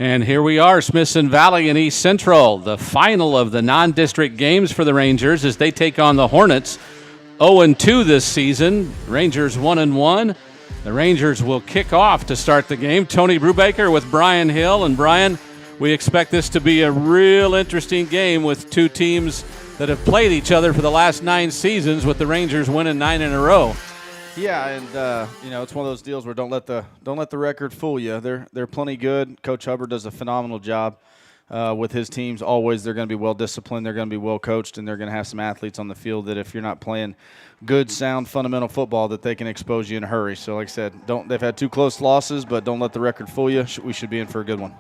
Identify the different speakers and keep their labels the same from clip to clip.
Speaker 1: And here we are, Smithson Valley and East Central, the final of the non-district games for the Rangers as they take on the Hornets. 0-2 this season, Rangers 1-1. The Rangers will kick off to start the game. Tony Brubaker with Brian Hill. And Brian, we expect this to be a real interesting game with two teams that have played each other for the last 9 seasons, with the Rangers winning 9 in a row.
Speaker 2: Yeah, and it's one of those deals where don't let the record fool you. They're plenty good. Coach Hubbard does a phenomenal job with his teams. Always, they're going to be well disciplined. They're going to be well coached, and they're going to have some athletes on the field that, if you're not playing good, sound, fundamental football, that they can expose you in a hurry. So, like I said, they've had 2 close losses, but don't let the record fool you. We should be in for a good one.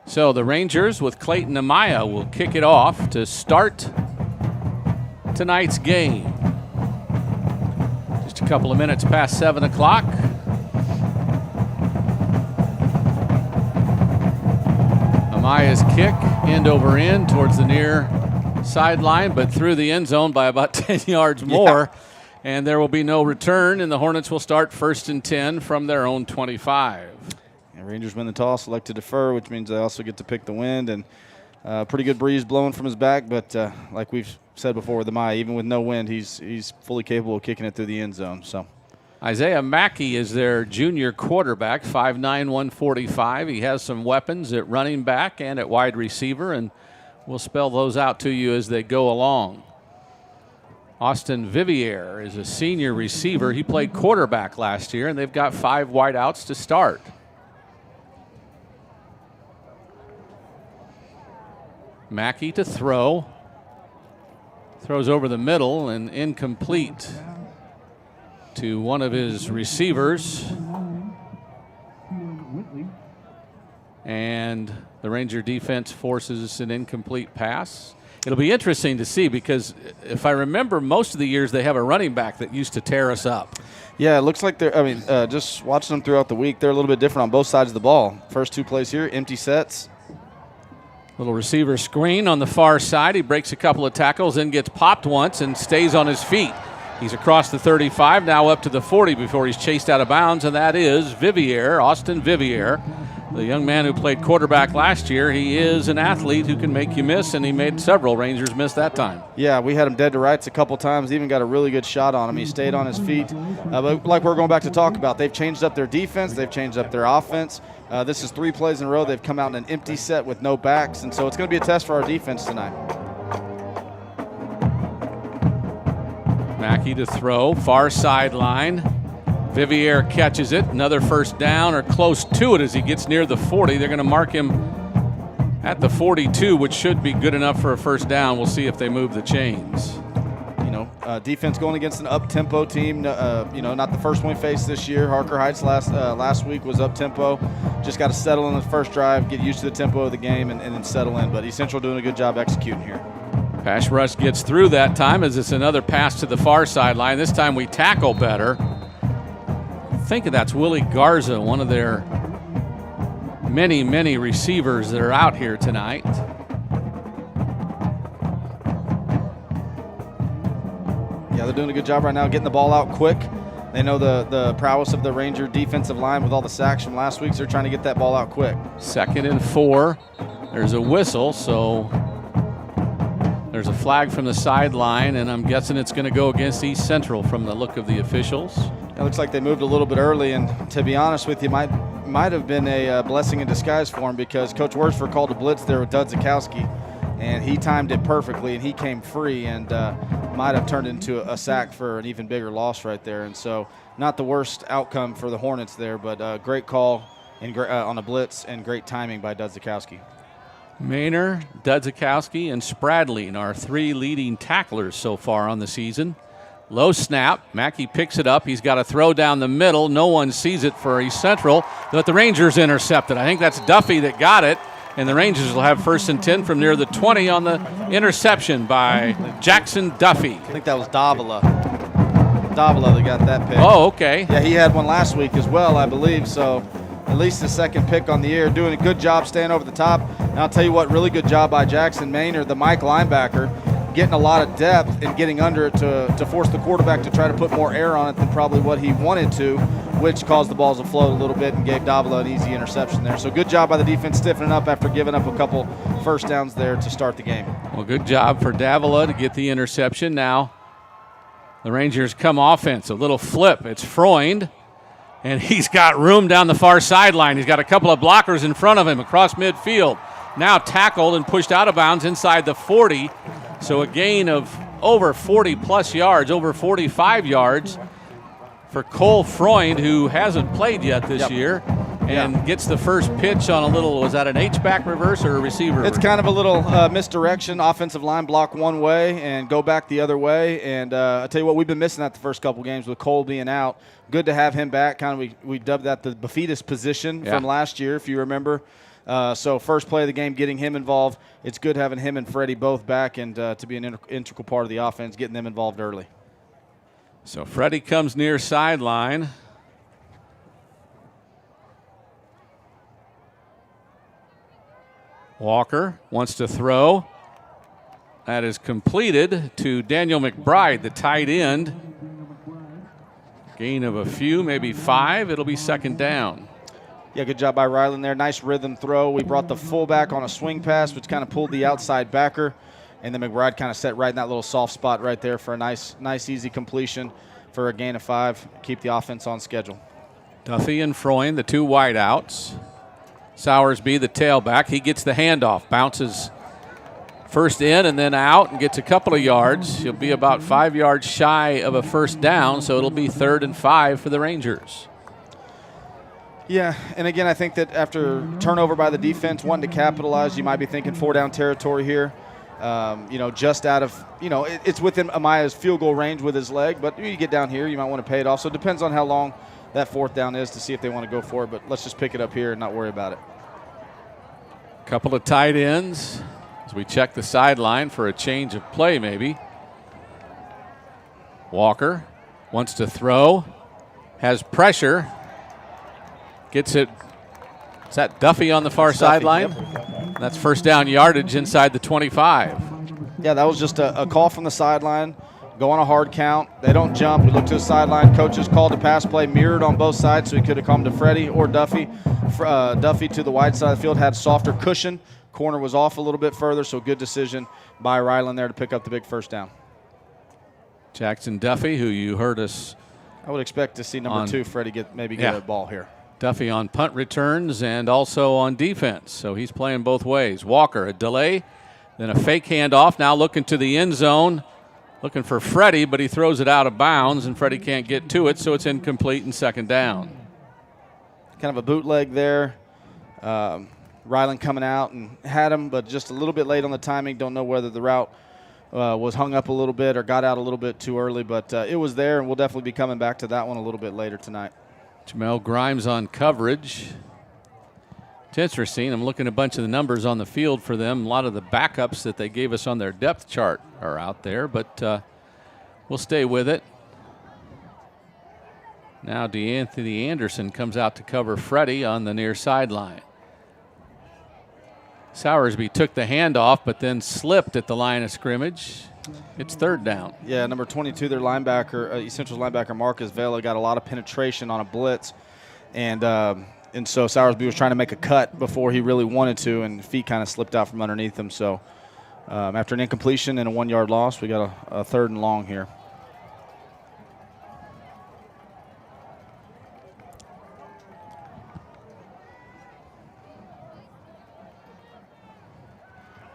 Speaker 1: So the Rangers with Clayton Amaya will kick it off to start tonight's game. Just a couple of minutes past 7 o'clock. Amaya's kick, end over end towards the near sideline, but through the end zone by about 10 yards more. Yeah. And there will be no return, and the Hornets will start 1st and 10 from their own 25.
Speaker 2: And Rangers win the toss, elect to defer, which means they also get to pick the wind. And pretty good breeze blowing from his back, but like we've said before with Amaya, even with no wind, he's fully capable of kicking it through the end zone. So
Speaker 1: Isaiah Mackey is their junior quarterback, 5'9", 145. He has some weapons at running back and at wide receiver, and we'll spell those out to you as they go along. Austin Vivier is a senior receiver. He played quarterback last year, and they've got 5 wideouts to start. Mackey to throw. Throws over the middle and incomplete to one of his receivers. And the Ranger defense forces an incomplete pass. It'll be interesting to see, because if I remember, most of the years they have a running back that used to tear us up.
Speaker 2: Yeah, it looks like just watching them throughout the week, they're a little bit different on both sides of the ball. First 2 plays here, empty sets.
Speaker 1: Little receiver screen on the far side. He breaks a couple of tackles, then gets popped once and stays on his feet. He's across the 35, now up to the 40 before he's chased out of bounds, and that is Vivier, Austin Vivier, the young man who played quarterback last year. He is an athlete who can make you miss, and he made several Rangers miss that time.
Speaker 2: Yeah, we had him dead to rights a couple times. Even got a really good shot on him. He stayed on his feet. But like we're going back to talk about, they've changed up their defense. They've changed up their offense. This is 3 plays in a row. They've come out in an empty set with no backs, and so it's going to be a test for our defense tonight.
Speaker 1: Mackey to throw, far sideline. Vivier catches it. Another first down, or close to it, as he gets near the 40. They're going to mark him at the 42, which should be good enough for a first down. We'll see if they move the chains.
Speaker 2: Defense going against an up-tempo team. Not the first one we faced this year. Harker Heights last week was up-tempo. Just got to settle in the first drive, get used to the tempo of the game, and then settle in. But East Central doing a good job executing here.
Speaker 1: Pass rush gets through that time, as it's another pass to the far sideline. This time we tackle better. I think that's Willie Garza, one of their many, many receivers that are out here tonight.
Speaker 2: Yeah, they're doing a good job right now getting the ball out quick. They know the prowess of the Ranger defensive line with all the sacks from last week, so they're trying to get that ball out quick.
Speaker 1: 2nd and 4. There's a whistle, so there's a flag from the sideline, and I'm guessing it's going to go against East Central from the look of the officials.
Speaker 2: It looks like they moved a little bit early, and to be honest with you, might have been a blessing in disguise for him, because Coach Worsford called a blitz there with Dudzikowski, and he timed it perfectly, and he came free, and might have turned into a sack for an even bigger loss right there. And so not the worst outcome for the Hornets there, but great call on a blitz and great timing by Dudzikowski.
Speaker 1: Maynor, Dudzikowski, and Spradley are 3 leading tacklers so far on the season. Low snap. Mackey picks it up. He's got to throw down the middle. No one sees it for East Central, but the Rangers intercept it. I think that's Duffy that got it, and the Rangers will have 1st and 10 from near the 20 on the interception by Jackson Duffy.
Speaker 2: I think that was Davila. Davila that got that pick.
Speaker 1: Oh, okay.
Speaker 2: Yeah, he had one last week as well, I believe, so at least the 2nd pick on the year, doing a good job staying over the top. And I'll tell you what, really good job by Jackson Maynor, the Mike linebacker. getting a lot of depth and getting under it to force the quarterback to try to put more air on it than probably what he wanted to, which caused the balls to float a little bit and gave Davila an easy interception there. So good job by the defense stiffening up after giving up a couple first downs there to start the game.
Speaker 1: Well, good job for Davila to get the interception. Now the Rangers come offense. A little flip. It's Freund, and he's got room down the far sideline. He's got a couple of blockers in front of him across midfield. Now tackled and pushed out of bounds inside the 40. So a gain of over 40-plus yards, over 45 yards for Cole Freund, who hasn't played yet this year, and gets the first pitch on a little, was that an H-back reverse or a receiver?
Speaker 2: It's kind of a little misdirection. Offensive line block one way and go back the other way. And I tell you what, we've been missing that the first couple games with Cole being out. Good to have him back. Kind of we dubbed that the Bafidis position from last year, if you remember. So first play of the game, getting him involved. It's good having him and Freddie both back and to be an integral part of the offense, getting them involved early.
Speaker 1: So Freddie comes near sideline. Walker wants to throw. That is completed to Daniel McBride, the tight end. Gain of a few, maybe 5. It'll be second down.
Speaker 2: Yeah, good job by Ryland there. Nice rhythm throw. We brought the fullback on a swing pass, which kind of pulled the outside backer. And then McBride kind of set right in that little soft spot right there for a nice, easy completion for a gain of 5. Keep the offense on schedule.
Speaker 1: Duffy and Freund, the two wideouts. Sowersby, the tailback. He gets the handoff, bounces first in and then out and gets a couple of yards. He'll be about 5 yards shy of a first down, so it'll be 3rd and 5 for the Rangers.
Speaker 2: Yeah, and again, I think that after turnover by the defense, wanting to capitalize, you might be thinking 4-down territory here. Just out of, it's within Amaya's field goal range with his leg, but you get down here, you might want to pay it off. So it depends on how long that 4th down is to see if they want to go for it, but let's just pick it up here and not worry about it.
Speaker 1: Couple of tight ends as we check the sideline for a change of play maybe. Walker wants to throw, has pressure, gets it. Is that Duffy on the far sideline? Yep. That's first down yardage inside the 25.
Speaker 2: Yeah, that was just a call from the sideline. Go on a hard count. They don't jump. We look to the sideline. Coaches called the pass play, mirrored on both sides, so he could have come to Freddie or Duffy. Duffy to the wide side of the field, had softer cushion. Corner was off a little bit further, so good decision by Ryland there to pick up the big first down.
Speaker 1: Jackson Duffy, who you heard us.
Speaker 2: I would expect to see number 2, Freddie, get a ball here.
Speaker 1: Duffy on punt returns and also on defense, so he's playing both ways. Walker, a delay, then a fake handoff, now looking to the end zone. Looking for Freddie, but he throws it out of bounds, and Freddie can't get to it, so it's incomplete and second down.
Speaker 2: Kind of a bootleg there. Ryland coming out and had him, but just a little bit late on the timing. Don't know whether the route was hung up a little bit or got out a little bit too early, but it was there, and we'll definitely be coming back to that one a little bit later tonight.
Speaker 1: Jamel Grimes on coverage. It's interesting. I'm looking at a bunch of the numbers on the field for them. A lot of the backups that they gave us on their depth chart are out there, but we'll stay with it. Now DeAnthony Anderson comes out to cover Freddie on the near sideline. Sowersby took the handoff, but then slipped at the line of scrimmage. It's 3rd down.
Speaker 2: Yeah, number 22, their linebacker, Essentials linebacker Marcus Vela got a lot of penetration on a blitz, and so Sowersby was trying to make a cut before he really wanted to, and feet kind of slipped out from underneath him. So after an incompletion and a 1-yard loss, we got a 3rd and long here.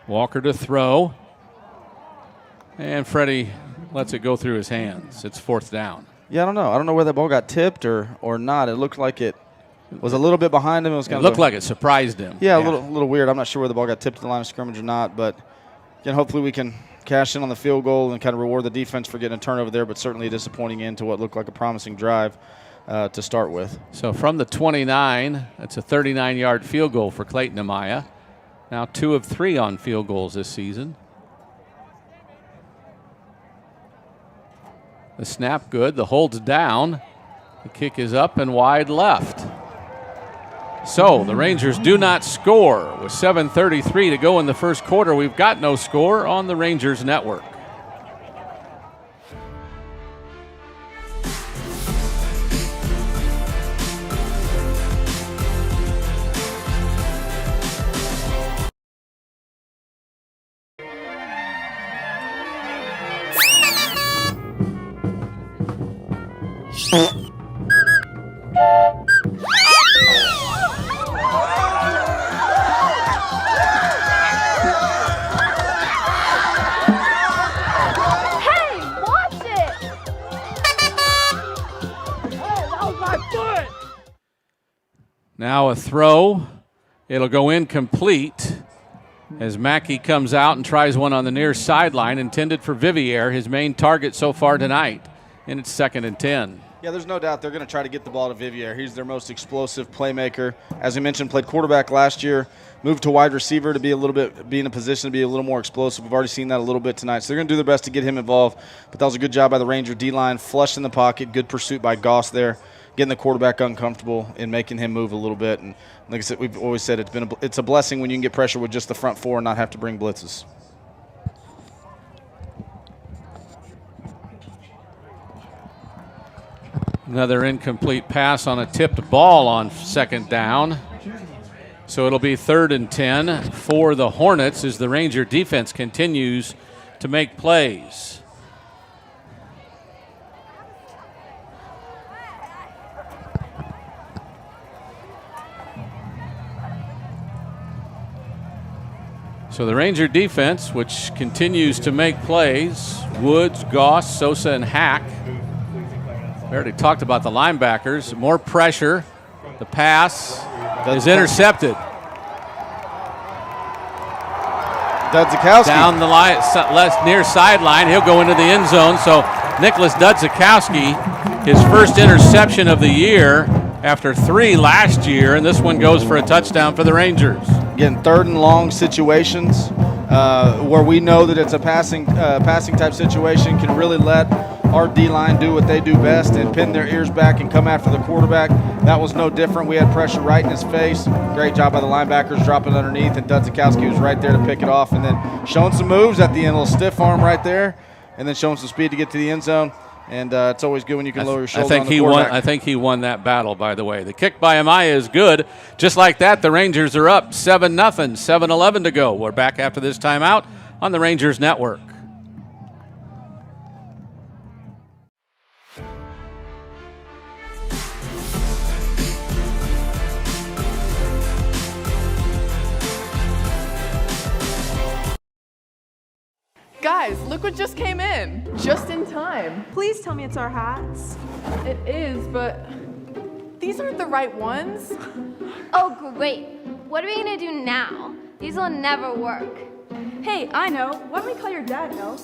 Speaker 1: Walker to throw. And Freddie lets it go through his hands. It's 4th down.
Speaker 2: Yeah, I don't know. I don't know whether that ball got tipped or not. It looked like it was a little bit behind him. It
Speaker 1: looked like it surprised him.
Speaker 2: Yeah, a little weird. I'm not sure whether the ball got tipped at the line of scrimmage or not, but again, hopefully we can cash in on the field goal and kind of reward the defense for getting a turnover there, but certainly a disappointing end to what looked like a promising drive to start with.
Speaker 1: So from the 29, that's a 39-yard field goal for Clayton Amaya. Now 2 of 3 on field goals this season. The snap good, the hold's down. The kick is up and wide left. So the Rangers do not score. With 7:33 to go in the first quarter, we've got no score on the Rangers network. Now a throw. It'll go incomplete as Mackey comes out and tries one on the near sideline, intended for Vivier, his main target so far tonight. And it's 2nd and 10.
Speaker 2: Yeah, there's no doubt they're going to try to get the ball to Vivier. He's their most explosive playmaker. As we mentioned, played quarterback last year, moved to wide receiver to be in a position to be a little more explosive. We've already seen that a little bit tonight. So they're going to do their best to get him involved. But that was a good job by the Ranger D-line, flush in the pocket, good pursuit by Goss there, getting the quarterback uncomfortable and making him move a little bit. And like I said, we've always said it's a blessing when you can get pressure with just the front four and not have to bring blitzes.
Speaker 1: Another incomplete pass on a tipped ball on 2nd down. So it'll be 3rd and 10 for the Hornets as the Ranger defense continues to make plays. So the Ranger defense, which continues to make plays, Woods, Goss, Sosa, and Hack. We already talked about the linebackers. More pressure. The pass is intercepted.
Speaker 2: Dudzikowski.
Speaker 1: Down the line, near sideline. He'll go into the end zone. So Nicholas Dudzikowski, his first interception of the year after 3 last year, and this one goes for a touchdown for the Rangers.
Speaker 2: Again, 3rd and long situations where we know that it's a passing type situation can really let our D-line do what they do best and pin their ears back and come after the quarterback. That was no different. We had pressure right in his face. Great job by the linebackers dropping underneath, and Dudzikowski was right there to pick it off and then showing some moves at the end, a little stiff arm right there, and then showing some speed to get to the end zone. And it's always good when you can lower your shoulder on the quarterback.
Speaker 1: I think he won that battle, by the way. The kick by Amaya is good. Just like that, the Rangers are up 7-0, 7:11 to go. We're back after this timeout on the Rangers Network.
Speaker 3: Guys, look what just came in. Just in time.
Speaker 4: Please tell me it's our hats.
Speaker 3: It is, but these aren't the right ones.
Speaker 5: Oh, great. What are we gonna do now? These will never work.
Speaker 4: Hey, I know. Why don't we call your dad, no?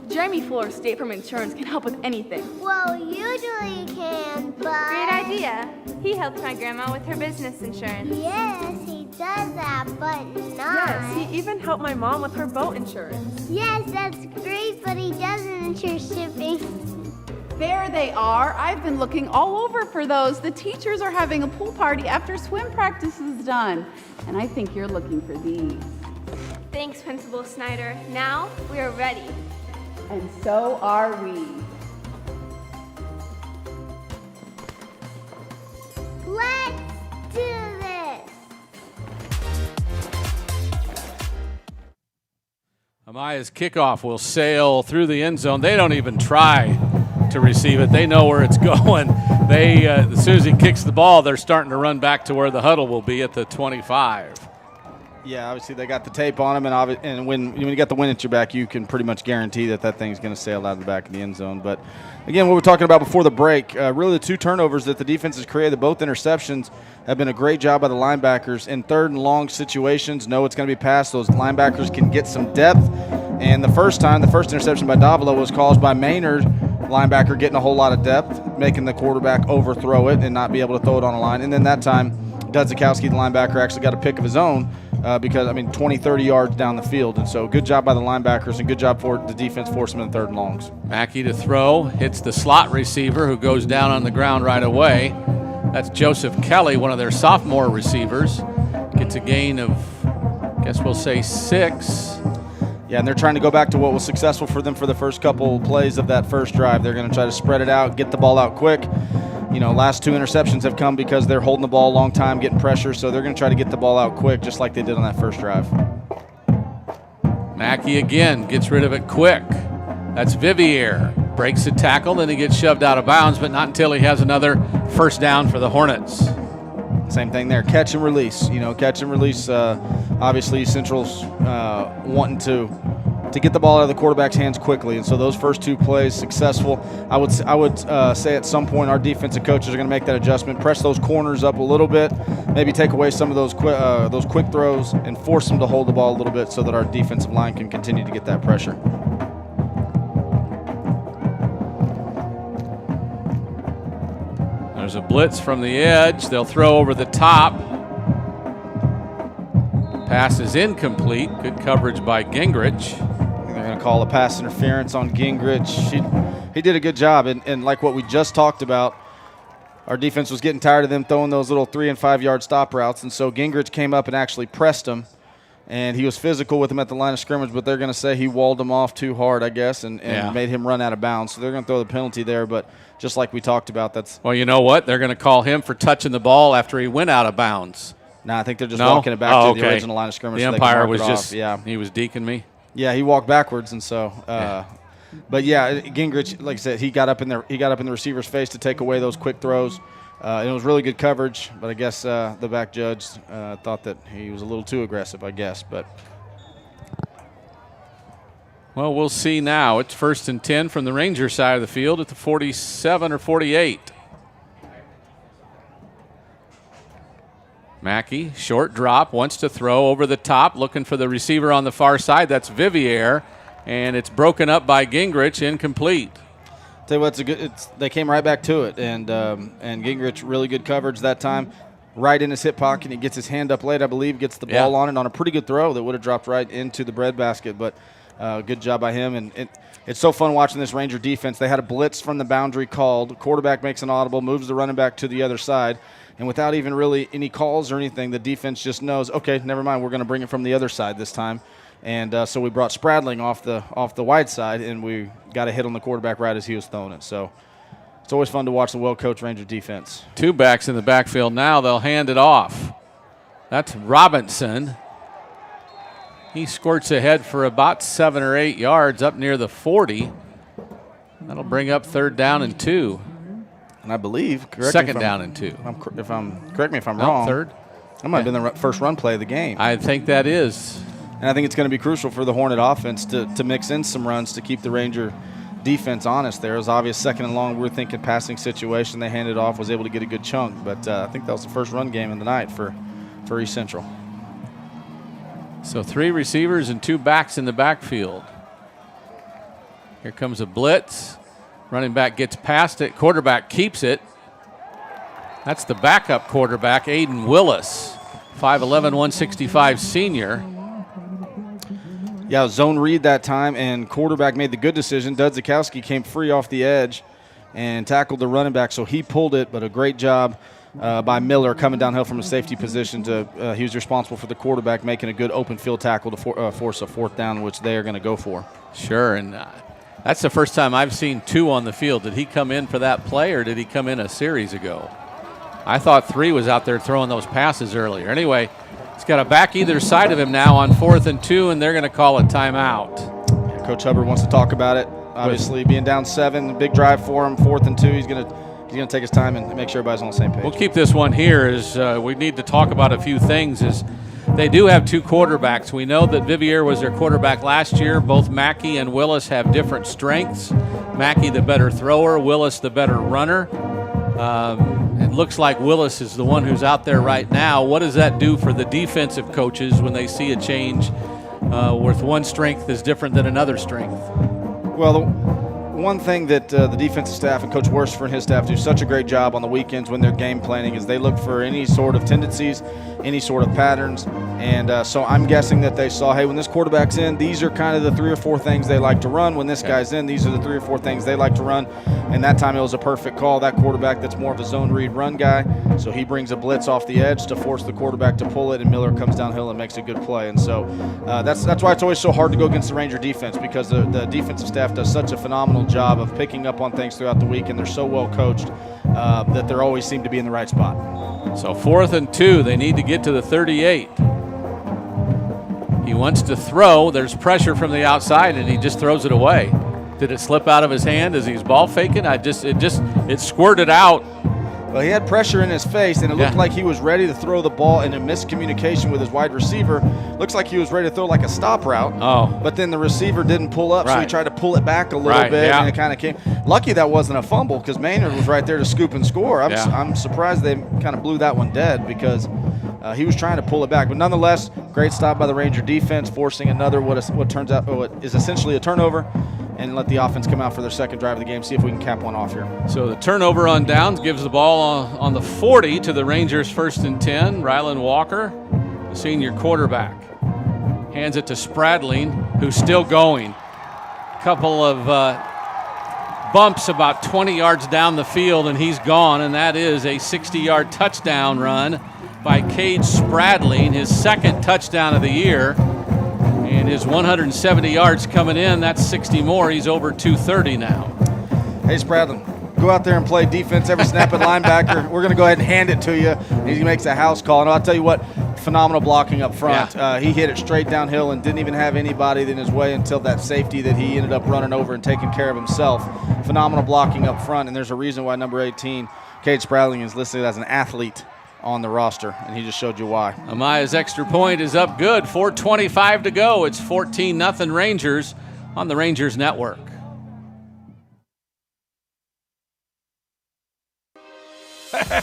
Speaker 4: Jeremy Fuller, State Farm Insurance, can help with anything.
Speaker 5: Well, usually can, but... Great idea. He helps my grandma with her business insurance. Yes, he does that, but not...
Speaker 4: Yes, he even helped my mom with her boat insurance.
Speaker 5: Yes, that's great, but he doesn't insure shipping.
Speaker 3: There they are. I've been looking all over for those. The teachers are having a pool party after swim practice is done. And I think you're looking for these.
Speaker 5: Thanks, Principal Snyder. Now we are ready.
Speaker 3: And so are we.
Speaker 5: Let's do this.
Speaker 1: Amaya's kickoff will sail through the end zone. They don't even try to receive it. They know where it's going. As soon as he kicks the ball, they're starting to run back to where the huddle will be at the 25.
Speaker 2: Yeah, obviously they got the tape on him, and when you got the wind at your back, you can pretty much guarantee that thing's going to sail out of the back of the end zone. But, again, what we were talking about before the break, really the 2 turnovers that the defense has created, both interceptions, have been a great job by the linebackers. In 3rd and long situations, know it's going to be passed. Those linebackers can get some depth. And the first interception by Davila was caused by Maynard, linebacker, getting a whole lot of depth, making the quarterback overthrow it and not be able to throw it on the line. And then that time, Dudzikowski, the linebacker, actually got a pick of his own. Because, 20, 30 yards down the field. And so good job by the linebackers and good job for the defense forcing them in 3rd and longs.
Speaker 1: Mackey to throw, hits the slot receiver who goes down on the ground right away. That's Joseph Kelly, one of their sophomore receivers. Gets a gain of, I guess we'll say 6.
Speaker 2: Yeah, and they're trying to go back to what was successful for them for the first couple plays of that first drive. They're going to try to spread it out, get the ball out quick. You know, last 2 interceptions have come because they're holding the ball a long time, getting pressure, so they're going to try to get the ball out quick just like they did on that first drive.
Speaker 1: Mackey again gets rid of it quick. That's Vivier. Breaks the tackle, then he gets shoved out of bounds, but not until he has another first down for the Hornets.
Speaker 2: Same thing there, catch and release. You know, catch and release. Obviously, Central's wanting to get the ball out of the quarterback's hands quickly, and so those first 2 plays successful. I would say at some point our defensive coaches are going to make that adjustment, press those corners up a little bit, maybe take away some of those quick throws, and force them to hold the ball a little bit so that our defensive line can continue to get that pressure.
Speaker 1: There's a blitz from the edge. They'll throw over the top. Pass is incomplete. Good coverage by Gingrich.
Speaker 2: They're going to call a pass interference on Gingrich. He did a good job, and like what we just talked about, our defense was getting tired of them throwing those little 3- and 5-yard stop routes, and so Gingrich came up and actually pressed him, and he was physical with him at the line of scrimmage, but they're going to say he walled him off too hard, I guess, and made him run out of bounds. So they're going to throw the penalty there, but just like we talked about, that's –
Speaker 1: Well, you know what? They're going to call him for touching the ball after he went out of bounds.
Speaker 2: No, I think they're just walking it back to the original line of scrimmage.
Speaker 1: The
Speaker 2: so
Speaker 1: umpire
Speaker 2: they can
Speaker 1: was
Speaker 2: mark it
Speaker 1: just
Speaker 2: off.
Speaker 1: he was deking me.
Speaker 2: Yeah, he walked backwards, and so but yeah, Gingrich, like I said, he got up in the receiver's face to take away those quick throws. And it was really good coverage, but I guess the back judge thought that he was a little too aggressive, I guess. But
Speaker 1: well, we'll see now. It's 1st and 10 from the Ranger side of the field at the 47 or 48. Mackey, short drop, wants to throw over the top, looking for the receiver on the far side. That's Vivier, and it's broken up by Gingrich, incomplete.
Speaker 2: Tell you what, they came right back to it, and Gingrich, really good coverage that time, right in his hip pocket. He gets his hand up late, I believe, gets the ball on it on a pretty good throw that would have dropped right into the breadbasket, but good job by him. And it's so fun watching this Ranger defense. They had a blitz from the boundary called. The quarterback makes an audible, moves the running back to the other side, and without even really any calls or anything, the defense just knows, okay, never mind, we're going to bring it from the other side this time. And so we brought Spradling off the wide side, and we got a hit on the quarterback right as he was throwing it. So it's always fun to watch the well-coached Ranger defense.
Speaker 1: 2 backs in the backfield now. They'll hand it off. That's Robinson. He squirts ahead for about 7 or 8 yards up near the 40. That'll bring up 3rd down and 2.
Speaker 2: And I believe,
Speaker 1: second down and 2.
Speaker 2: Correct me if I'm wrong.
Speaker 1: 3rd.
Speaker 2: That might have been the first run play of the game.
Speaker 1: I think that is.
Speaker 2: And I think it's going to be crucial for the Hornet offense to mix in some runs to keep the Ranger defense honest there. It was obvious 2nd and long. We were thinking passing situation. They handed off, was able to get a good chunk. But I think that was the first run game of the night for East Central.
Speaker 1: So 3 receivers and 2 backs in the backfield. Here comes a blitz. Running back gets past it. Quarterback keeps it. That's the backup quarterback, Aiden Willis, 5'11", 165 senior.
Speaker 2: Yeah, zone read that time, and quarterback made the good decision. Dudzikowski came free off the edge and tackled the running back, so he pulled it, but a great job by Miller coming downhill from a safety position. He was responsible for the quarterback making a good open field tackle to force a 4th down, which they are going to go for.
Speaker 1: Sure, and that's the first time I've seen 2 on the field. Did he come in for that play, or did he come in a series ago? I thought 3 was out there throwing those passes earlier. Anyway, he's got a back either side of him now on 4th and 2, and they're going to call a timeout.
Speaker 2: Coach Hubbard wants to talk about it. Obviously, being down 7, big drive for him, 4th and 2. He's going to take his time and make sure everybody's on the same page.
Speaker 1: We'll keep this one here as we need to talk about a few things. As they do have 2 quarterbacks. We know that Vivier was their quarterback last year. Both Mackey and Willis have different strengths. Mackey the better thrower, Willis the better runner. It looks like Willis is the one who's out there right now. What does that do for the defensive coaches when they see a change with one strength is different than another strength?
Speaker 2: Well, the one thing that the defensive staff and Coach Worstfer and his staff do such a great job on the weekends when they're game planning is they look for any sort of tendencies, any sort of patterns. And so I'm guessing that they saw, hey, when this quarterback's in, these are kind of the 3 or 4 things they like to run. When this guy's in, these are the 3 or 4 things they like to run. And that time it was a perfect call. That quarterback that's more of a zone read run guy, so he brings a blitz off the edge to force the quarterback to pull it, and Miller comes downhill and makes a good play. And so that's why it's always so hard to go against the Ranger defense, because the defensive staff does such a phenomenal job of picking up on things throughout the week, and they're so well coached that they always seem to be in the right spot.
Speaker 1: So 4th and 2, they need to get to the 38. He wants to throw. There's pressure from the outside, and he just throws it away. Did it slip out of his hand as he's ball faking? It squirted out.
Speaker 2: Well, he had pressure in his face, and it looked like he was ready to throw the ball, in a miscommunication with his wide receiver. Looks like he was ready to throw like a stop route.
Speaker 1: Oh.
Speaker 2: But then the receiver didn't pull up, so he tried to pull it back a little bit, and it kind of came. Lucky that wasn't a fumble, because Maynard was right there to scoop and score. I'm surprised they kind of blew that one dead, because he was trying to pull it back. But nonetheless, great stop by the Ranger defense, forcing another what turns out what is essentially a turnover, and let the offense come out for their second drive of the game, see if we can cap one off here.
Speaker 1: So the turnover on downs gives the ball on the 40 to the Rangers, 1st and 10. Rylan Walker, the senior quarterback, hands it to Spradling, who's still going. Couple of bumps about 20 yards down the field, and he's gone, and that is a 60-yard touchdown run by Cade Spradling, his 2nd touchdown of the year. And his 170 yards coming in, that's 60 more. He's over 230 now.
Speaker 2: Hey, Spradling, go out there and play defense every snap at linebacker. We're going to go ahead and hand it to you. He makes a house call. And I'll tell you what, phenomenal blocking up front.
Speaker 1: Yeah.
Speaker 2: He hit it straight downhill and didn't even have anybody in his way until that safety that he ended up running over and taking care of himself. Phenomenal blocking up front, and there's a reason why number 18, Cade Spradling, is listed as an athlete on the roster, and he just showed you why.
Speaker 1: Amaya's extra point is up good. 4:25 to go. It's 14-0 Rangers on the Rangers Network.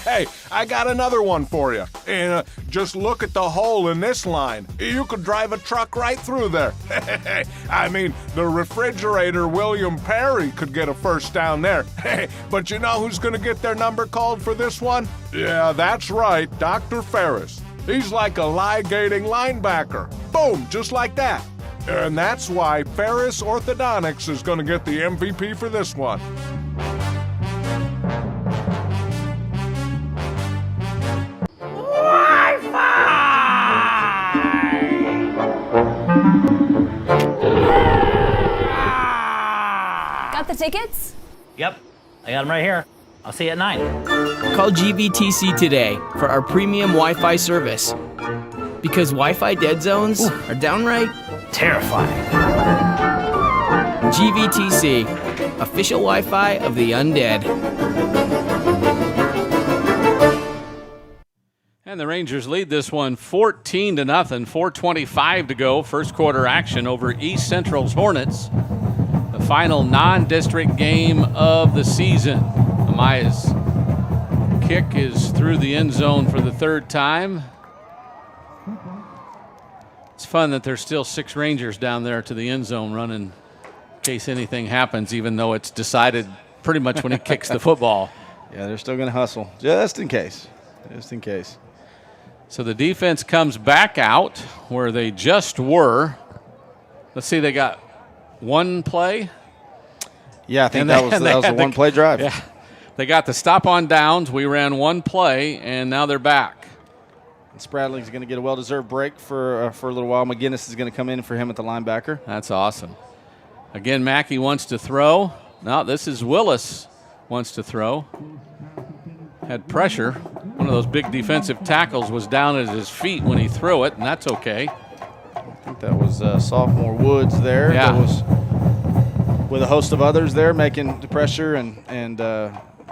Speaker 6: Hey, I got another one for you. And just look at the hole in this line. You could drive a truck right through there. I mean, the refrigerator William Perry could get a first down there. But you know who's going to get their number called for this one? Yeah, that's right, Dr. Ferris. He's like a ligating linebacker. Boom, just like that. And that's why Ferris Orthodontics is going to get the MVP for this one.
Speaker 7: Got the tickets?
Speaker 8: Yep, I got them right here. I'll see you at 9.
Speaker 9: Call GVTC today for our premium Wi-Fi service. Because Wi-Fi dead zones are downright
Speaker 8: Terrifying.
Speaker 9: GVTC, official Wi-Fi of the undead.
Speaker 1: And the Rangers lead this one 14-0, 4:25 to go. First quarter action over East Central's Hornets. The final non-district game of the season. Amaya's kick is through the end zone for the 3rd time. It's fun that there's still 6 Rangers down there to the end zone running in case anything happens, even though it's decided pretty much when he kicks the football.
Speaker 2: Yeah, they're still going to hustle, just in case. Just in case.
Speaker 1: So the defense comes back out where they just were. Let's see, they got one play.
Speaker 2: Yeah, I think that was a one-play drive.
Speaker 1: Yeah, they got the stop on downs. We ran one play, and now they're back.
Speaker 2: And Spradling's going to get a well-deserved break for a little while. McGinnis is going to come in for him at the linebacker.
Speaker 1: That's awesome. Again, Mackey wants to throw. No, this is Willis wants to throw. Had pressure. One of those big defensive tackles was down at his feet when he threw it, and that's okay.
Speaker 2: I think that was sophomore Woods there.
Speaker 1: Yeah.
Speaker 2: That was with a host of others there making the pressure and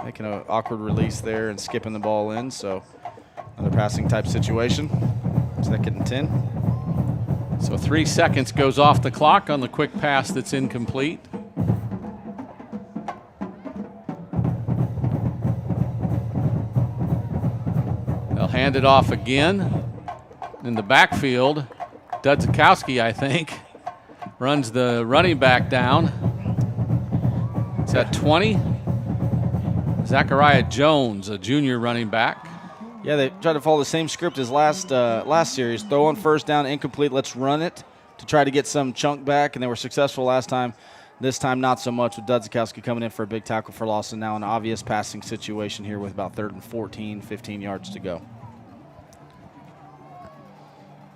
Speaker 2: making an awkward release there and skipping the ball in. So another passing type situation. 2nd and 10.
Speaker 1: So 3 seconds goes off the clock on the quick pass that's incomplete. They'll hand it off again. In the backfield, Dudzikowski, I think, runs the running back down. It's at 20. Zachariah Jones, a junior running back.
Speaker 2: Yeah, they tried to follow the same script as last series. Throw on first down, incomplete, let's run it to try to get some chunk back, and they were successful last time. This time, not so much, with Dudzikowski coming in for a big tackle for loss, and now an obvious passing situation here with about 3rd and 14, 15 yards to go.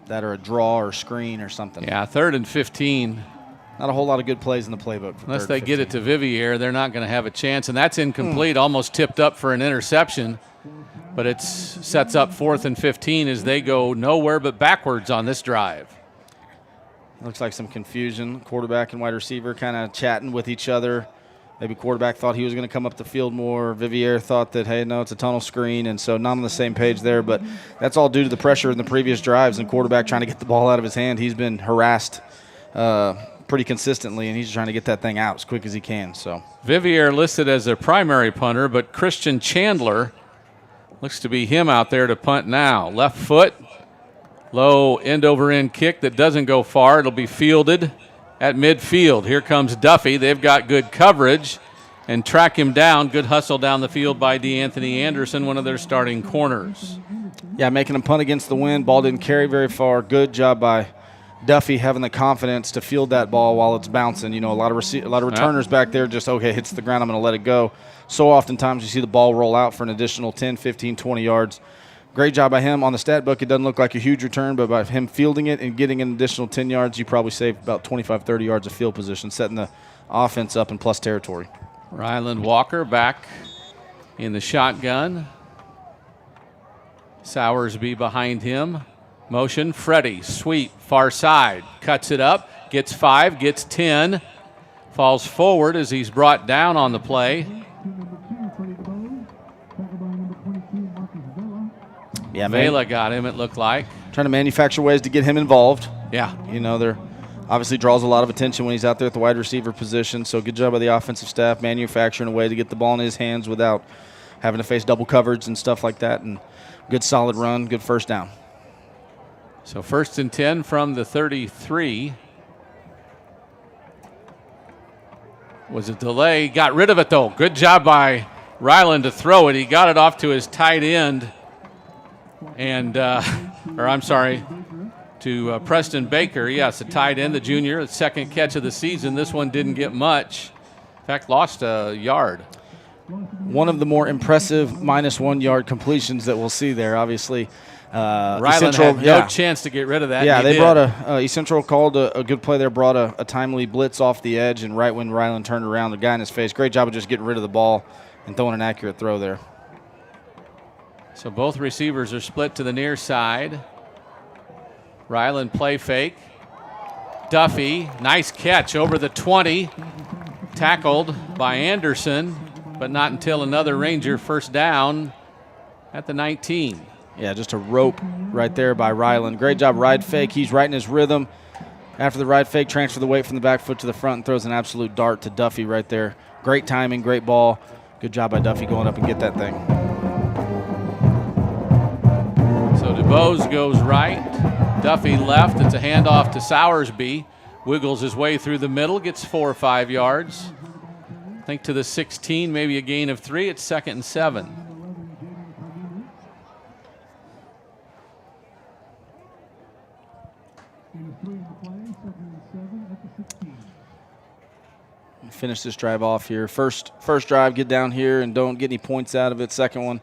Speaker 2: That or a draw or screen or something.
Speaker 1: Yeah, 3rd and 15.
Speaker 2: Not a whole lot of good plays in the playbook.
Speaker 1: Unless they get it to Vivier, they're not going to have a chance, and that's incomplete, almost tipped up for an interception. But it sets up 4th and 15 as they go nowhere but backwards on this drive.
Speaker 2: Looks like some confusion. Quarterback and wide receiver kind of chatting with each other. Maybe quarterback thought he was going to come up the field more. Vivier thought that, hey, no, it's a tunnel screen, and so not on the same page there. But that's all due to the pressure in the previous drives and quarterback trying to get the ball out of his hand. He's been harassed pretty consistently, and he's trying to get that thing out as quick as he can. So
Speaker 1: Vivier listed as their primary punter, but Christian Chandler looks to be him out there to punt now. Left foot, low end-over-end kick that doesn't go far. It'll be fielded at midfield. Here comes Duffy. They've got good coverage and track him down. Good hustle down the field by DeAnthony Anderson, one of their starting corners.
Speaker 2: Yeah, making him punt against the wind. Ball didn't carry very far. Good job by Duffy having the confidence to field that ball while it's bouncing. You know, a lot of returners back there just, okay, hits the ground, I'm going to let it go. So oftentimes you see the ball roll out for an additional 10, 15, 20 yards. Great job by him. On the stat book, it doesn't look like a huge return, but by him fielding it and getting an additional 10 yards, you probably saved about 25, 30 yards of field position, setting the offense up in plus territory.
Speaker 1: Ryland Walker back in the shotgun. Sowersby behind him. Motion, Freddie, sweep, far side. Cuts it up, gets 5, gets 10. Falls forward as he's brought down on the play.
Speaker 2: Yeah,
Speaker 1: Vela got him, it looked like.
Speaker 2: Trying to manufacture ways to get him involved.
Speaker 1: Yeah.
Speaker 2: You know, they're obviously draws a lot of attention when he's out there at the wide receiver position. So good job by the offensive staff manufacturing a way to get the ball in his hands without having to face double coverage and stuff like that. And good solid run, good first down.
Speaker 1: So 1st and 10 from the 33. Was a delay. Got rid of it, though. Good job by Ryland to throw it. He got it off to his tight end. And, to Preston Baker. Yes, a tight end, the junior, the second catch of the season. This one didn't get much. In fact, lost a yard.
Speaker 2: One of the more impressive -1 yard completions that we'll see there, obviously.
Speaker 1: Ryland had no chance to get rid of that.
Speaker 2: Yeah, they brought East Central called a good play there, brought a timely blitz off the edge, and right when Ryland turned around, the guy in his face. Great job of just getting rid of the ball and throwing an accurate throw there.
Speaker 1: So both receivers are split to the near side. Ryland play fake. Duffy, nice catch over the 20. Tackled by Anderson, but not until another Ranger first down at the 19.
Speaker 2: Yeah, just a rope right there by Ryland. Great job, ride fake. He's right in his rhythm. After the ride fake, transfer the weight from the back foot to the front and throws an absolute dart to Duffy right there. Great timing, great ball. Good job by Duffy going up and get that thing.
Speaker 1: So DeBose goes right. Duffy left. It's a handoff to Sowersby. Wiggles his way through the middle, gets 4 or 5 yards. I think to the 16, maybe a gain of 3. It's 2nd and 7.
Speaker 2: Finish this drive off here. First drive, get down here and don't get any points out of it. Second one,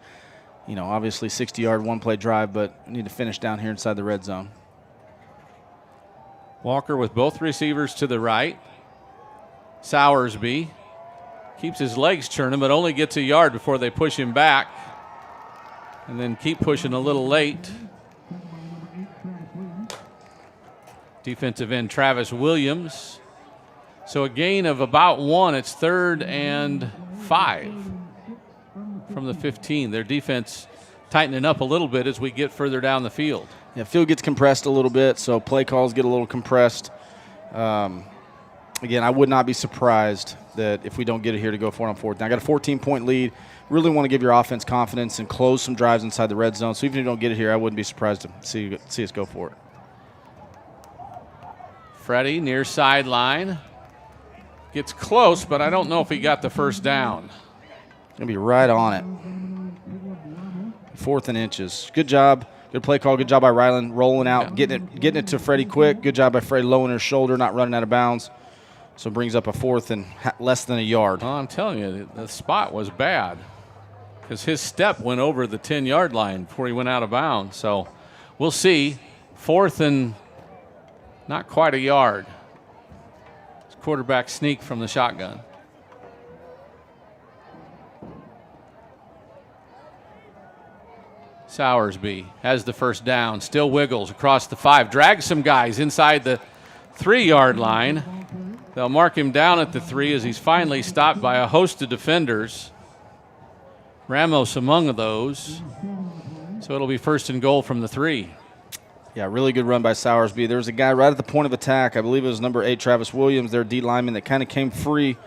Speaker 2: you know, obviously 60-yard one-play drive, but need to finish down here inside the red zone.
Speaker 1: Walker with both receivers to the right. Sowersby keeps his legs churning, but only gets a yard before they push him back. And then keep pushing a little late. Defensive end Travis Williams. So a gain of about 1. It's 3rd and 5 from the 15. Their defense tightening up a little bit as we get further down the field.
Speaker 2: Yeah, field gets compressed a little bit, so play calls get a little compressed. Again, I would not be surprised that if we don't get it here to go for it on 4th down. I got a 14-point lead. Really want to give your offense confidence and close some drives inside the red zone. So even if you don't get it here, I wouldn't be surprised to see us go for it.
Speaker 1: Freddie near sideline. Gets close, but I don't know if he got the first down.
Speaker 2: Going to be right on it. 4th and inches. Good job. Good play call. Good job by Ryland rolling out, getting it to Freddie quick. Good job by Freddie lowering his shoulder, not running out of bounds. So it brings up a 4th and less than a yard.
Speaker 1: Well, I'm telling you, the spot was bad because his step went over the 10-yard line before he went out of bounds. So we'll see. 4th and not quite a yard. Quarterback sneak from the shotgun. Sowersby has the first down, still wiggles across the 5, drags some guys inside the 3-yard line. They'll mark him down at the 3 as he's finally stopped by a host of defenders. Ramos among those. So it'll be 1st and goal from the 3.
Speaker 2: Yeah, really good run by Sowersby. There was a guy right at the point of attack. I believe it was number 8, Travis Williams, their D lineman, that kind of came free.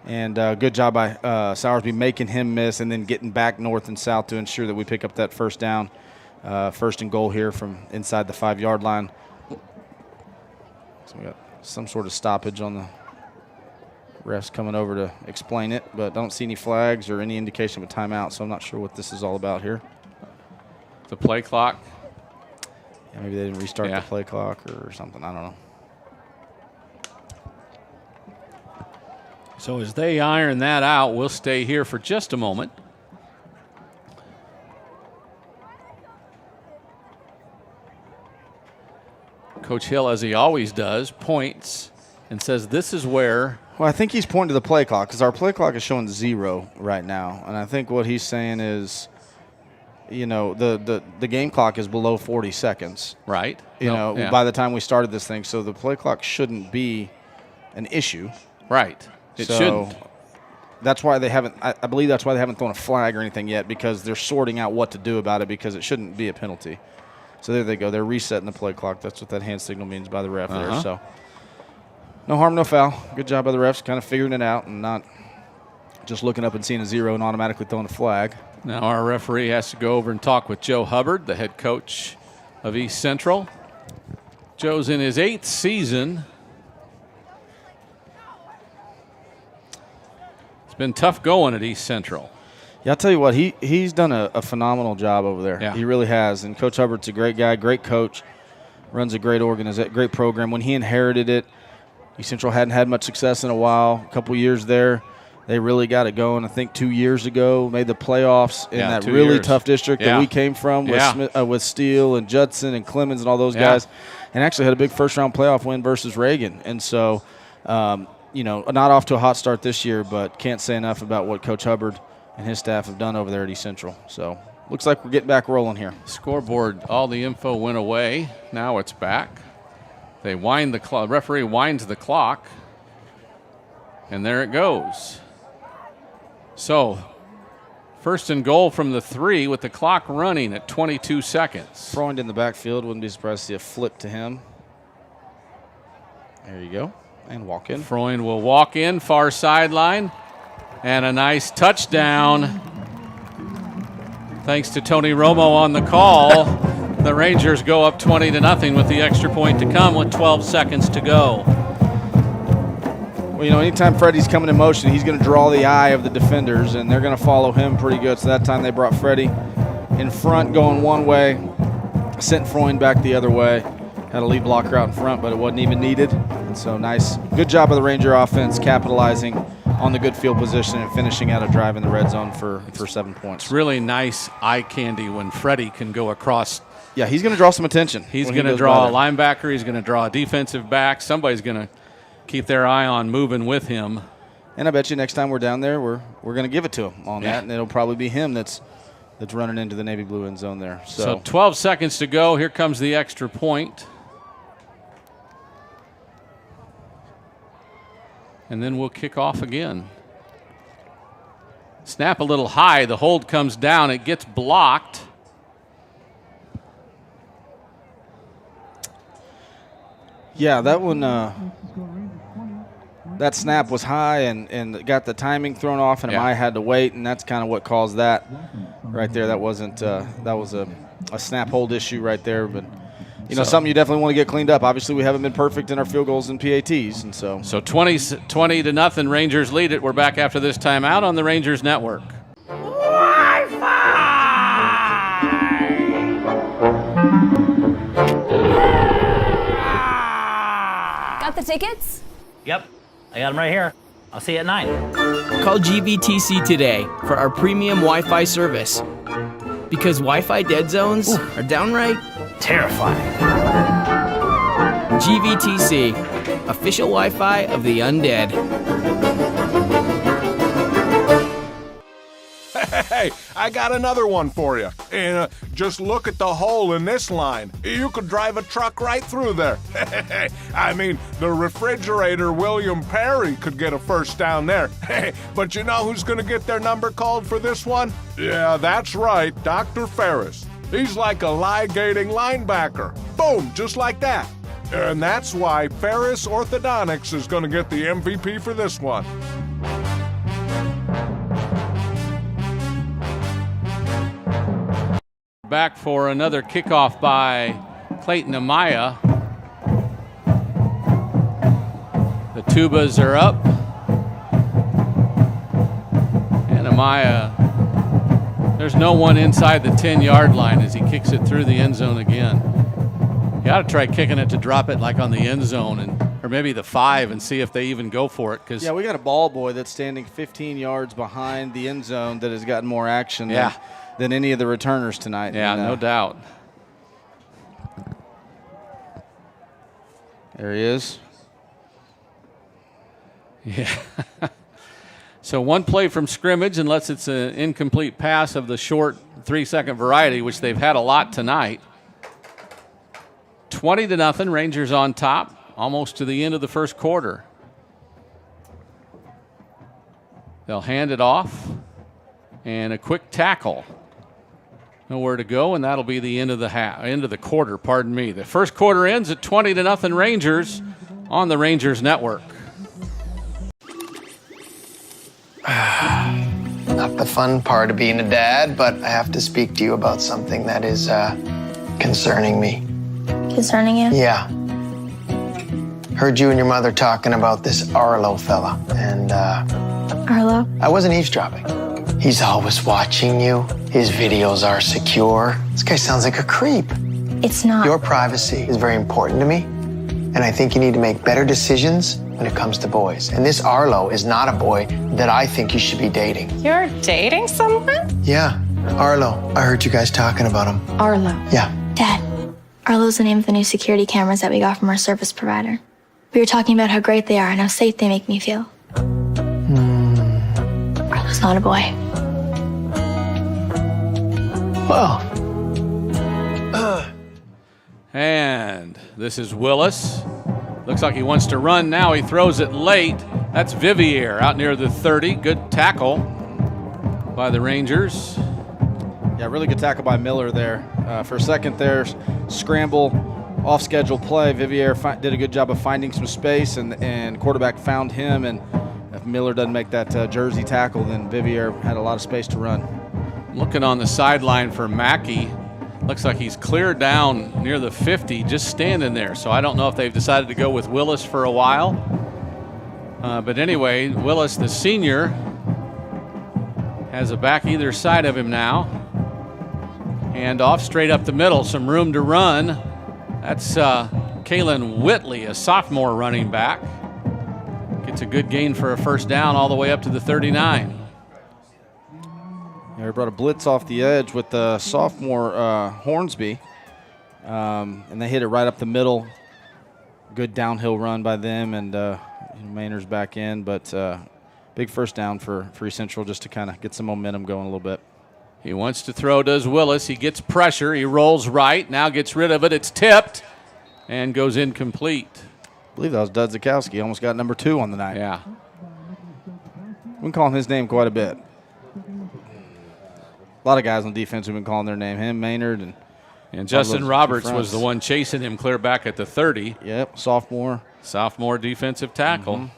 Speaker 2: And good job by Sowersby making him miss and then getting back north and south to ensure that we pick up that first down. 1st and goal here from inside the 5-yard line. So we got some sort of stoppage on the refs coming over to explain it, but don't see any flags or any indication of a timeout, so I'm not sure what this is all about here.
Speaker 1: The play clock.
Speaker 2: Yeah, maybe they didn't restart the play clock or something. I don't know.
Speaker 1: So as they iron that out, we'll stay here for just a moment. Coach Hill, as he always does, points and says this is where.
Speaker 2: Well, I think he's pointing to the play clock because our play clock is showing 0 right now. And I think what he's saying is, you know, the game clock is below 40 seconds.
Speaker 1: Right.
Speaker 2: By the time we started this thing. So the play clock shouldn't be an issue.
Speaker 1: Right. It shouldn't.
Speaker 2: That's why they haven't – I believe that's why they haven't thrown a flag or anything yet, because they're sorting out what to do about it, because it shouldn't be a penalty. So there they go. They're resetting the play clock. That's what that hand signal means by the ref there. So no harm, no foul. Good job by the refs kind of figuring it out and not just looking up and seeing a 0 and automatically throwing a flag.
Speaker 1: Now our referee has to go over and talk with Joe Hubbard, the head coach of East Central. Joe's in his 8th season. It's been tough going at East Central.
Speaker 2: Yeah, I'll tell you what, he's done a phenomenal job over there.
Speaker 1: Yeah.
Speaker 2: He really has. And Coach Hubbard's a great guy, great coach, runs a great great program. When he inherited it, East Central hadn't had much success in a while, a couple years there. They really got it going, I think 2 years ago, made the playoffs in that really tough district that we came from with Steele and Judson and Clemens and all those guys, and actually had a big first-round playoff win versus Reagan. And so, not off to a hot start this year, but can't say enough about what Coach Hubbard and his staff have done over there at East Central. So looks like we're getting back rolling here.
Speaker 1: Scoreboard, all the info went away. Now it's back. They wind the clock. Referee winds the clock, and there it goes. So 1st and goal from the 3 with the clock running at 22 seconds.
Speaker 2: Freund in the backfield. Wouldn't be surprised to see a flip to him. There you go. And walk in.
Speaker 1: Freund will walk in, far sideline, and a nice touchdown. Thanks to Tony Romo on the call. The Rangers go up 20-0 with the extra point to come with 12 seconds to go.
Speaker 2: Well, anytime Freddie's coming in motion, he's going to draw the eye of the defenders, and they're going to follow him pretty good. So that time they brought Freddie in front going one way, sent Freund back the other way. Had a lead blocker out in front, but it wasn't even needed. And so nice. Good job of the Ranger offense capitalizing on the good field position and finishing out a drive in the red zone for 7 points.
Speaker 1: It's really nice eye candy when Freddie can go across.
Speaker 2: Yeah, he's going to draw some attention.
Speaker 1: He's going to draw a linebacker. He's going to draw a defensive back. Somebody's going to keep their eye on moving with him.
Speaker 2: And I bet you next time we're down there, we're going to give it to him on that, and it'll probably be him that's running into the Navy blue end zone there.
Speaker 1: So 12 seconds to go. Here comes the extra point. And then we'll kick off again. Snap a little high. The hold comes down. It gets blocked.
Speaker 2: Yeah, that one, that snap was high and got the timing thrown off, and I had to wait, and that's kind of what caused that right there. That wasn't that was a snap hold issue right there, but something you definitely want to get cleaned up. Obviously, we haven't been perfect in our field goals and PATs, and so
Speaker 1: 20-0, Rangers lead it. We're back after this timeout on the Rangers Network.
Speaker 8: Wi-Fi!
Speaker 4: Got the tickets?
Speaker 8: Yep, I got them right here. I'll see you at 9.
Speaker 9: Call GVTC today for our premium Wi-Fi service. Because Wi-Fi dead zones are downright
Speaker 8: Terrifying.
Speaker 9: GVTC, official Wi-Fi of the undead.
Speaker 6: Hey, I got another one for you. And just look at the hole in this line. You could drive a truck right through there. I mean, the refrigerator William Perry could get a first down there. But you know who's going to get their number called for this one? Yeah, that's right, Dr. Ferris. He's like a ligating linebacker. Boom, just like that. And that's why Ferris Orthodontics is going to get the MVP for this one.
Speaker 1: Back for another kickoff by Clayton Amaya. The tubas are up. And Amaya, there's no one inside the 10-yard line as he kicks it through the end zone again. You ought to try kicking it to drop it like on the end zone or maybe the 5 and see if they even go for it.
Speaker 2: Yeah, we got a ball boy that's standing 15 yards behind the end zone that has gotten more action than any of the returners tonight.
Speaker 1: Yeah,
Speaker 2: and,
Speaker 1: no doubt.
Speaker 2: There he is.
Speaker 1: Yeah. So one play from scrimmage, unless it's an incomplete pass of the short 3-second variety, which they've had a lot tonight. 20-0, Rangers on top, almost to the end of the first quarter. They'll hand it off, and a quick tackle. Nowhere to go, and that'll be the end of the quarter. Pardon me. The first quarter ends at 20-0 Rangers on the Rangers Network.
Speaker 7: Not the fun part of being a dad, but I have to speak to you about something that is concerning me.
Speaker 5: Concerning you?
Speaker 7: Yeah. Heard you and your mother talking about this Arlo fella, and
Speaker 5: Arlo?
Speaker 7: I wasn't eavesdropping. He's always watching you. His videos are secure. This guy sounds like a creep.
Speaker 5: It's not.
Speaker 7: Your privacy is very important to me, and I think you need to make better decisions when it comes to boys. And this Arlo is not a boy that I think you should be dating.
Speaker 10: You're dating someone?
Speaker 7: Yeah, Arlo. I heard you guys talking about him.
Speaker 10: Arlo.
Speaker 7: Yeah.
Speaker 5: Dad, Arlo's the name of the new security cameras that we got from our service provider. We were talking about how great they are and how safe they make me feel. Arlo's not a boy.
Speaker 7: Well.
Speaker 1: And this is Willis. Looks like he wants to run now. He throws it late. That's Vivier out near the 30. Good tackle by the Rangers.
Speaker 2: Yeah, really good tackle by Miller there. For a second there, scramble, off-schedule play. Vivier did a good job of finding some space, and quarterback found him. And if Miller doesn't make that jersey tackle, then Vivier had a lot of space to run.
Speaker 1: Looking on the sideline for Mackey. Looks like he's clear down near the 50, just standing there. So I don't know if they've decided to go with Willis for a while. But anyway, Willis, the senior, has a back either side of him now. And off straight up the middle, some room to run. That's Kalen Whitley, a sophomore running back. Gets a good gain for a first down all the way up to the 39.
Speaker 2: They brought a blitz off the edge with the sophomore Hornsby, and they hit it right up the middle. Good downhill run by them, and Maynard's back in, but big first down for East Central just to kind of get some momentum going a little bit.
Speaker 1: He wants to throw, does Willis. He gets pressure. He rolls right, now gets rid of it. It's tipped and goes incomplete.
Speaker 2: I believe that was Dudzikowski. Almost got number 2 on the night.
Speaker 1: Yeah.
Speaker 2: We've been calling his name quite a bit. A lot of guys on defense have been calling their name. Him, Maynard,
Speaker 1: and Justin Roberts was the one chasing him clear back at the 30.
Speaker 2: Yep, sophomore.
Speaker 1: Sophomore defensive tackle. Mm-hmm.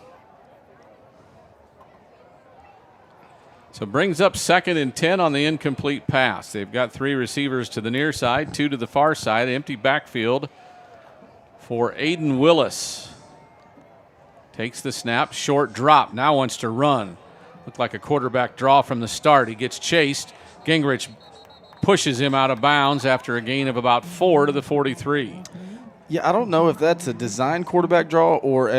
Speaker 1: So brings up 2nd and 10 on the incomplete pass. They've got 3 receivers to the near side, 2 to the far side. Empty backfield for Aiden Willis. Takes the snap, short drop, now wants to run. Looked like a quarterback draw from the start. He gets chased. Gingrich pushes him out of bounds after a gain of about 4 to the 43.
Speaker 2: Yeah, I don't know if that's a design quarterback draw or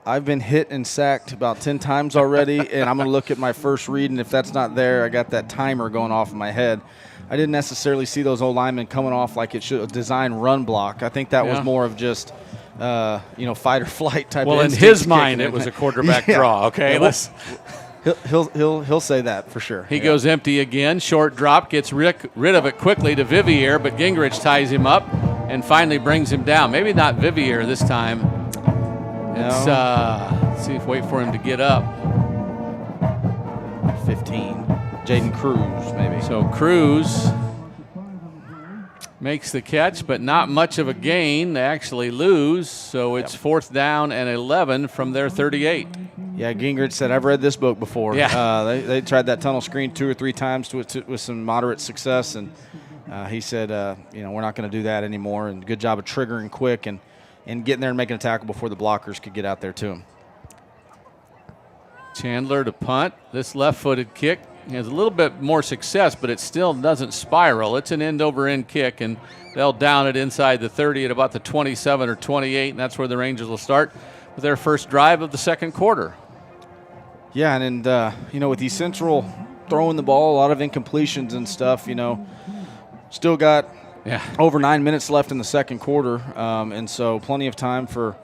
Speaker 2: I've been hit and sacked about 10 times already, and I'm going to look at my first read, and if that's not there, I got that timer going off in my head. I didn't necessarily see those old linemen coming off like it should a design run block. I think that was more of just, fight or flight type.
Speaker 1: Well,
Speaker 2: of
Speaker 1: in his mind, it was a quarterback draw. Okay, let's.
Speaker 2: He'll say that for sure.
Speaker 1: He goes empty again. Short drop, gets rid of it quickly to Vivier, but Gingrich ties him up and finally brings him down. Maybe not Vivier this time. It's let's see if wait for him to get up.
Speaker 2: 15. Jaden Cruz, maybe.
Speaker 1: So Cruz makes the catch, but not much of a gain. They actually lose, so it's 4th down and 11 from their 38.
Speaker 2: Yeah, Gingrich said, I've read this book before.
Speaker 1: Yeah.
Speaker 2: They tried that tunnel screen 2 or 3 times with some moderate success, and he said, we're not going to do that anymore, and good job of triggering quick and getting there and making a tackle before the blockers could get out there to him.
Speaker 1: Chandler to punt. This left-footed kick has a little bit more success, but it still doesn't spiral. It's an end-over-end kick, and they'll down it inside the 30 at about the 27 or 28, and that's where the Rangers will start with their first drive of the second quarter.
Speaker 2: Yeah, and with East Central throwing the ball, a lot of incompletions and stuff, still got over 9 minutes left in the second quarter, and so plenty of time for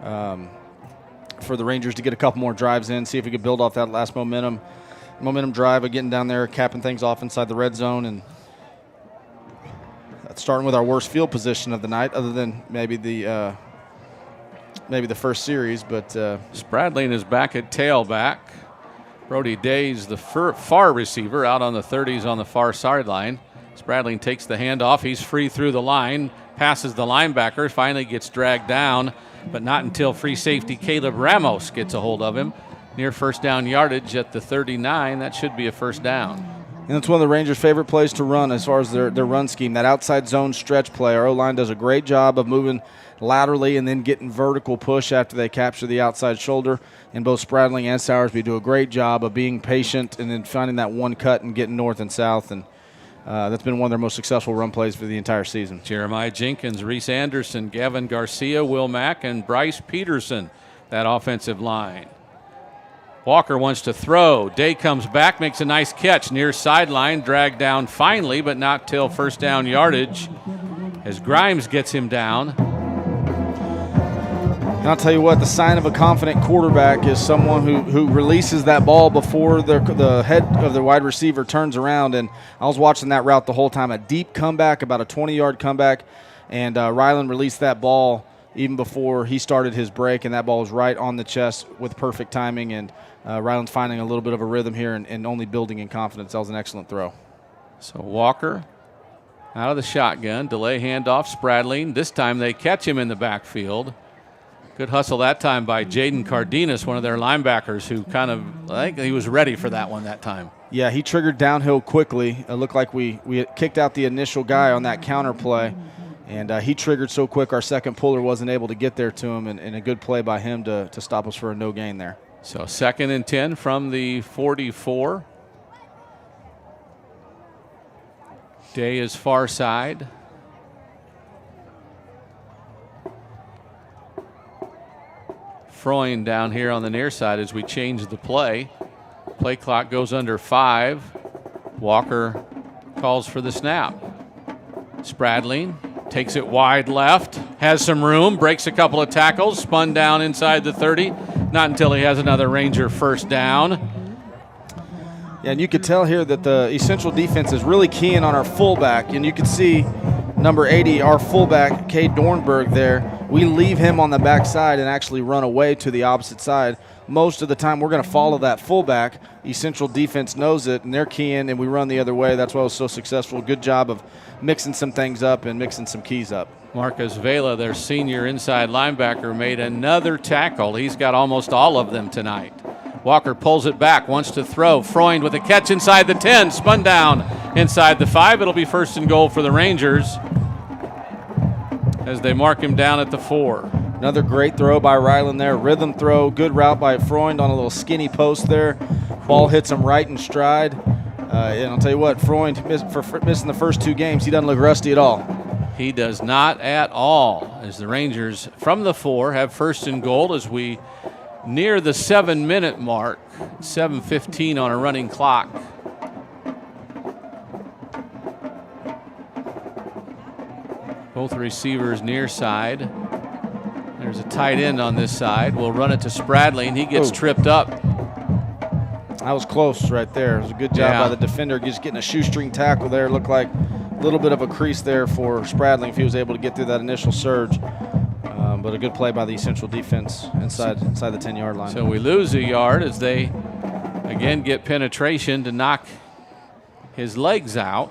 Speaker 2: the Rangers to get a couple more drives in, see if we could build off that last momentum drive of getting down there, capping things off inside the red zone, and that's starting with our worst field position of the night, other than maybe the first series. But
Speaker 1: Spradling is back at tailback. Brody Day's the far receiver out on the 30s on the far sideline. Spradling takes the handoff. He's free through the line, passes the linebacker, finally gets dragged down, but not until free safety Caleb Ramos gets a hold of him. Near first down yardage at the 39. That should be a first down.
Speaker 2: And it's one of the Rangers' favorite plays to run as far as their run scheme, that outside zone stretch play. Our O-line does a great job of moving laterally and then getting vertical push after they capture the outside shoulder. And both Spradling and Sowersby do a great job of being patient and then finding that one cut and getting north and south. And that's been one of their most successful run plays for the entire season.
Speaker 1: Jeremiah Jenkins, Reese Anderson, Gavin Garcia, Will Mack, and Bryce Peterson, that offensive line. Walker wants to throw. Day comes back, makes a nice catch near sideline, dragged down finally, but not till first down yardage as Grimes gets him down.
Speaker 2: And I'll tell you what, the sign of a confident quarterback is someone who releases that ball before the head of the wide receiver turns around. And I was watching that route the whole time, a deep comeback, about a 20-yard comeback, and Ryland released that ball even before he started his break, and that ball was right on the chest with perfect timing. And Ryland's finding a little bit of a rhythm here and only building in confidence. That was an excellent throw.
Speaker 1: So Walker out of the shotgun, delay handoff, Spradling. This time they catch him in the backfield. Good hustle that time by Jaden Cardenas, one of their linebackers, who I think he was ready for that one that time.
Speaker 2: Yeah, he triggered downhill quickly. It looked like we had kicked out the initial guy on that counter play, and he triggered so quick our second puller wasn't able to get there to him, and a good play by him to stop us for a no gain there.
Speaker 1: So 2nd and 10 from the 44. Day is far side. Freund down here on the near side as we change the play. Play clock goes under 5. Walker calls for the snap. Spradling takes it wide left, has some room, breaks a couple of tackles, spun down inside the 30. Not until he has another Ranger first down.
Speaker 2: Yeah, and you could tell here that the East Central defense is really keying on our fullback, and you can see number 80, our fullback, Cade Dornberg there. We leave him on the backside and actually run away to the opposite side. Most of the time we're going to follow that fullback. East Central defense knows it, and they're keying, and we run the other way. That's why it was so successful. Good job of mixing some things up and mixing some keys up.
Speaker 1: Marcus Vela, their senior inside linebacker, made another tackle. He's got almost all of them tonight. Walker pulls it back, wants to throw. Freund with a catch inside the 10, spun down inside the 5. It'll be first and goal for the Rangers as they mark him down at the 4.
Speaker 2: Another great throw by Ryland there. Rhythm throw, good route by Freund on a little skinny post there. Ball hits him right in stride. And I'll tell you what, Freund, for missing the first 2 games, he doesn't look rusty at all.
Speaker 1: He does not at all, as the Rangers from the 4 have first and goal as we near the 7-minute mark. 7:15 on a running clock. Both receivers near side. There's a tight end on this side. We'll run it to Spradley, and he gets tripped up.
Speaker 2: That was close right there. It was a good job by the defender, just getting a shoestring tackle there. Looked like a little bit of a crease there for Spradley if he was able to get through that initial surge. But a good play by the Central defense inside the 10-yard line.
Speaker 1: So we lose a yard as they, again, get penetration to knock his legs out.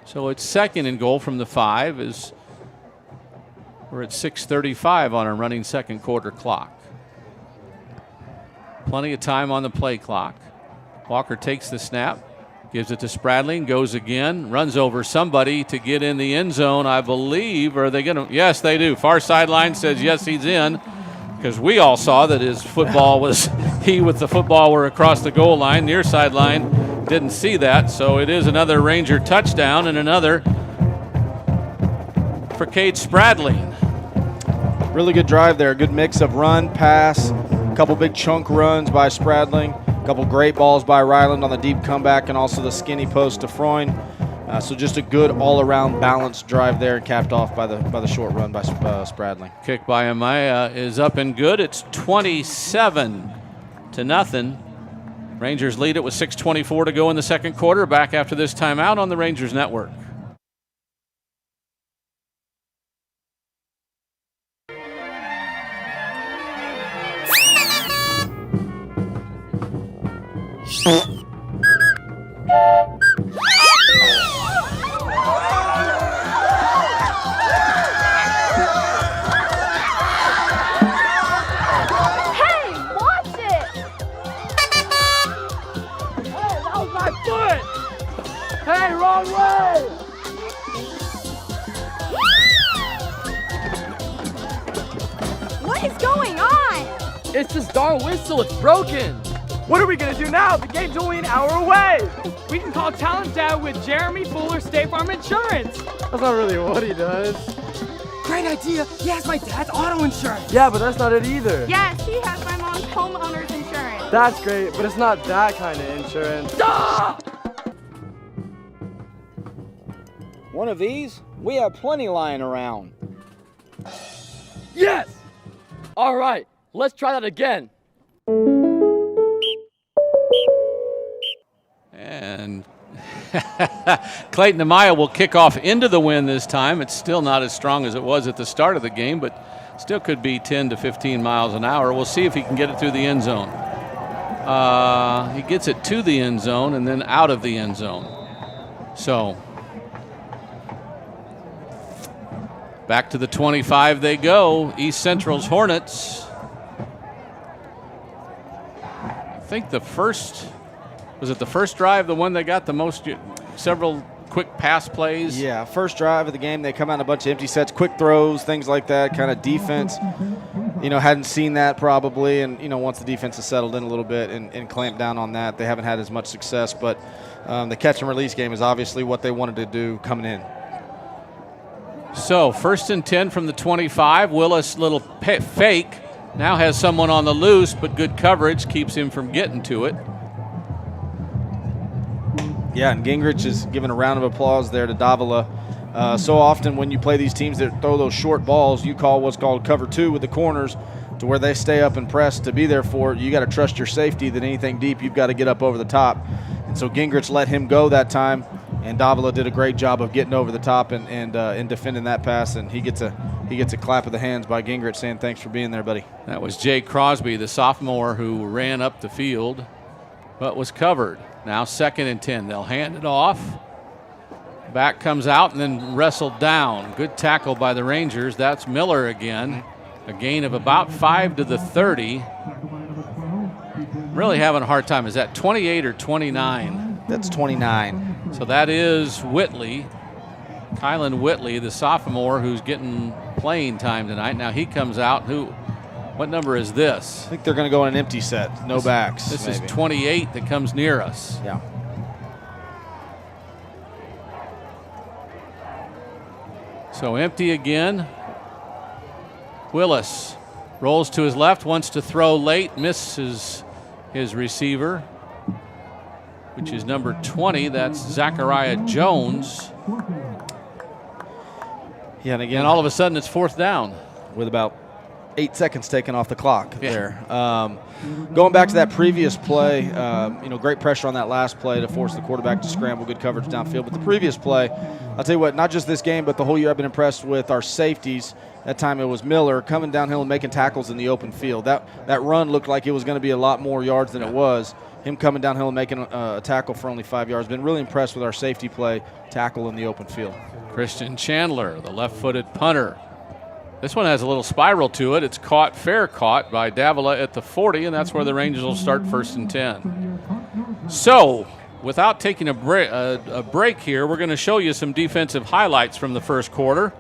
Speaker 1: So it's second and goal from the 5 as we're at 6:35 on a running second quarter clock. Plenty of time on the play clock. Walker takes the snap, gives it to Spradley, goes again, runs over somebody to get in the end zone, I believe. Are they going to? Yes, they do. Far sideline says yes, he's in, because we all saw that his football was, he with the football were across the goal line. Near sideline didn't see that, so it is another Ranger touchdown and another for Cade Spradley.
Speaker 2: Really good drive there. Good mix of run, pass, a couple big chunk runs by Spradling, a couple great balls by Ryland on the deep comeback, and also the skinny post to Freund. So just a good all-around balanced drive there, capped off by the short run by Spradling.
Speaker 1: Kick by Amaya is up and good. It's 27-0. Rangers lead it with 6:24 to go in the second quarter. Back after this timeout on the Rangers Network.
Speaker 11: It's this darn whistle, it's broken. What are we gonna do now? The game's only an hour away. We can call Talon's dad with Jeremy Fuller State Farm Insurance. That's not really what he does. Great idea. He has my dad's auto insurance. Yeah, but that's not it either.
Speaker 4: Yes, he has my mom's homeowner's insurance.
Speaker 11: That's great, but it's not that kind of insurance. Ah!
Speaker 2: One of these? We have plenty lying around.
Speaker 11: Yes! All right. Let's try that again.
Speaker 1: And Clayton Amaya will kick off into the wind this time. It's still not as strong as it was at the start of the game, but still could be 10 to 15 miles an hour. We'll see if he can get it through the end zone. He gets it to the end zone and then out of the end zone. So back to the 25 they go. East Central's Hornets. I think the first drive, the one that got the most, several quick pass plays?
Speaker 2: Yeah, first drive of the game, they come out in a bunch of empty sets, quick throws, things like that, kind of defense. Hadn't seen that probably, and, once the defense has settled in a little bit and clamped down on that, they haven't had as much success. But the catch and release game is obviously what they wanted to do coming in.
Speaker 1: So 1st and 10 from the 25. Willis, little fake. Now has someone on the loose, but good coverage keeps him from getting to it.
Speaker 2: Yeah, and Gingrich is giving a round of applause there to Davila. So often when you play these teams that throw those short balls, you call what's called cover 2 with the corners to where they stay up and press to be there for it. You got to trust your safety that anything deep, you've got to get up over the top. And so Gingrich let him go that time, and Davila did a great job of getting over the top and defending that pass, and he gets a clap of the hands by Gingrich saying thanks for being there, buddy.
Speaker 1: That was Jay Crosby, the sophomore who ran up the field but was covered. Now 2nd and 10. They'll hand it off. Back comes out and then wrestled down. Good tackle by the Rangers. That's Miller again. A gain of about 5 to the 30. Really having a hard time. Is that 28 or 29?
Speaker 2: That's 29.
Speaker 1: So that is Whitley. Kylan Whitley, the sophomore who's getting playing time tonight. Now he comes out. What number is this?
Speaker 2: I think they're going to go in an empty set. No backs.
Speaker 1: This
Speaker 2: maybe.
Speaker 1: is 28 that comes near us. So empty again. Willis rolls to his left, wants to throw late, misses his receiver, which is number 20. That's Zachariah Jones.
Speaker 2: Yeah, and again,
Speaker 1: And all of a sudden it's 4th down.
Speaker 2: with about 8 seconds taken off the clock there. Going back to that previous play, great pressure on that last play to force the quarterback to scramble, good coverage downfield. But the previous play, I'll tell you what, not just this game, but the whole year I've been impressed with our safeties. That time it was Miller coming downhill and making tackles in the open field. That run looked like it was going to be a lot more yards than it was. Him coming downhill and making a tackle for only 5 yards. Been really impressed with our safety play, tackle in the open field.
Speaker 1: Christian Chandler, the left-footed punter. This one has a little spiral to it. It's fair caught by Davila at the 40, and that's where the Rangers will start 1st and 10. So, without taking a break here, we're going to show you some defensive highlights from the first quarter.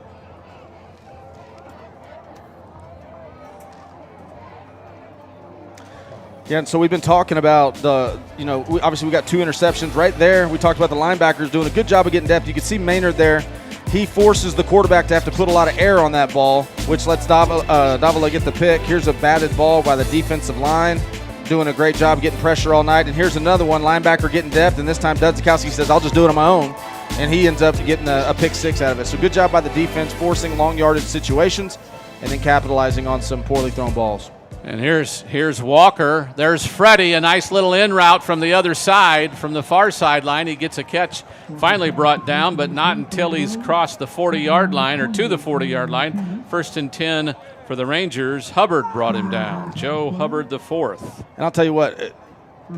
Speaker 2: Yeah, and so we've been talking about obviously we got 2 interceptions right there. We talked about the linebackers doing a good job of getting depth. You can see Maynard there. He forces the quarterback to have to put a lot of air on that ball, which lets Davila get the pick. Here's a batted ball by the defensive line, doing a great job getting pressure all night. And here's another one, linebacker getting depth, and this time Dudzikowski says, I'll just do it on my own. And he ends up getting a pick 6 out of it. So good job by the defense, forcing long yardage situations and then capitalizing on some poorly thrown balls.
Speaker 1: And here's Walker. There's Freddie, a nice little in route from the other side, from the far sideline. He gets a catch finally brought down, but not until he's crossed the 40-yard line or to the 40-yard line. 1st and 10 for the Rangers. Hubbard brought him down. Joe Hubbard, the 4th.
Speaker 2: And I'll tell you what,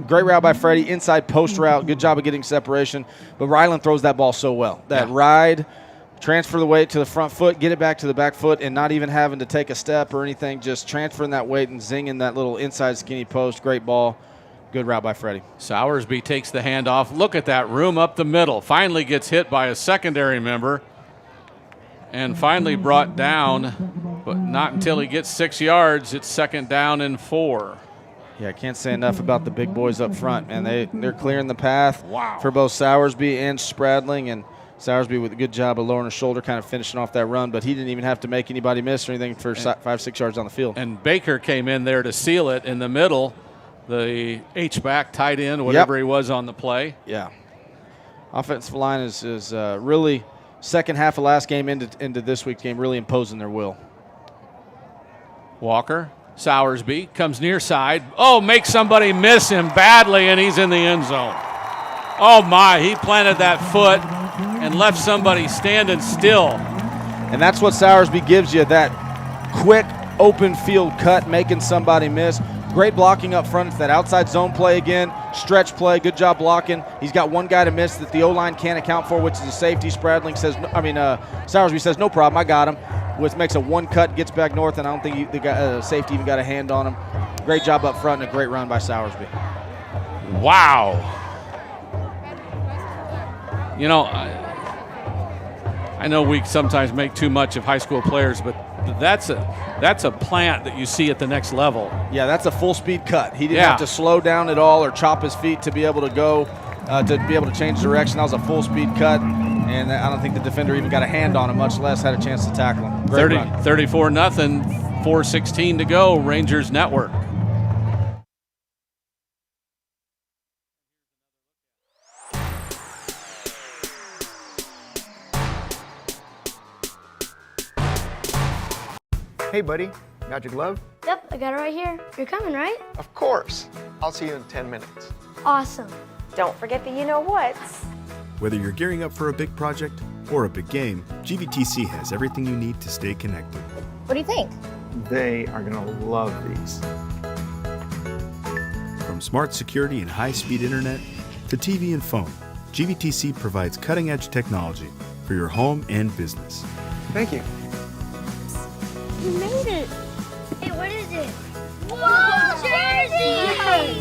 Speaker 2: great route by Freddie, inside post route, good job of getting separation. But Ryland throws that ball so well. That ride, transfer the weight to the front foot, get it back to the back foot, and not even having to take a step or anything, just transferring that weight and zinging that little inside skinny post. Great ball. Good route by Freddie.
Speaker 1: Sowersby takes the handoff. Look at that room up the middle. Finally gets hit by a secondary member and finally brought down, but not until he gets 6 yards. It's 2nd down and 4.
Speaker 2: Yeah, I can't say enough about the big boys up front, man. They're clearing the path for both Sowersby and Spradling, and Sowersby with a good job of lowering his shoulder, kind of finishing off that run, but he didn't even have to make anybody miss or anything for 5-6 yards on the field.
Speaker 1: And Baker came in there to seal it in the middle, the H-back, tight end, whatever he was on the play.
Speaker 2: Yeah. Offensive line is really, second half of last game into this week's game, really imposing their will.
Speaker 1: Walker, Sowersby, comes near side. Oh, makes somebody miss him badly, and he's in the end zone. Oh, my, he planted that foot and left somebody standing still.
Speaker 2: And that's what Sowersby gives you, that quick open field cut, making somebody miss. Great blocking up front. It's that outside zone play again, stretch play, good job blocking. He's got one guy to miss that the O-line can't account for, which is a safety. Sowersby says, no problem, I got him. Which makes a one cut, gets back north, and I don't think the safety even got a hand on him. Great job up front and a great run by Sowersby.
Speaker 1: Wow. You know, I know we sometimes make too much of high school players, but that's a plant that you see at the next level.
Speaker 2: Yeah, that's a full speed cut. He didn't have to slow down at all or chop his feet to be able to go, to be able to change direction. That was a full speed cut, and I don't think the defender even got a hand on him, much less had a chance to tackle him. Great run.
Speaker 1: 34-0, 4:16 to go, Rangers Network.
Speaker 7: Hey, buddy, got your glove?
Speaker 5: Yep, I got it right here. You're coming, right?
Speaker 7: Of course. I'll see you in 10 minutes.
Speaker 5: Awesome.
Speaker 10: Don't forget the you-know-whats.
Speaker 12: Whether you're gearing up for a big project or a big game, GVTC has everything you need to stay connected.
Speaker 10: What do you think?
Speaker 7: They are going to love these.
Speaker 12: From smart security and high-speed internet to TV and phone, GVTC provides cutting-edge technology for your home and business.
Speaker 7: Thank you.
Speaker 5: You made it. Hey, what is it? Whoa, jerseys!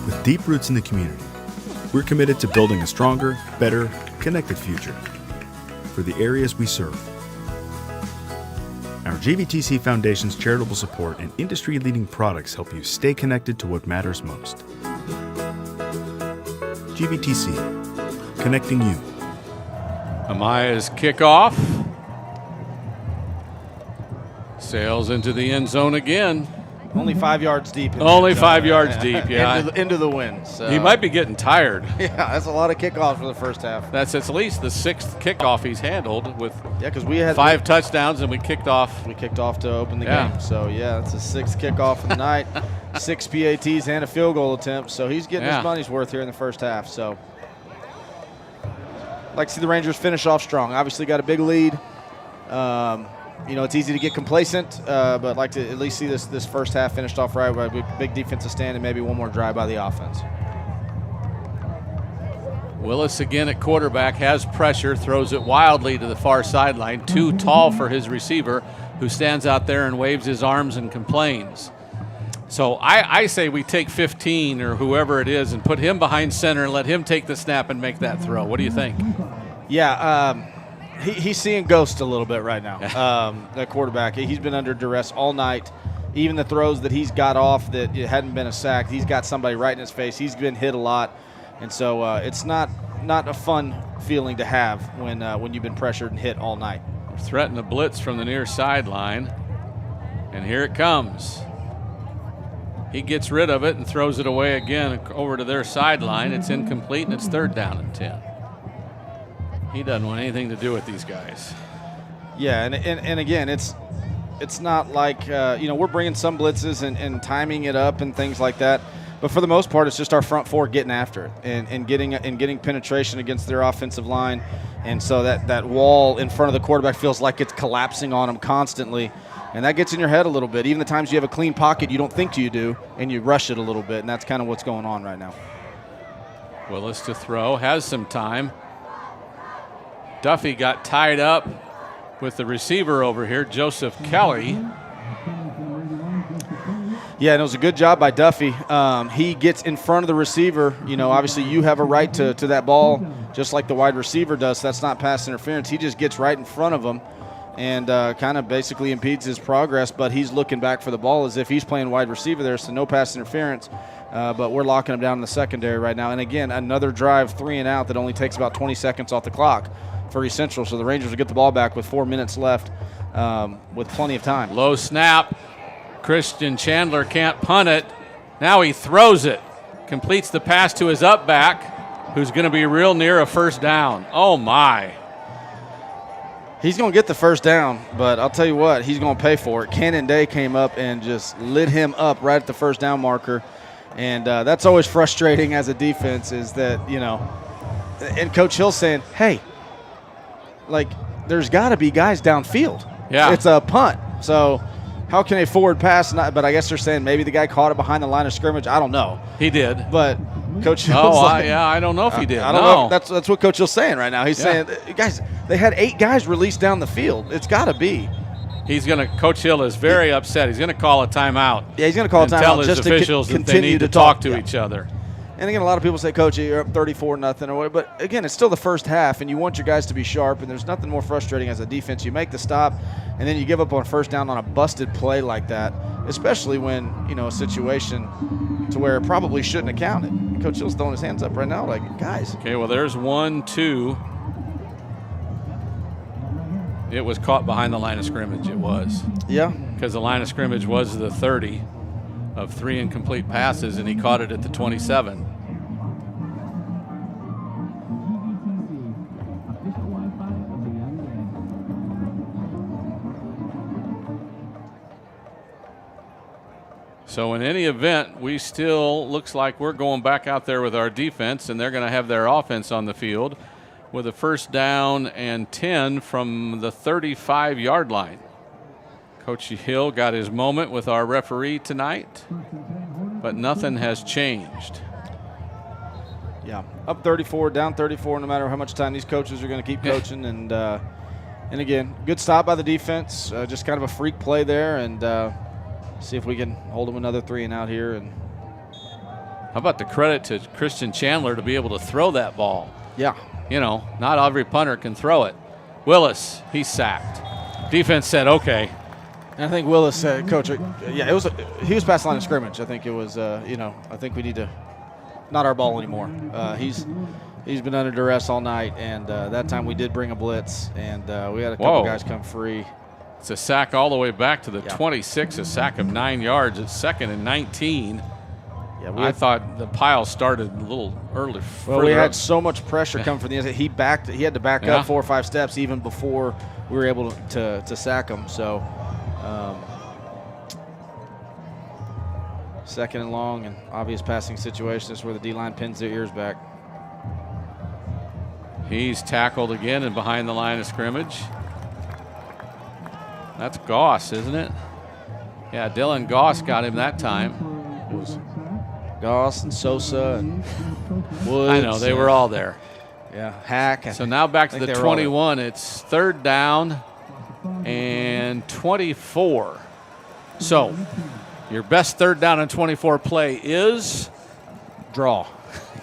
Speaker 12: With deep roots in the community, we're committed to building a stronger, better, connected future for the areas we serve. Our GVTC Foundation's charitable support and industry-leading products help you stay connected to what matters most. GVTC, connecting you
Speaker 1: Amaya's kickoff. Sails into the end zone again.
Speaker 2: Only 5 yards deep.
Speaker 1: Only 5 yards deep, yeah.
Speaker 2: into the wind. So.
Speaker 1: He might be getting tired.
Speaker 2: Yeah, that's a lot of kickoffs for the first half.
Speaker 1: That's at least the 6th kickoff he's handled with
Speaker 2: because we had
Speaker 1: 5 touchdowns and we kicked off.
Speaker 2: We kicked off to open the game. So, yeah, it's a 6th kickoff of the night, 6 PATs and a field goal attempt. So he's getting his money's worth here in the first half. So, like to see the Rangers finish off strong. Obviously got a big lead. It's easy to get complacent, but I'd like to at least see this first half finished off right with a big defensive stand and maybe one more drive by the offense.
Speaker 1: Willis again at quarterback, has pressure, throws it wildly to the far sideline. Too tall for his receiver, who stands out there and waves his arms and complains. So I say we take 15 or whoever it is and put him behind center and let him take the snap and make that throw. What do you think?
Speaker 2: Yeah, he's seeing ghosts a little bit right now, that quarterback. He's been under duress all night. Even the throws that he's got off that it hadn't been a sack, he's got somebody right in his face. He's been hit a lot. And so it's not a fun feeling to have when you've been pressured and hit all night.
Speaker 1: Threaten a blitz from the near sideline. And here it comes. He gets rid of it and throws it away again over to their sideline. It's incomplete, and it's 3rd down and 10. He doesn't want anything to do with these guys.
Speaker 2: Yeah, and again, it's not like we're bringing some blitzes and timing it up and things like that, but for the most part, it's just our front four getting after it and getting penetration against their offensive line, and so that wall in front of the quarterback feels like it's collapsing on them constantly, and that gets in your head a little bit. Even the times you have a clean pocket, you don't think you do, and you rush it a little bit, and that's kind of what's going on right now.
Speaker 1: Willis to throw, has some time. Duffy got tied up with the receiver over here, Joseph Kelly.
Speaker 2: Yeah, and it was a good job by Duffy. He gets in front of the receiver. Obviously you have a right to that ball just like the wide receiver does. So that's not pass interference. He just gets right in front of him and kind of basically impedes his progress, but he's looking back for the ball as if he's playing wide receiver there, so no pass interference. But we're locking him down in the secondary right now. And, again, another drive 3 and out that only takes about 20 seconds off the clock for East Central. So the Rangers will get the ball back with 4 minutes left with plenty of time.
Speaker 1: Low snap. Christian Chandler can't punt it. Now he throws it. Completes the pass to his up back, who's going to be real near a first down. Oh, my.
Speaker 2: He's going to get the first down, but I'll tell you what, he's going to pay for it. Cannon Day came up and just lit him up right at the first down marker. And that's always frustrating as a defense is that, and Coach Hill's saying, hey, there's got to be guys downfield.
Speaker 1: Yeah.
Speaker 2: It's a punt. So how can a forward pass not – but I guess they're saying maybe the guy caught it behind the line of scrimmage. I don't know.
Speaker 1: He did.
Speaker 2: But Coach Hill's
Speaker 1: I don't know if he did.
Speaker 2: I don't know. That's what Coach Hill's saying right now. He's saying, guys, they had 8 guys released down the field. It's got to be.
Speaker 1: Coach Hill is very upset. He's going to call a timeout.
Speaker 2: Yeah, he's going to call a timeout.
Speaker 1: Tell his
Speaker 2: just
Speaker 1: officials
Speaker 2: to
Speaker 1: that they need to talk to each other.
Speaker 2: And again, a lot of people say, Coach, you're up 34-0 or whatever. But again, it's still the first half, and you want your guys to be sharp. And there's nothing more frustrating as a defense. You make the stop, and then you give up on first down on a busted play like that, especially when a situation to where it probably shouldn't have counted. And Coach Hill's throwing his hands up right now, like, guys.
Speaker 1: Okay, well, there's 1, 2. It was caught behind the line of scrimmage. It was.
Speaker 2: Yeah.
Speaker 1: Because the line of scrimmage was the 30 of 3 incomplete passes, and he caught it at the 27. So in any event, we still looks like we're going back out there with our defense, and they're going to have their offense on the field with a first down and 10 from the 35-yard line. Coach Hill got his moment with our referee tonight, but nothing has changed.
Speaker 2: Yeah, up 34, down 34, no matter how much time these coaches are going to keep coaching. And again, good stop by the defense, just kind of a freak play there, and see if we can hold them another 3 and out here. And
Speaker 1: how about the credit to Christian Chandler to be able to throw that ball?
Speaker 2: Yeah.
Speaker 1: Not every punter can throw it. Willis, he's sacked. Defense said, okay.
Speaker 2: And I think Willis said, Coach, he was past the line of scrimmage. I think it was, I think we need to, not our ball anymore. He's been under duress all night, and that time we did bring a blitz, and we had a couple guys come free.
Speaker 1: It's a sack all the way back to the 26, a sack of 9 yards. It's 2nd and 19. Yeah, I thought the pile started a little early.
Speaker 2: Well, we had so much pressure coming from the inside. He had to back up 4 or 5 steps even before we were able to sack him. So 2nd and long and obvious passing situation. This is where the D-line pins their ears back.
Speaker 1: He's tackled again and behind the line of scrimmage. That's Goss, isn't it? Yeah, Dylan Goss got him that time.
Speaker 2: It was Goss and Sosa and Woods.
Speaker 1: I know, they were all there.
Speaker 2: Yeah, Hack.
Speaker 1: So now back to the 21. It's 3rd down and 24. So your best 3rd down and 24 play is?
Speaker 2: Draw.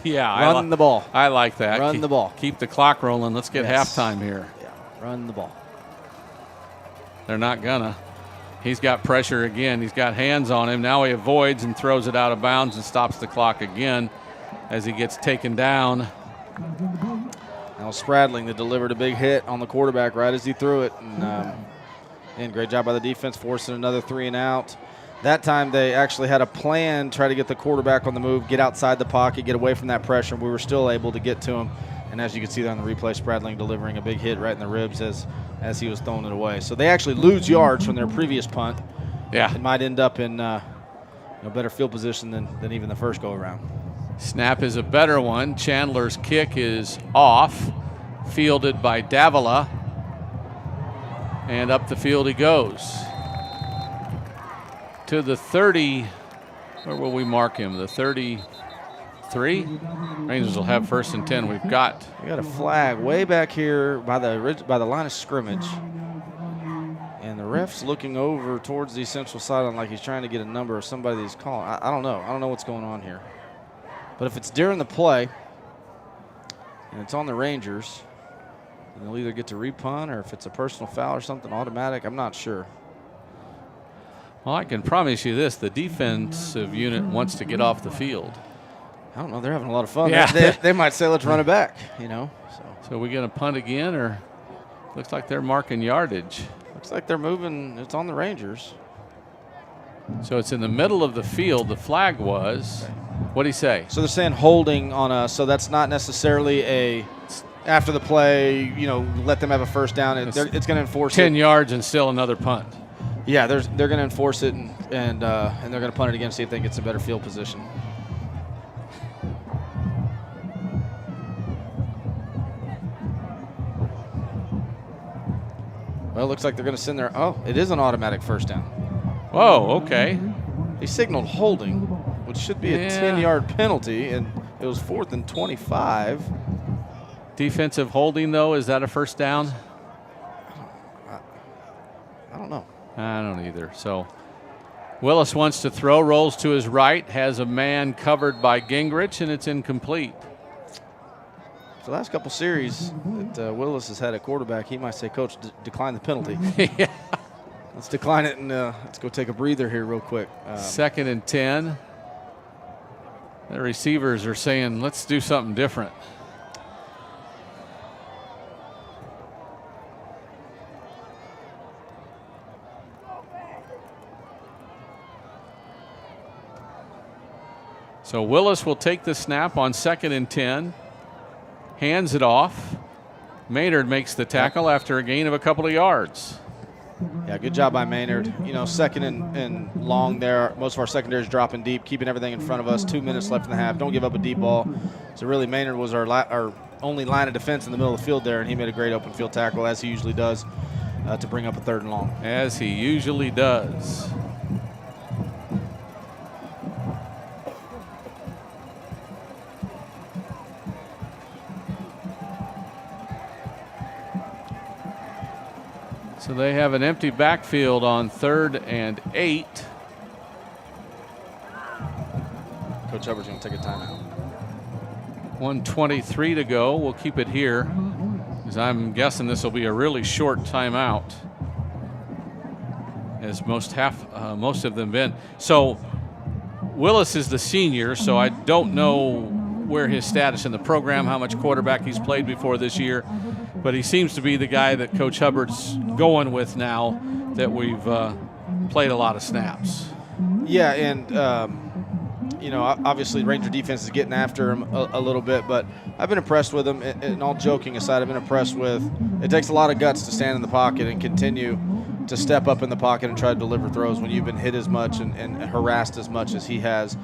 Speaker 1: Yeah,
Speaker 2: run the ball.
Speaker 1: I like that.
Speaker 2: Run the ball.
Speaker 1: Keep the clock rolling. Let's get halftime here.
Speaker 2: Yeah, run the ball.
Speaker 1: They're not gonna. He's got pressure again. He's got hands on him. Now he avoids and throws it out of bounds and stops the clock again as he gets taken down.
Speaker 2: Now Spradling that delivered a big hit on the quarterback right as he threw it. And great job by the defense forcing another 3 and out. That time they actually had a plan, try to get the quarterback on the move, get outside the pocket, get away from that pressure. We were still able to get to him. And as you can see there on the replay, Spradling delivering a big hit right in the ribs as he was throwing it away. So they actually lose yards from their previous punt.
Speaker 1: Yeah.
Speaker 2: It might end up in better field position than even the first go-around.
Speaker 1: Snap is a better one. Chandler's kick is off, fielded by Davila. And up the field he goes. To the 30, where will we mark him? The 33? Rangers will have 1st and 10. We got
Speaker 2: a flag way back here by the line of scrimmage. And the ref's looking over towards the central sideline like he's trying to get a number of somebody that he's calling. I don't know. I don't know what's going on here. But if it's during the play and it's on the Rangers, then they'll either get to repunt or if it's a personal foul or something automatic, I'm not sure.
Speaker 1: Well, I can promise you this. The defensive unit wants to get off the field.
Speaker 2: I don't know. They're having a lot of fun.
Speaker 1: Yeah.
Speaker 2: They might say, let's run it back,
Speaker 1: So we going to punt again, or looks like they're marking yardage.
Speaker 2: Looks like they're moving. It's on the Rangers.
Speaker 1: So it's in the middle of the field. The flag was. What'd he say?
Speaker 2: So they're saying holding on us. So that's not necessarily after the play, let them have a 1st down. It's going to enforce
Speaker 1: 10 yards and still another punt.
Speaker 2: Yeah, they're going to enforce it, and they're going to punt it again, see if they can get some better field position. Well, it looks like they're going to send their – oh, it is an automatic 1st down.
Speaker 1: Whoa, okay.
Speaker 2: They signaled holding, which should be a 10-yard penalty, and it was 4th and 25.
Speaker 1: Defensive holding, though, is that a 1st down?
Speaker 2: I don't know.
Speaker 1: I don't either. So Willis wants to throw, rolls to his right, has a man covered by Gingrich, and it's incomplete.
Speaker 2: For the last couple series that Willis has had a quarterback, he might say, Coach, decline the penalty.
Speaker 1: Yeah.
Speaker 2: Let's decline it, and let's go take a breather here real quick.
Speaker 1: 2nd and 10. The receivers are saying, let's do something different. So Willis will take the snap on 2nd and 10, hands it off. Maynard makes the tackle after a gain of a couple of yards.
Speaker 2: Yeah, good job by Maynard. 2nd and long there. Most of our secondaries dropping deep, keeping everything in front of us. 2 minutes left in the half. Don't give up a deep ball. So really Maynard was our only line of defense in the middle of the field there, and he made a great open field tackle, as he usually does, to bring up a 3rd and long.
Speaker 1: As he usually does. So they have an empty backfield on 3rd and 8.
Speaker 2: Coach Hubbard's going to take a timeout.
Speaker 1: 1:23 to go. We'll keep it here, because I'm guessing this will be a really short timeout, as most of them been. So Willis is the senior, so I don't know where his status in the program, how much quarterback he's played before this year, but he seems to be the guy that Coach Hubbard's going with now that we've played a lot of snaps.
Speaker 2: Yeah, and obviously Ranger defense is getting after him a little bit, but I've been impressed with him. And all joking aside, I've been impressed with. It takes a lot of guts to stand in the pocket and continue to step up in the pocket and try to deliver throws when you've been hit as much and harassed as much as he has.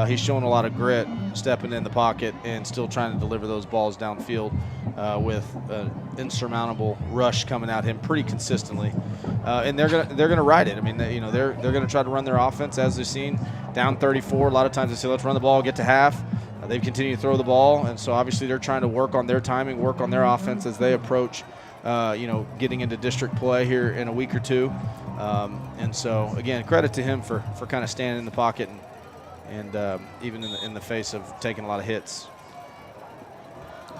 Speaker 2: He's shown a lot of grit stepping in the pocket and still trying to deliver those balls downfield with an insurmountable rush coming at him pretty consistently. And they're gonna ride it. I mean, they're gonna try to run their offense as they've seen. Down 34, a lot of times they say, let's run the ball, get to half. They've continued to throw the ball, and so obviously they're trying to work on their timing, work on their offense as they approach getting into district play here in a week or two. And so, again, credit to him for kind of standing in the pocket and even in the face of taking a lot of hits.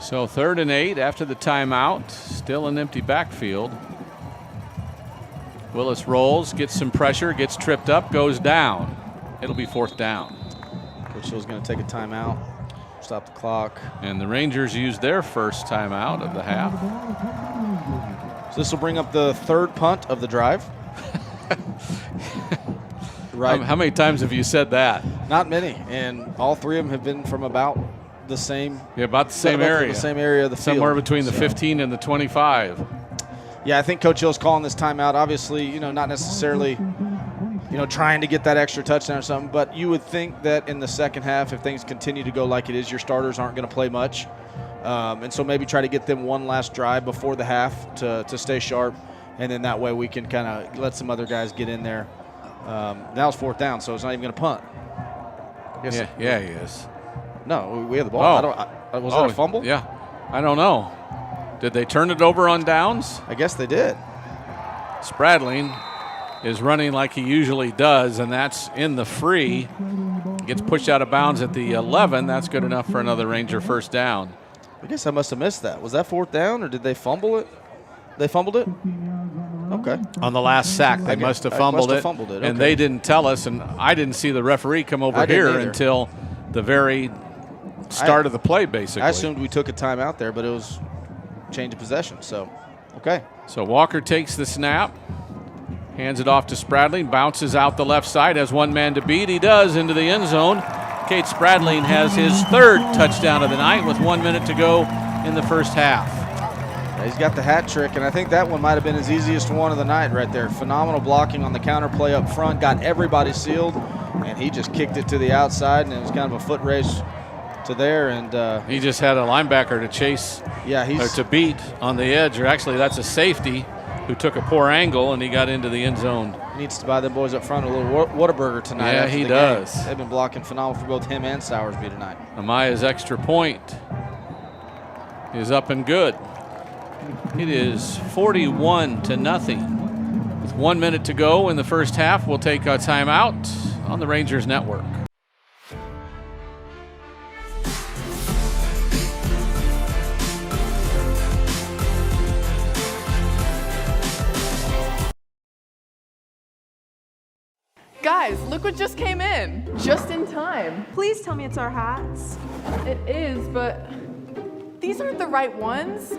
Speaker 1: So 3rd and 8 after the timeout, still an empty backfield. Willis rolls, gets some pressure, gets tripped up, goes down. It'll be 4th down.
Speaker 2: Coach Hill's going to take a timeout, stop the clock.
Speaker 1: And the Rangers use their first timeout of the half.
Speaker 2: So this will bring up the 3rd punt of the drive. Right.
Speaker 1: How many times have you said that?
Speaker 2: Not many, and all 3 of them have been from about the same.
Speaker 1: Yeah, about the same area.
Speaker 2: The same area of the field.
Speaker 1: Somewhere between the 15 and the 25.
Speaker 2: Yeah, I think Coach Hill's calling this timeout. Obviously, not necessarily, trying to get that extra touchdown or something, but you would think that in the second half, if things continue to go like it is, your starters aren't going to play much. And so maybe try to get them one last drive before the half to stay sharp, and then that way we can kind of let some other guys get in there. Now it's 4th down, so it's not even going to punt.
Speaker 1: Yeah, he is.
Speaker 2: No, we have the ball. Was that a fumble?
Speaker 1: Yeah. I don't know. Did they turn it over on downs?
Speaker 2: I guess they did.
Speaker 1: Spradling is running like he usually does, and that's in the free. Gets pushed out of bounds at the 11. That's good enough for another Ranger first down.
Speaker 2: I guess I must have missed that. Was that 4th down, or did they fumble it? They fumbled it? Okay.
Speaker 1: On the last sack, they must have fumbled it.
Speaker 2: Okay.
Speaker 1: And they didn't tell us, and I didn't see the referee come over here until the very start of the play, basically.
Speaker 2: I assumed we took a timeout there, but it was change of possession, so okay.
Speaker 1: So Walker takes the snap, hands it off to Spradling, bounces out the left side, has one man to beat. He does, into the end zone. Kate Spradling has his 3rd touchdown of the night with 1 minute to go in the first half.
Speaker 2: Yeah, he's got the hat trick, and I think that one might have been his easiest one of the night right there. Phenomenal blocking on the counter play up front, got everybody sealed, and he just kicked it to the outside, and it was kind of a foot race to there, and
Speaker 1: he just had a linebacker to chase, or to beat on the edge, or actually that's a safety who took a poor angle and he got into the end zone.
Speaker 2: Needs to buy them boys up front a little Whataburger tonight.
Speaker 1: Yeah, he does.
Speaker 2: Game. They've been blocking phenomenal for both him and Sowersby tonight.
Speaker 1: Amaya's extra point is up and good. It is 41-0. With 1 minute to go in the first half, we'll take a timeout on the Rangers Network.
Speaker 13: Guys, look what just came in. Just in time.
Speaker 4: Please tell me it's our hats.
Speaker 13: It is, but these aren't the right ones.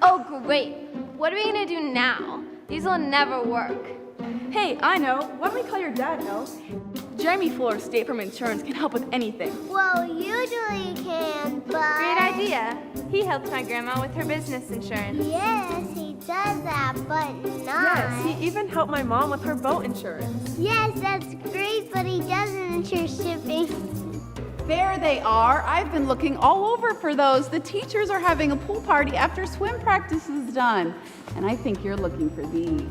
Speaker 5: Oh, great. What are we going to do now? These will never work.
Speaker 4: Hey, I know. Why don't we call your dad, no? Jeremy Fuller, State Farm Insurance, can help with anything.
Speaker 5: Well, usually he can, but...
Speaker 10: Great idea. He helped my grandma with her business insurance.
Speaker 5: Yes, he does that, but not...
Speaker 4: Yes, he even helped my mom with her boat insurance.
Speaker 5: Yes, that's great, but he doesn't insure shipping.
Speaker 3: There they are. I've been looking all over for those. The teachers are having a pool party after swim practice is done. And I think you're looking for these.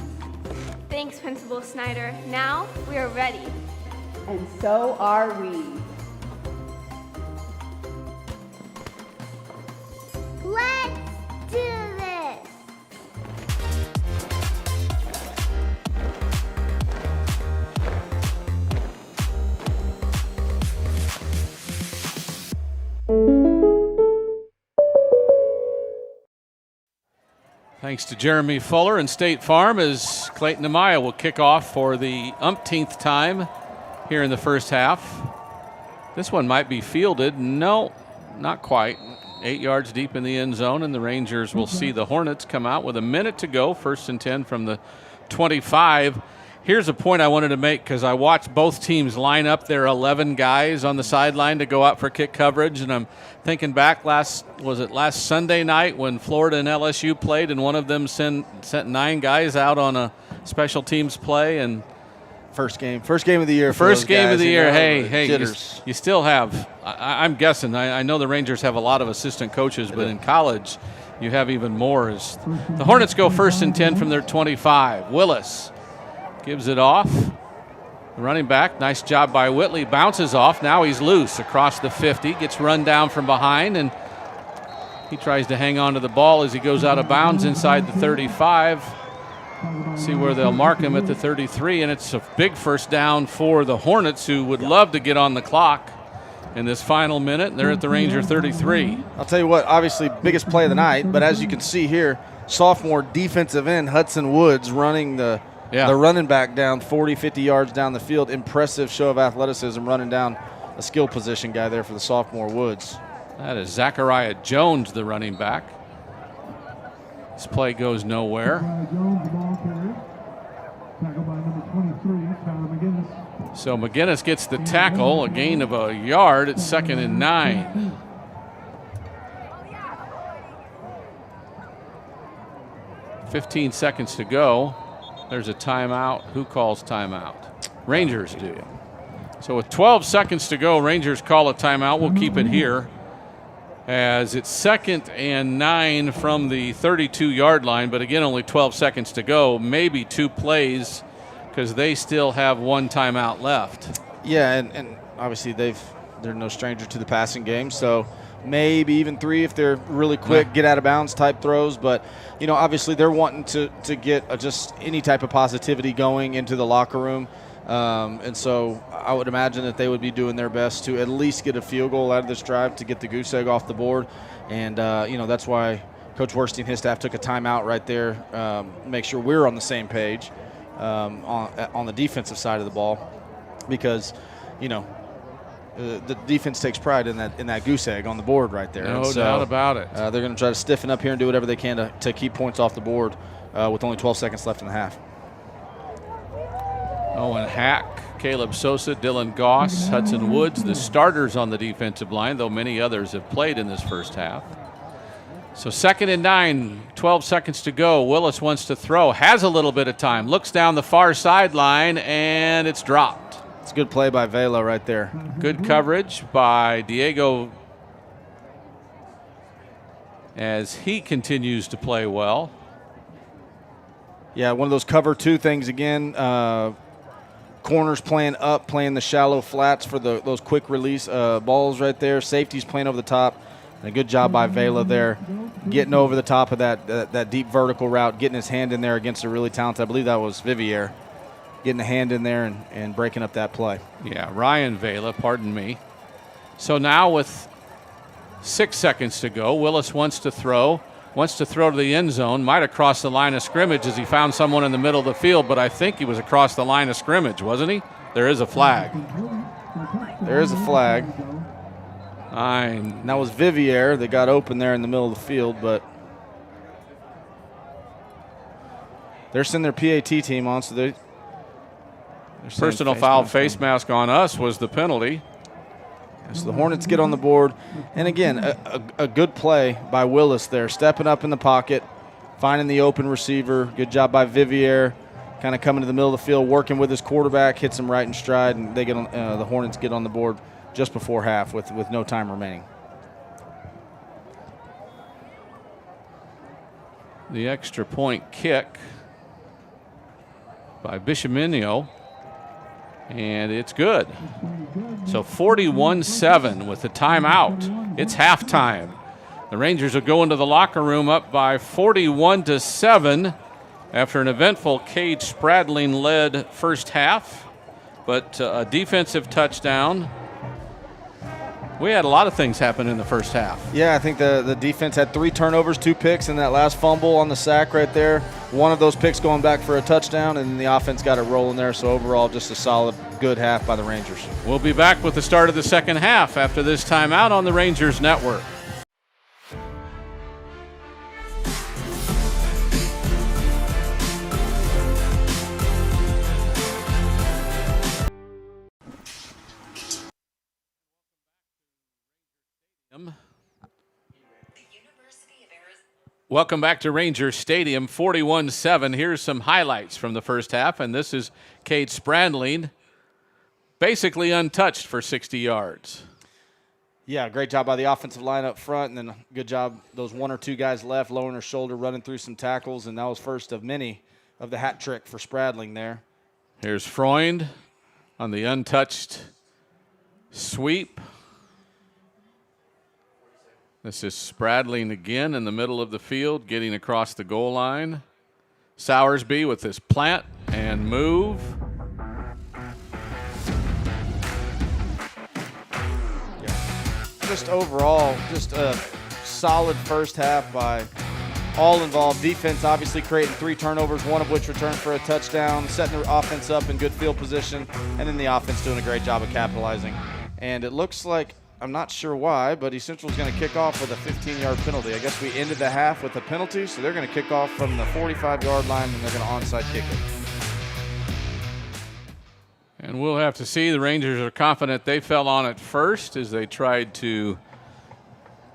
Speaker 10: Thanks, Principal Snyder. Now we are ready.
Speaker 3: And so are we.
Speaker 5: Let's do this.
Speaker 1: Thanks to Jeremy Fuller and State Farm, as Clayton Amaya will kick off for the umpteenth time here in the first half. This one might be fielded. No, not quite. 8 yards deep in the end zone, and the Rangers will see the Hornets come out with a minute to go. 1st and 10 from the 25. Here's a point I wanted to make because I watched both teams line up their 11 guys on the sideline to go out for kick coverage, and I'm thinking back last Sunday night when Florida and LSU played, and one of them sent 9 guys out on a special teams play, and
Speaker 2: First game of the year.
Speaker 1: First game of the year. Hey,
Speaker 2: jitters.
Speaker 1: you still have. I'm guessing. I know the Rangers have a lot of assistant coaches, but in college, you have even more. As the Hornets go 1st and 10 from their 25. Willis gives it off. The running back, nice job by Whitley. Bounces off. Now he's loose across the 50. Gets run down from behind, and he tries to hang on to the ball as he goes out of bounds inside the 35. See where they'll mark him at the 33, and it's a big first down for the Hornets, who would love to get on the clock in this final minute. They're at the Ranger 33.
Speaker 2: I'll tell you what, obviously biggest play of the night, but as you can see here, sophomore defensive end Hudson Woods running the running back down 40, 50 yards down the field. Impressive show of athleticism running down a skill position guy there for the sophomore Woods.
Speaker 1: That is Zachariah Jones, the running back. This play goes nowhere. So McGinnis gets the tackle, a gain of a yard. It's 2nd and 9. $15 seconds to go. There's a timeout. Who calls timeout? Rangers do. So with 12 seconds to go, Rangers call a timeout. We'll keep it here, as it's 2nd and 9 from the 32-yard line, but again, only 12 seconds to go, maybe 2 plays, because they still have 1 timeout left.
Speaker 2: Yeah, and obviously they're no stranger to the passing game, so maybe even 3 if they're really quick, get out of bounds type throws. But, obviously they're wanting to get just any type of positivity going into the locker room. And so I would imagine that they would be doing their best to at least get a field goal out of this drive to get the goose egg off the board. And, that's why Coach Worstein and his staff took a timeout right there, make sure we're on the same page on the defensive side of the ball, because, the defense takes pride in that goose egg on the board right there.
Speaker 1: No doubt about it.
Speaker 2: They're going to try to stiffen up here and do whatever they can to keep points off the board with only 12 seconds left in the half.
Speaker 1: Owen Hack, Caleb Sosa, Dylan Goss, Hudson Woods, the starters on the defensive line, though many others have played in this first half. So 2nd and 9, 12 seconds to go. Willis wants to throw, has a little bit of time, looks down the far sideline, and it's dropped.
Speaker 2: It's a good play by Vela right there.
Speaker 1: Good coverage by Diego as he continues to play well.
Speaker 2: Yeah, one of those cover 2 things again. Corners playing up, playing the shallow flats for those quick release balls right there. Safety's playing over the top. And a good job by Vela there, getting over the top of that deep vertical route, getting his hand in there against a really talented, I believe that was Vivier, getting a hand in there and breaking up that play.
Speaker 1: Yeah, Ryan Vela, pardon me. So now with 6 seconds to go, Willis wants to throw to the end zone, might have crossed the line of scrimmage as he found someone in the middle of the field, but I think he was across the line of scrimmage, wasn't he? There is a flag.
Speaker 2: There is a flag. And that was Vivier that got open there in the middle of the field, but they're sending their PAT team on, so they're
Speaker 1: personal foul, face mask on us was the penalty.
Speaker 2: So the Hornets get on the board. And again, a good play by Willis there, stepping up in the pocket, finding the open receiver. Good job by Vivier, kind of coming to the middle of the field, working with his quarterback, hits him right in stride, and they get on, the Hornets get on the board just before half with no time remaining.
Speaker 1: The extra point kick by Bisciminio, and it's good. So 41-7 with the timeout. It's halftime. The Rangers will go into the locker room up by 41-7 after an eventful Cade Spradling-led first half, but a defensive touchdown We had a lot of things happen in the first half.
Speaker 2: Yeah, I think the defense had 3 turnovers, 2 picks, and that last fumble on the sack right there. One of those picks going back for a touchdown, and then the offense got it rolling there. So overall, just a solid, good half by the Rangers.
Speaker 1: We'll be back with the start of the second half after this timeout on the Rangers Network. Welcome back to Rangers Stadium, 41-7. Here's some highlights from the first half, and this is Cade Spradling, basically untouched for 60 yards.
Speaker 2: Yeah, great job by the offensive line up front, and then good job those 1 or 2 guys left, lowering their shoulder, running through some tackles, and that was first of many of the hat trick for Spradling there.
Speaker 1: Here's Freund on the untouched sweep. This is Spradling again in the middle of the field, getting across the goal line. Sowersby with his plant and move.
Speaker 2: Just overall, just a solid first half by all involved. Defense obviously creating 3 turnovers, 1 of which returned for a touchdown, setting the offense up in good field position, and then the offense doing a great job of capitalizing. And it looks like, I'm not sure why, but East Central is going to kick off with a 15-yard penalty. I guess we ended the half with a penalty, so they're going to kick off from the 45-yard line, and they're going to onside kick it.
Speaker 1: And we'll have to see. The Rangers are confident they fell on it first as they tried to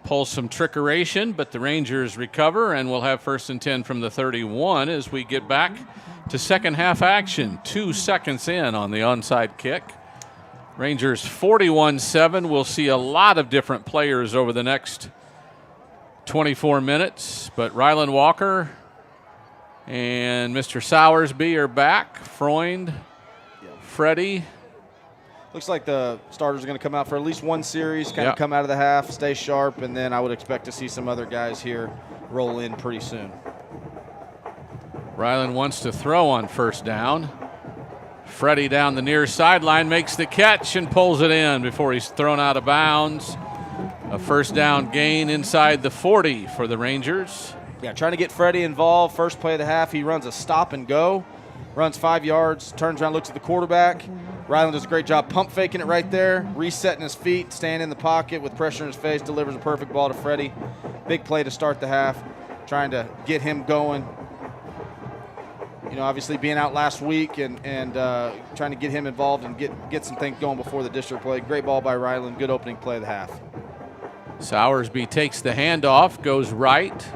Speaker 1: pull some trickeration, but the Rangers recover, and we'll have 1st and 10 from the 31 as we get back to second half action. 2 seconds in on the onside kick. Rangers 41-7. We'll see a lot of different players over the next 24 minutes, but Rylan Walker and Mr. Sowersby are back. Freund, Freddie.
Speaker 2: Looks like the starters are going to come out for at least 1 series, kind of come out of the half, stay sharp, and then I would expect to see some other guys here roll in pretty soon.
Speaker 1: Rylan wants to throw on first down. Freddie down the near sideline makes the catch and pulls it in before he's thrown out of bounds. A first down gain inside the 40 for the Rangers.
Speaker 2: Yeah, trying to get Freddie involved. First play of the half, he runs a stop and go. Runs 5 yards, turns around, looks at the quarterback. Ryland does a great job pump faking it right there, resetting his feet, staying in the pocket with pressure in his face, delivers a perfect ball to Freddie. Big play to start the half, trying to get him going. You know, obviously being out last week and trying to get him involved and get some things going before the district play. Great ball by Ryland, good opening play of the half.
Speaker 1: Sowersby takes the handoff, goes right.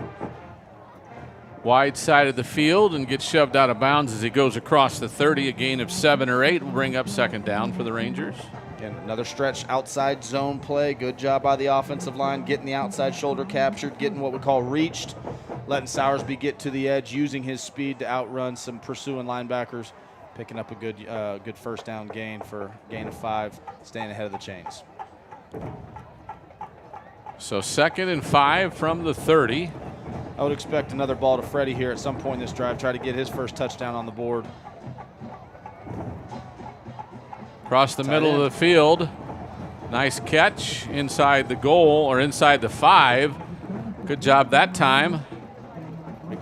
Speaker 1: Wide side of the field and gets shoved out of bounds as he goes across the 30. A gain of 7 or 8 will bring up second down for the Rangers.
Speaker 2: Again, another stretch outside zone play. Good job by the offensive line, getting the outside shoulder captured, getting what we call reached, letting Sowersby get to the edge, using his speed to outrun some pursuing linebackers, picking up a good first down gain for gain of 5, staying ahead of the chains.
Speaker 1: So 2nd and 5 from the 30.
Speaker 2: I would expect another ball to Freddie here at some point in this drive, try to get his first touchdown on the board.
Speaker 1: Across the middle of the field. Nice catch inside the goal or inside the 5. Good job that time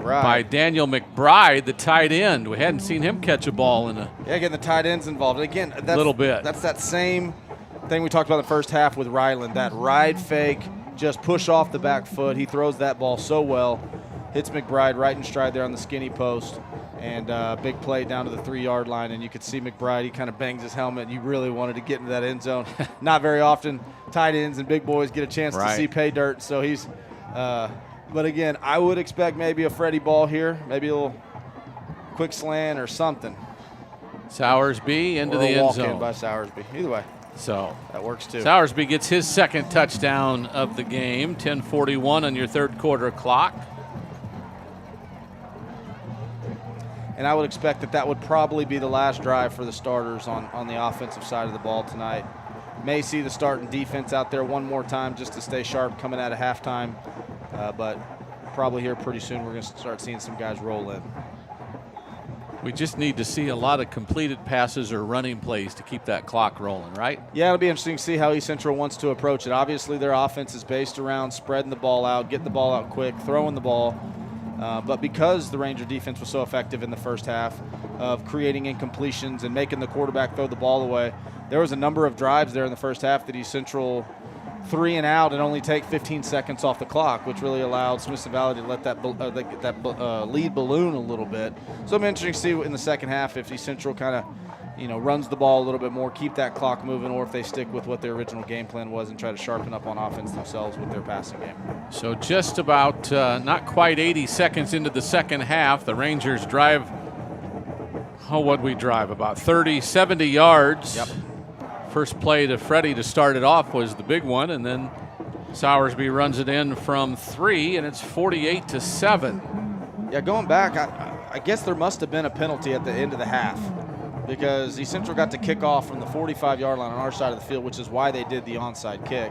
Speaker 1: by Daniel McBride, the tight end. We hadn't seen him catch a ball in a
Speaker 2: getting the tight ends involved. And again, that's,
Speaker 1: little bit.
Speaker 2: That's that same thing we talked about in the first half with Ryland, that ride fake, just push off the back foot. He throws that ball so well, hits McBride right in stride there on the skinny post, and big play down to the 3-yard line. And you could see McBride, he kind of bangs his helmet, and you really wanted to get into that end zone. Not very often tight ends and big boys get a chance to see pay dirt, so he's but again, I would expect maybe a Freddie ball here, maybe a little quick slant or something.
Speaker 1: Sowersby into the end zone.
Speaker 2: By Sowersby. Either way.
Speaker 1: So
Speaker 2: that works too.
Speaker 1: Sowersby gets his 2nd touchdown of the game. 10:41 on your 3rd quarter clock.
Speaker 2: And I would expect that would probably be the last drive for the starters on the offensive side of the ball tonight. May see the starting defense out there one more time just to stay sharp coming out of halftime. But probably here pretty soon we're going to start seeing some guys roll in.
Speaker 1: We just need to see a lot of completed passes or running plays to keep that clock rolling, right?
Speaker 2: Yeah, it'll be interesting to see how East Central wants to approach it. Obviously, their offense is based around spreading the ball out, getting the ball out quick, throwing the ball. But because the Ranger defense was so effective in the first half of creating incompletions and making the quarterback throw the ball away, there was a number of drives there in the first half that East Central 3 and out and only take 15 seconds off the clock, which really allowed Smithson Valley to let that lead balloon a little bit. So I'm interested to see in the second half if East Central kind of, runs the ball a little bit more, keep that clock moving, or if they stick with what their original game plan was and try to sharpen up on offense themselves with their passing game.
Speaker 1: So just about not quite 80 seconds into the second half, the Rangers drive, what'd we drive? About 30, 70 yards.
Speaker 2: Yep.
Speaker 1: First play to Freddie to start it off was the big one, and then Sowersby runs it in from 3, and it's 48-7.
Speaker 2: Yeah, going back, I guess there must have been a penalty at the end of the half because East Central got to kick off from the 45-yard line on our side of the field, which is why they did the onside kick.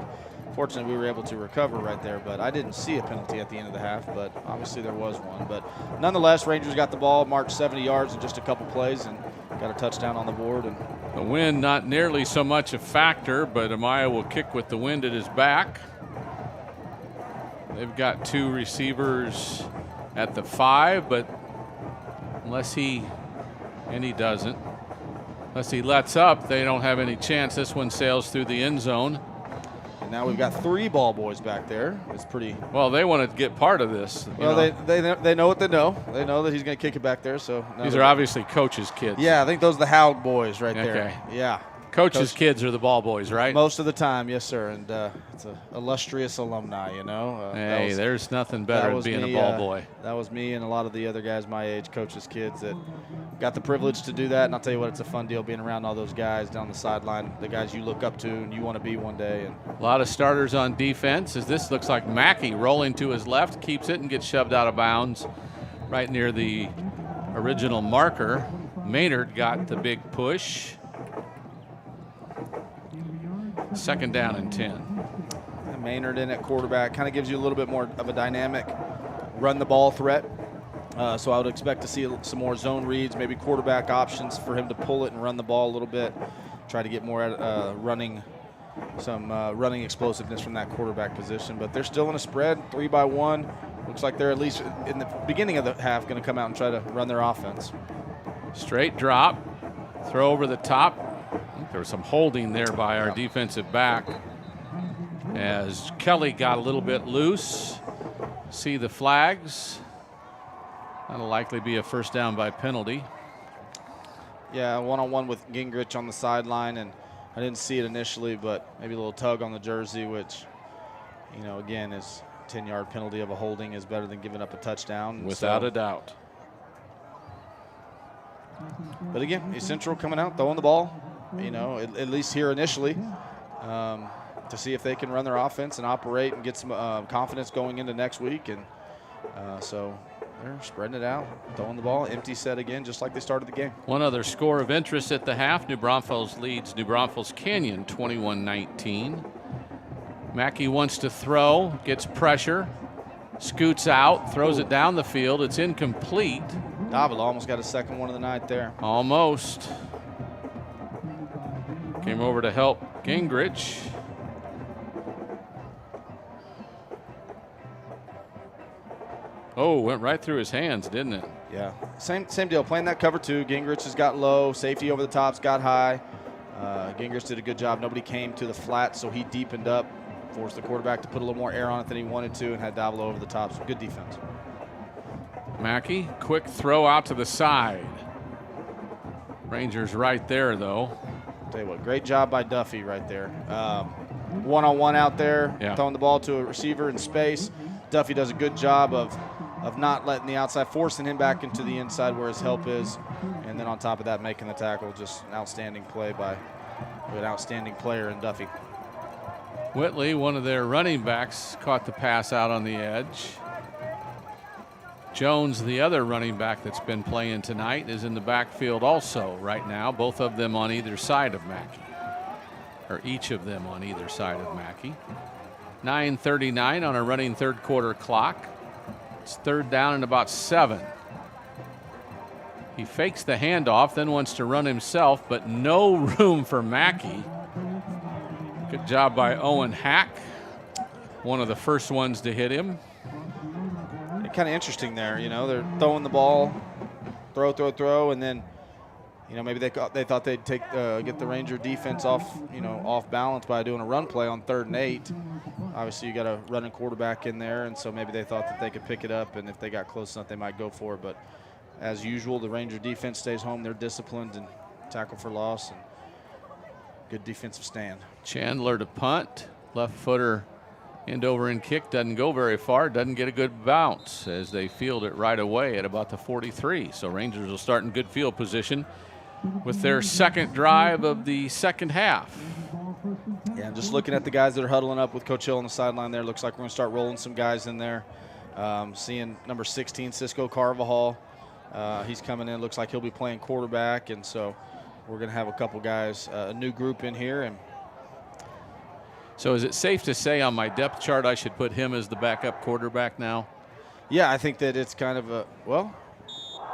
Speaker 2: Fortunately, we were able to recover right there, but I didn't see a penalty at the end of the half, but obviously there was one. But nonetheless, Rangers got the ball, marched 70 yards in just a couple plays, and got a touchdown on the board. And
Speaker 1: the wind not nearly so much a factor, but Amaya will kick with the wind at his back. They've got 2 receivers at the 5, but unless he doesn't. Unless he lets up, they don't have any chance. This one sails through the end zone.
Speaker 2: And now we've got 3 ball boys back there. It's pretty.
Speaker 1: Well, they want to get part of this.
Speaker 2: Well, they know what they know. They know that he's going to kick it back there. So
Speaker 1: these are obviously coach's kids.
Speaker 2: Yeah, I think those are the Howd boys right there.
Speaker 1: Okay.
Speaker 2: Yeah.
Speaker 1: Coach's kids are the ball boys, right?
Speaker 2: Most of the time, yes, sir. And it's an illustrious alumni,
Speaker 1: Hey, there's nothing better than being a ball boy.
Speaker 2: That was me and a lot of the other guys my age, coaches' kids, that got the privilege to do that. And I'll tell you what, it's a fun deal being around all those guys down the sideline, the guys you look up to and you want to be one day. And
Speaker 1: a lot of starters on defense, as this looks like Mackey rolling to his left, keeps it and gets shoved out of bounds right near the original marker. Maynard got the big push. 2nd down and 10.
Speaker 2: And Maynard in at quarterback kind of gives you a little bit more of a dynamic run the ball threat. So I would expect to see some more zone reads, maybe quarterback options for him to pull it and run the ball a little bit. Try to get more running explosiveness from that quarterback position. But they're still in a spread, 3-1. Looks like they're at least in the beginning of the half going to come out and try to run their offense.
Speaker 1: Straight drop, throw over the top. I think there was some holding there by our defensive back as Kelly got a little bit loose. See the flags. That'll likely be a first down by penalty.
Speaker 2: Yeah, one-on-one with Gingrich on the sideline, and I didn't see it initially, but maybe a little tug on the jersey, which, again, is 10-yard penalty of a holding is better than giving up a touchdown.
Speaker 1: Without a doubt.
Speaker 2: But again, East Central coming out, throwing the ball, at least here initially, to see if they can run their offense and operate and get some confidence going into next week. And so they're spreading it out, throwing the ball, empty set again, just like they started the game.
Speaker 1: One other score of interest at the half, New Braunfels leads New Braunfels Canyon 21-19. Mackey wants to throw, gets pressure, scoots out, throws it down the field. It's incomplete.
Speaker 2: Davila almost got a second one of the night there.
Speaker 1: Almost. Came over to help Gingrich. Oh, went right through his hands, didn't it?
Speaker 2: Yeah, same deal. Playing that cover 2. Gingrich has got low. Safety over the top's got high. Gingrich did a good job. Nobody came to the flat, so he deepened up, forced the quarterback to put a little more air on it than he wanted to, and had Davila over the top. So good defense.
Speaker 1: Mackey, quick throw out to the side. Rangers right there, though.
Speaker 2: Tell you what, great job by Duffy right there. One-on-one out there, throwing the ball to a receiver in space. Duffy does a good job of not letting the outside, forcing him back into the inside where his help is. And then on top of that, making the tackle. Just an outstanding play by an outstanding player in Duffy.
Speaker 1: Whitley, one of their running backs, caught the pass out on the edge. Jones, the other running back that's been playing tonight, is in the backfield also right now, both of them on either side of Mackey, or each of them on either side of Mackey. 9:39 on a running third quarter clock. It's 3rd down and about 7. He fakes the handoff, then wants to run himself, but no room for Mackey. Good job by Owen Hack, one of the first ones to hit him.
Speaker 2: Kind of interesting there, you know, they're throwing the ball, throw, and then, you know, maybe they thought they'd get the Ranger defense off balance by doing a run play on 3rd and 8. Obviously, you got a running quarterback in there, and so maybe they thought that they could pick it up, and if they got close enough, they might go for it. But as usual, the Ranger defense stays home. They're disciplined and tackle for loss, and good defensive stand.
Speaker 1: Chandler to punt, left footer. End over end kick doesn't go very far, doesn't get a good bounce as they field it right away at about the 43. So Rangers will start in good field position with their second drive of the second half.
Speaker 2: Yeah, and just looking at the guys that are huddling up with Coach Hill on the sideline there, looks like we're going to start rolling some guys in there. Seeing number 16, Cisco Carvajal. He's coming in, looks like he'll be playing quarterback, and so we're going to have a couple guys, a new group in here. And
Speaker 1: so is it safe to say on my depth chart I should put him as the backup quarterback now?
Speaker 2: Yeah, I think that it's kind of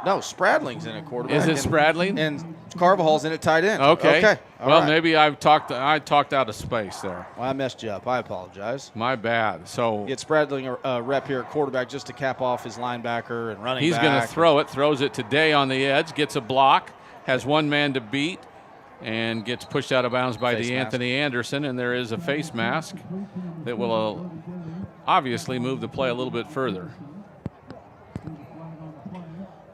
Speaker 2: no, Spradling's in at quarterback.
Speaker 1: Is it Spradling?
Speaker 2: And Carvajal's in at tight end.
Speaker 1: Okay. Well,
Speaker 2: right.
Speaker 1: Maybe I talked out of space there.
Speaker 2: Well, I messed you up. I apologize.
Speaker 1: My bad. So
Speaker 2: get Spradling a rep here at quarterback just to cap off his linebacker and running back.
Speaker 1: He's going to throw it, throws it today on the edge, gets a block, has one man to beat, and gets pushed out of bounds by DeAnthony Anderson, and there is a face mask that will obviously move the play a little bit further.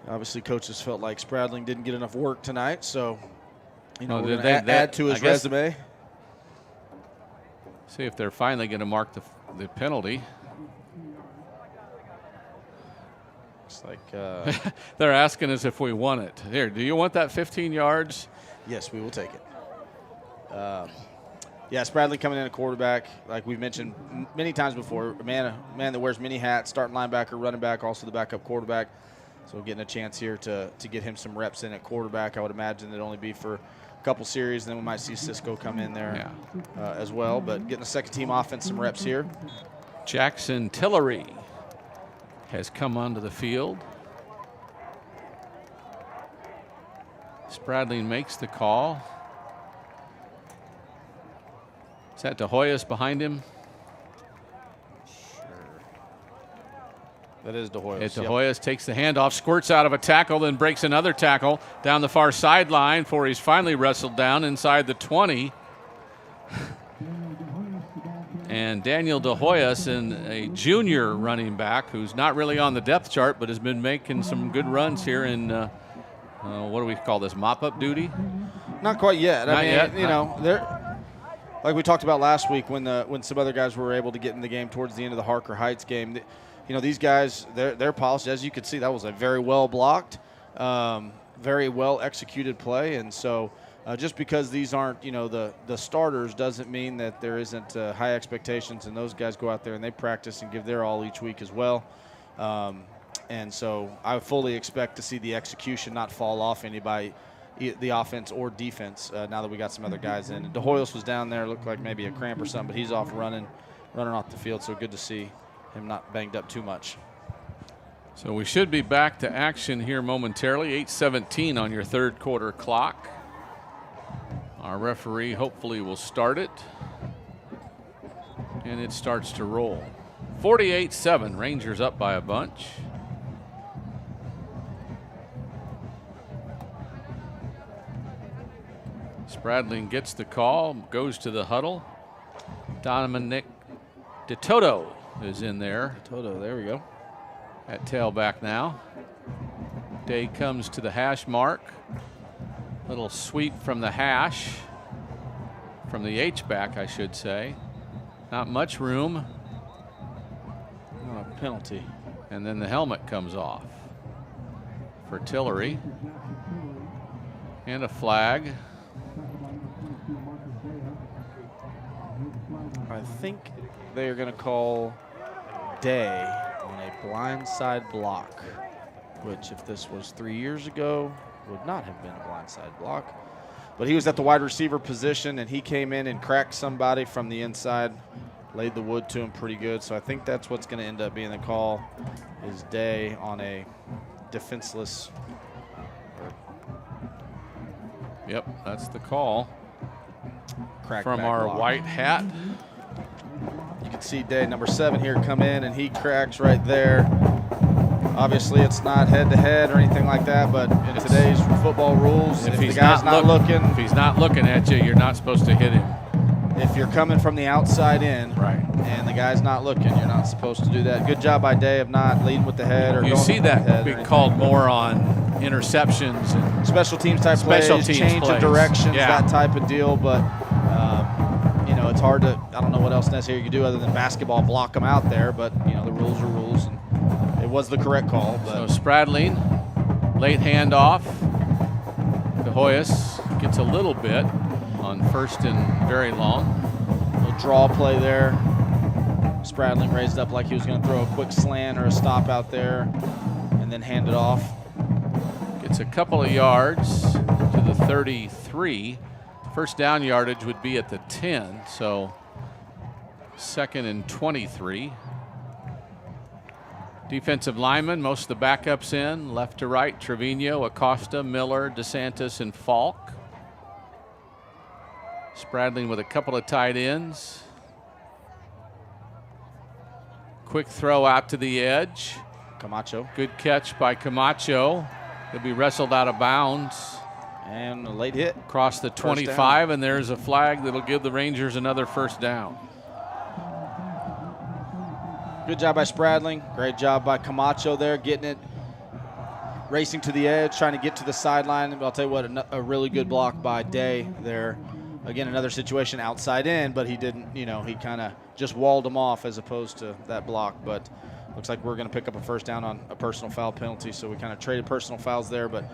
Speaker 2: Obviously, coaches felt like Spradling didn't get enough work tonight, so we're going to add to his resume.
Speaker 1: See if they're finally going to mark the penalty.
Speaker 2: Looks like
Speaker 1: they're asking us if we want it. Here, do you want that 15 yards?
Speaker 2: Yes, we will take it. Yeah, Spradling coming in at quarterback, like we've mentioned many times before, a man that wears many hats, starting linebacker, running back, also the backup quarterback. So getting a chance here to get him some reps in at quarterback. I would imagine it'd only be for a couple series, and then we might see Cisco come in there as well. But getting the second team offense some reps here.
Speaker 1: Jackson Tillery has come onto the field. Spradling makes the call. Is that De Hoyos behind him?
Speaker 2: That is De Hoyos.
Speaker 1: De Hoyos takes the handoff, squirts out of a tackle, then breaks another tackle down the far sideline before he's finally wrestled down inside the 20. And Daniel De Hoyos, a junior running back who's not really on the depth chart, but has been making some good runs here in, what do we call this, mop-up duty?
Speaker 2: Not quite yet.
Speaker 1: Not yet.
Speaker 2: You know, they're, like we talked about last week when some other guys were able to get in the game towards the end of the Harker Heights game. You know, these guys, they're polished. As you could see, that was a very well blocked, very well executed play. And so just because these aren't, you know, the starters doesn't mean that there isn't high expectations. And those guys go out there and they practice and give their all each week as well. And so I fully expect to see the execution not fall off anybody, the offense or defense, now that we got some other guys in. And De Hoyos was down there, looked like maybe a cramp or something, but he's off running off the field. So good to see him not banged up too much.
Speaker 1: So we should be back to action here momentarily. 8:17 on your third quarter clock. Our referee hopefully will start it. And it starts to roll. 48-7, Rangers up by a bunch. Spradling gets the call, goes to the huddle. Dominic DeToto is in there.
Speaker 2: DeToto, there we go.
Speaker 1: At tailback now. Day comes to the hash mark. Little sweep from the hash. From the H-back, I should say. Not much room.
Speaker 2: Oh, penalty.
Speaker 1: And then the helmet comes off for Tillery. And a flag.
Speaker 2: I think they are going to call Day on a blindside block, which if this was 3 years ago, would not have been a blindside block. But he was at the wide receiver position, and he came in and cracked somebody from the inside, laid the wood to him pretty good. So I think that's what's going to end up being the call, is Day on a defenseless,
Speaker 1: Yep, that's the call.
Speaker 2: Crack
Speaker 1: from
Speaker 2: back
Speaker 1: our
Speaker 2: block.
Speaker 1: white hat.
Speaker 2: You can see Day number 7 here come in, and he cracks right there. Obviously, it's not head-to-head or anything like that, but in today's football rules, if the guy's not looking,
Speaker 1: if he's not looking at you, you're not supposed to hit him.
Speaker 2: If you're coming from the outside in,
Speaker 1: right,
Speaker 2: and the guy's not looking, you're not supposed to do that. Good job by Day of not leading with the head or
Speaker 1: you
Speaker 2: going
Speaker 1: see
Speaker 2: with
Speaker 1: that
Speaker 2: the head
Speaker 1: being called more on interceptions and
Speaker 2: special teams type plays, change of directions, that type of deal. But you know, it's hard to. I don't know what else necessarily you can do other than basketball block them out there. But you know, the rules are rules, and it was the correct call. But
Speaker 1: so Spradling, late handoff. De Hoyos gets a little bit on first and very long.
Speaker 2: Little draw play there. Spradling raised up like he was going to throw a quick slant or a stop out there, and then hand it off.
Speaker 1: Gets a couple of yards to the 33. First down yardage would be at the 10, so 2nd and 23. Defensive linemen, most of the backups in, left to right, Trevino, Acosta, Miller, DeSantis, and Falk. Spradling with a couple of tight ends. Quick throw out to the edge.
Speaker 2: Camacho.
Speaker 1: Good catch by Camacho. He'll be wrestled out of bounds.
Speaker 2: And a late hit.
Speaker 1: Across the 25, and there's a flag that'll give the Rangers another first down.
Speaker 2: Good job by Spradling. Great job by Camacho there, getting it, racing to the edge, trying to get to the sideline. I'll tell you what, a really good block by Day there. Again, another situation outside in, but he didn't, you know, he kind of just walled him off as opposed to that block. But looks like we're going to pick up a first down on a personal foul penalty, so we kind of traded personal fouls there, but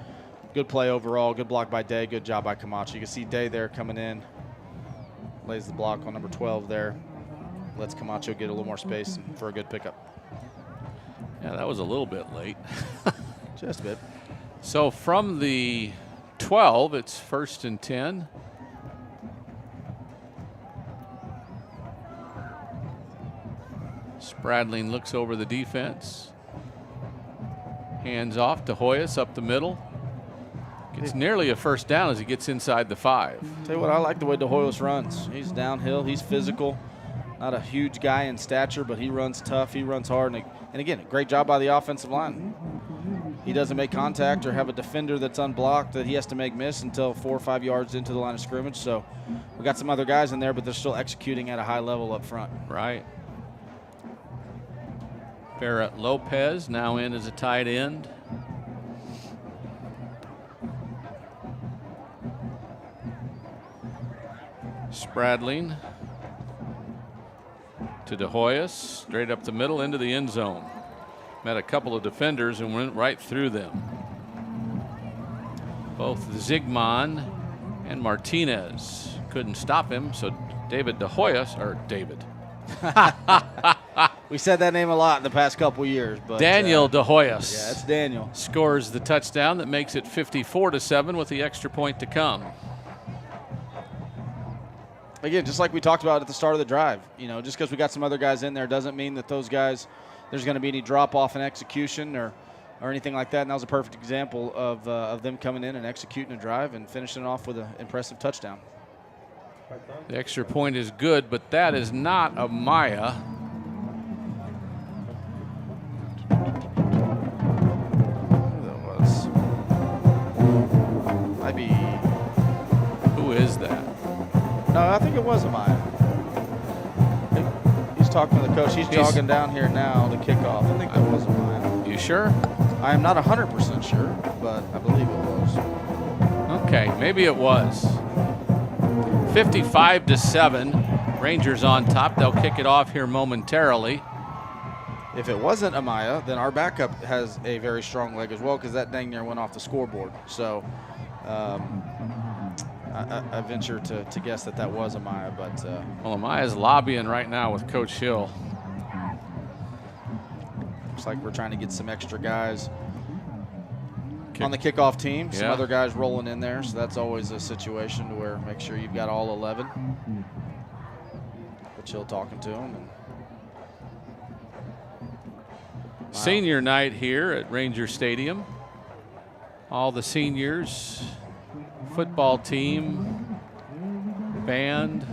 Speaker 2: good play overall. Good block by Day. Good job by Camacho. You can see Day there coming in. Lays the block on number 12 there. Lets Camacho get a little more space for a good pickup.
Speaker 1: Yeah, that was a little bit late.
Speaker 2: Just a bit.
Speaker 1: So from the 12, it's 1st and 10. Spradling looks over the defense. Hands off to Hoyos up the middle. Gets nearly a first down as he gets inside the 5.
Speaker 2: Tell you what, I like the way De Hoyos runs. He's downhill, he's physical. Not a huge guy in stature, but he runs tough, he runs hard. And again, a great job by the offensive line. He doesn't make contact or have a defender that's unblocked that he has to make miss until 4 or 5 yards into the line of scrimmage. So we got some other guys in there, but they're still executing at a high level up front.
Speaker 1: Right. Barrett Lopez now in as a tight end. Spradling to De Hoyos, straight up the middle into the end zone. Met a couple of defenders and went right through them. Both Zigman and Martinez couldn't stop him, so David De Hoyos, or David.
Speaker 2: We said that name a lot in the past couple years. But
Speaker 1: Daniel De Hoyos.
Speaker 2: Yeah, it's Daniel.
Speaker 1: Scores the touchdown that makes it 54-7 with the extra point to come.
Speaker 2: Again, just like we talked about at the start of the drive, you know, just because we got some other guys in there doesn't mean that those guys, there's going to be any drop-off in execution or anything like that. And that was a perfect example of them coming in and executing a drive and finishing it off with an impressive touchdown.
Speaker 1: The extra point is good, but that is not a Maya.
Speaker 2: That was. Might be.
Speaker 1: Who is that?
Speaker 2: No, I think it was a Maya. He's talking to the coach. He's jogging down here now to kick off. I think that was a Maya.
Speaker 1: You sure?
Speaker 2: I am not 100% sure, but I believe it was.
Speaker 1: Okay, maybe it was. 55-7. Rangers on top. They'll kick it off here momentarily.
Speaker 2: If it wasn't Amaya, then our backup has a very strong leg as well, because that dang near went off the scoreboard. So I venture to guess that was Amaya. But
Speaker 1: well, Amaya's lobbying right now with Coach Hill.
Speaker 2: Looks like we're trying to get some extra guys on the kickoff team. Some other guys rolling in there, so that's always a situation to where make sure you've got all 11. But Hill talking to him. And
Speaker 1: Senior night here at Ranger Stadium. All the seniors football team, band,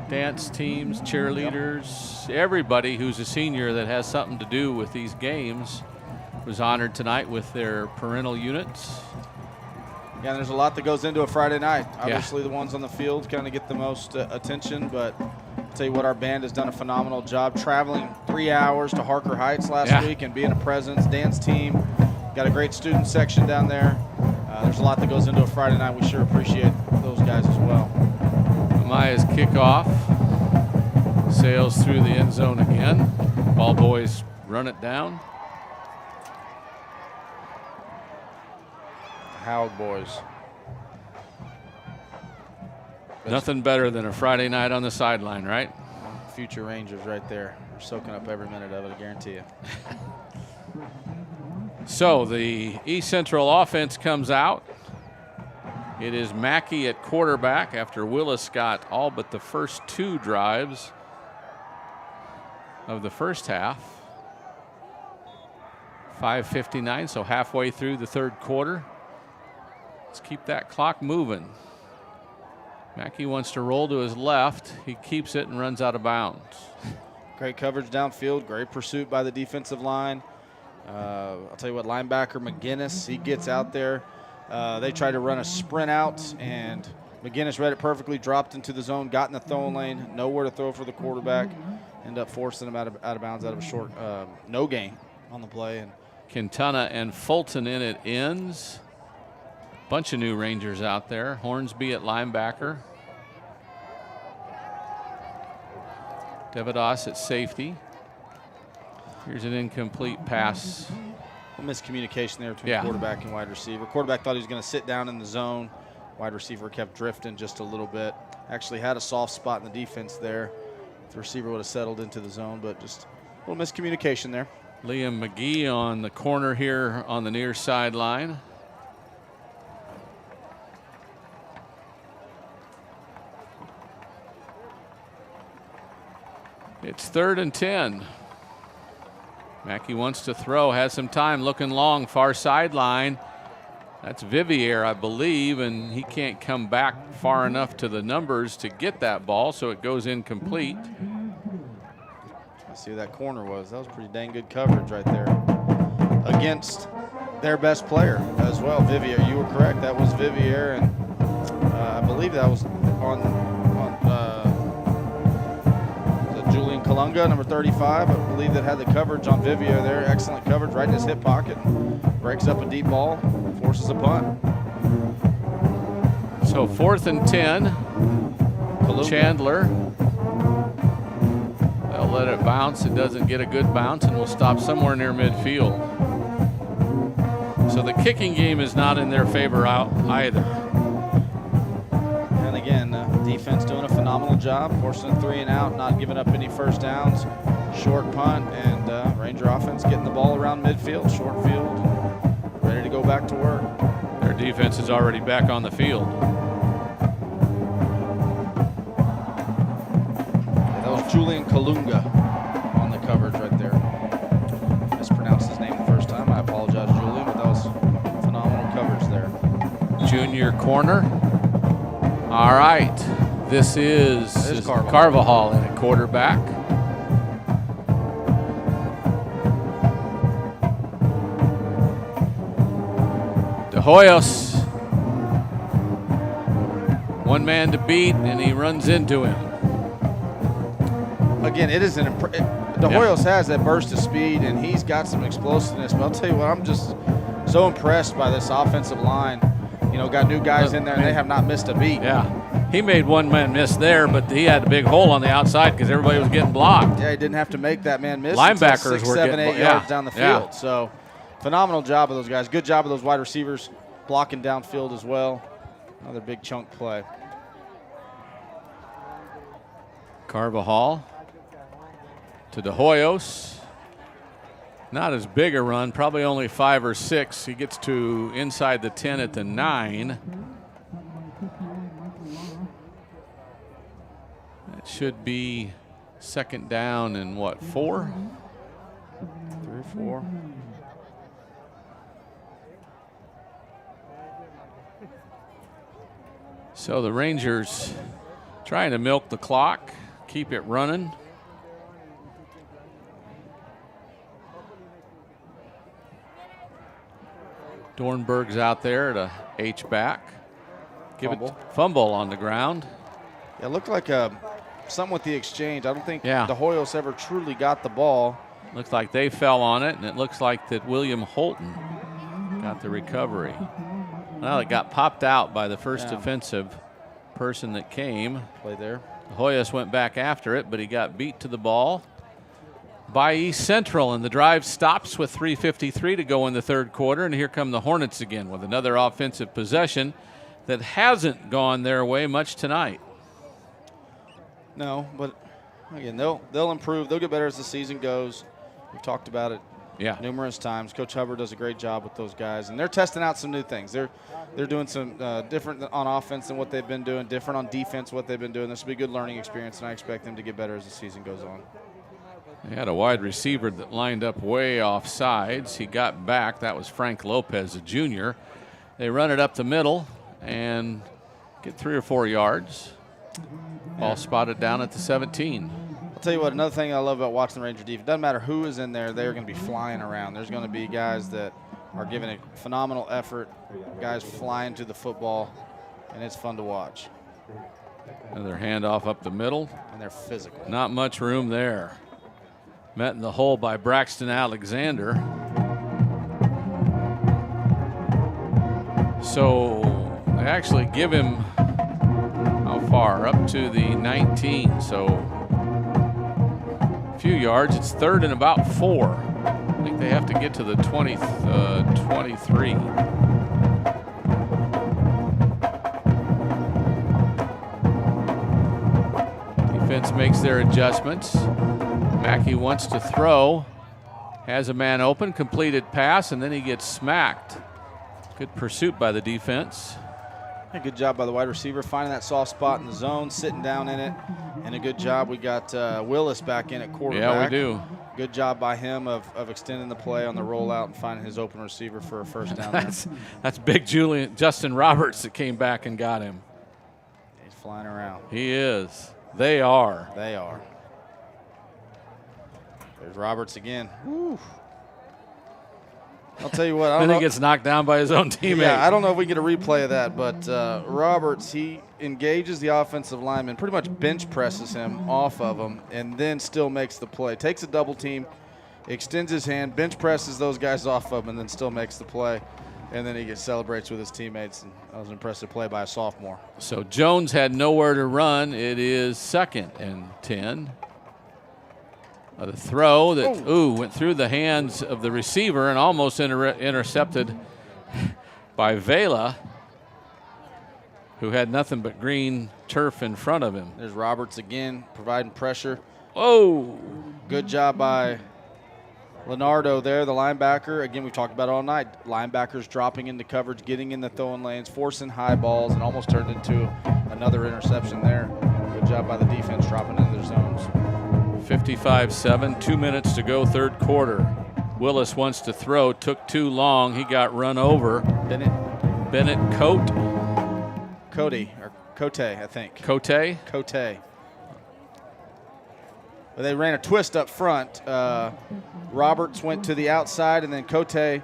Speaker 1: dance teams, cheerleaders, everybody who's a senior that has something to do with these games was honored tonight with their parental units.
Speaker 2: Yeah, and there's a lot that goes into a Friday night. Obviously, the ones on the field kind of get the most attention, but I'll tell you what, our band has done a phenomenal job traveling 3 hours to Harker Heights last week and being a presence. Dance team, got a great student section down there. There's a lot that goes into a Friday night. We sure appreciate those guys as well.
Speaker 1: Amaya's kickoff sails through the end zone again. Ball boys run it down.
Speaker 2: Howard boys.
Speaker 1: Nothing better than a Friday night on the sideline, right?
Speaker 2: Future Rangers right there. We're soaking up every minute of it, I guarantee you.
Speaker 1: So the East Central offense comes out. It is Mackey at quarterback after Willis got all but the first 2 drives of the first half. 5:59, so halfway through the third quarter. Let's keep that clock moving. Mackey wants to roll to his left. He keeps it and runs out of bounds.
Speaker 2: Great coverage downfield, great pursuit by the defensive line. I'll tell you what, linebacker McGinnis, he gets out there. They tried to run a sprint out, and McGinnis read it perfectly, dropped into the zone, got in the throwing lane, nowhere to throw for the quarterback, ended up forcing him out of bounds, out of a short no gain on the play. And
Speaker 1: Quintana and Fulton in it ends. Bunch of new Rangers out there. Hornsby at linebacker. Devadas at safety. Here's an incomplete pass.
Speaker 2: A miscommunication there between quarterback and wide receiver. Quarterback thought he was going to sit down in the zone. Wide receiver kept drifting just a little bit. Actually had a soft spot in the defense there. The receiver would have settled into the zone, but just a little miscommunication there.
Speaker 1: Liam McGee on the corner here on the near sideline. It's 3rd and 10. Mackey wants to throw, has some time, looking long, far sideline. That's Vivier, I believe, and he can't come back far enough to the numbers to get that ball, so it goes incomplete.
Speaker 2: I see who that corner was. That was pretty dang good coverage right there against their best player as well, Vivier. You were correct. That was Vivier, and I believe that was on Julian Kalunga, number 35. I believe that had the coverage on Vivier there. Excellent coverage right in his hip pocket. Breaks up a deep ball, forces a punt.
Speaker 1: So 4th and 10.
Speaker 2: Kalunga.
Speaker 1: Chandler. They'll let it bounce. It doesn't get a good bounce, and will stop somewhere near midfield. So the kicking game is not in their favor out either.
Speaker 2: And again, defense doing a phenomenal job, forcing a 3 and out, not giving up any first downs. Short punt, and Ranger offense getting the ball around midfield, short field, ready to go back to work.
Speaker 1: Their defense is already back on the field.
Speaker 2: That was Julian Kalunga on the coverage right there. Mispronounced his name the first time. I apologize, Julian, but that was phenomenal coverage there.
Speaker 1: Junior corner. All right. This is Carvajal in at quarterback. De Hoyos. One man to beat, and he runs into him.
Speaker 2: Again, it is De Hoyos has that burst of speed, and he's got some explosiveness. But I'll tell you what, I'm just so impressed by this offensive line. You know, got new guys in there, and they have not missed a beat.
Speaker 1: Yeah. He made one man miss there, but he had a big hole on the outside because everybody was getting blocked.
Speaker 2: Yeah, he didn't have to make that man miss.
Speaker 1: Linebackers
Speaker 2: until 6,
Speaker 1: were
Speaker 2: 7,
Speaker 1: getting
Speaker 2: 8 yards down the field. So phenomenal job of those guys. Good job of those wide receivers blocking downfield as well. Another big chunk play.
Speaker 1: Carvajal to De Hoyos. Not as big a run, probably only 5 or 6. He gets to inside the 10 at the 9. That should be 2nd down and what, 4?
Speaker 2: 3 or 4.
Speaker 1: So the Rangers trying to milk the clock, keep it running. Dornberg's out there at a H-back. Fumble on the ground.
Speaker 2: Yeah, it looked like something with the exchange. I don't think
Speaker 1: the
Speaker 2: Hoyos ever truly got the ball.
Speaker 1: Looks like they fell on it, and it looks like that William Holton got the recovery. Well, it got popped out by the first defensive person that came.
Speaker 2: Play there.
Speaker 1: The Hoyos went back after it, but he got beat to the ball by East Central, and the drive stops with 3:53 to go in the third quarter, and here come the Hornets again with another offensive possession that hasn't gone their way much tonight.
Speaker 2: No, but again, they'll improve. They'll get better as the season goes. We've talked about it numerous times. Coach Hubbard does a great job with those guys, and they're testing out some new things. They're doing some different on offense than what they've been doing, different on defense what they've been doing. This will be a good learning experience, and I expect them to get better as the season goes on.
Speaker 1: They had a wide receiver that lined up way off sides. He got back. That was Frank Lopez, a junior. They run it up the middle and get 3 or 4 yards. Ball spotted down at the 17.
Speaker 2: I'll tell you what, another thing I love about watching the Ranger defense, doesn't matter who is in there, they're going to be flying around. There's going to be guys that are giving a phenomenal effort, guys flying to the football, and it's fun to watch.
Speaker 1: Another handoff up the middle.
Speaker 2: And they're physical.
Speaker 1: Not much room there. Met in the hole by Braxton Alexander. So they actually give him, how far? Up to the 19. So a few yards. It's 3rd and about 4. I think they have to get to the 23. Defense makes their adjustments. Mackey wants to throw, has a man open, completed pass, and then he gets smacked. Good pursuit by the defense.
Speaker 2: A good job by the wide receiver finding that soft spot in the zone, sitting down in it, and a good job. We got Willis back in at quarterback.
Speaker 1: Yeah, we do.
Speaker 2: Good job by him of extending the play on the rollout and finding his open receiver for a first down.
Speaker 1: That's big Justin Roberts that came back and got him.
Speaker 2: He's flying around.
Speaker 1: He is. They are.
Speaker 2: They are. There's Roberts again. Woo. I'll tell you what.
Speaker 1: Then he gets knocked down by his own teammate.
Speaker 2: Yeah, I don't know if we can get a replay of that, but Roberts, he engages the offensive lineman, pretty much bench presses him off of him, and then still makes the play. Takes a double team, extends his hand, bench presses those guys off of him, and then still makes the play. And then he celebrates with his teammates, and that was an impressive play by a sophomore.
Speaker 1: So Jones had nowhere to run. It is 2nd and 10. The throw that went through the hands of the receiver and almost intercepted by Vela, who had nothing but green turf in front of him.
Speaker 2: There's Roberts again, providing pressure.
Speaker 1: Oh!
Speaker 2: Good job by Leonardo there, the linebacker. Again, we've talked about it all night. Linebackers dropping into coverage, getting in the throwing lanes, forcing high balls, and almost turned into another interception there. Good job by the defense dropping into their zones.
Speaker 1: 55-7, 2 minutes to go, third quarter. Willis wants to throw, took too long. He got run over. Bennett Cote.
Speaker 2: Cote, I think.
Speaker 1: Cote?
Speaker 2: Cote. But they ran a twist up front. Roberts went to the outside, and then Cote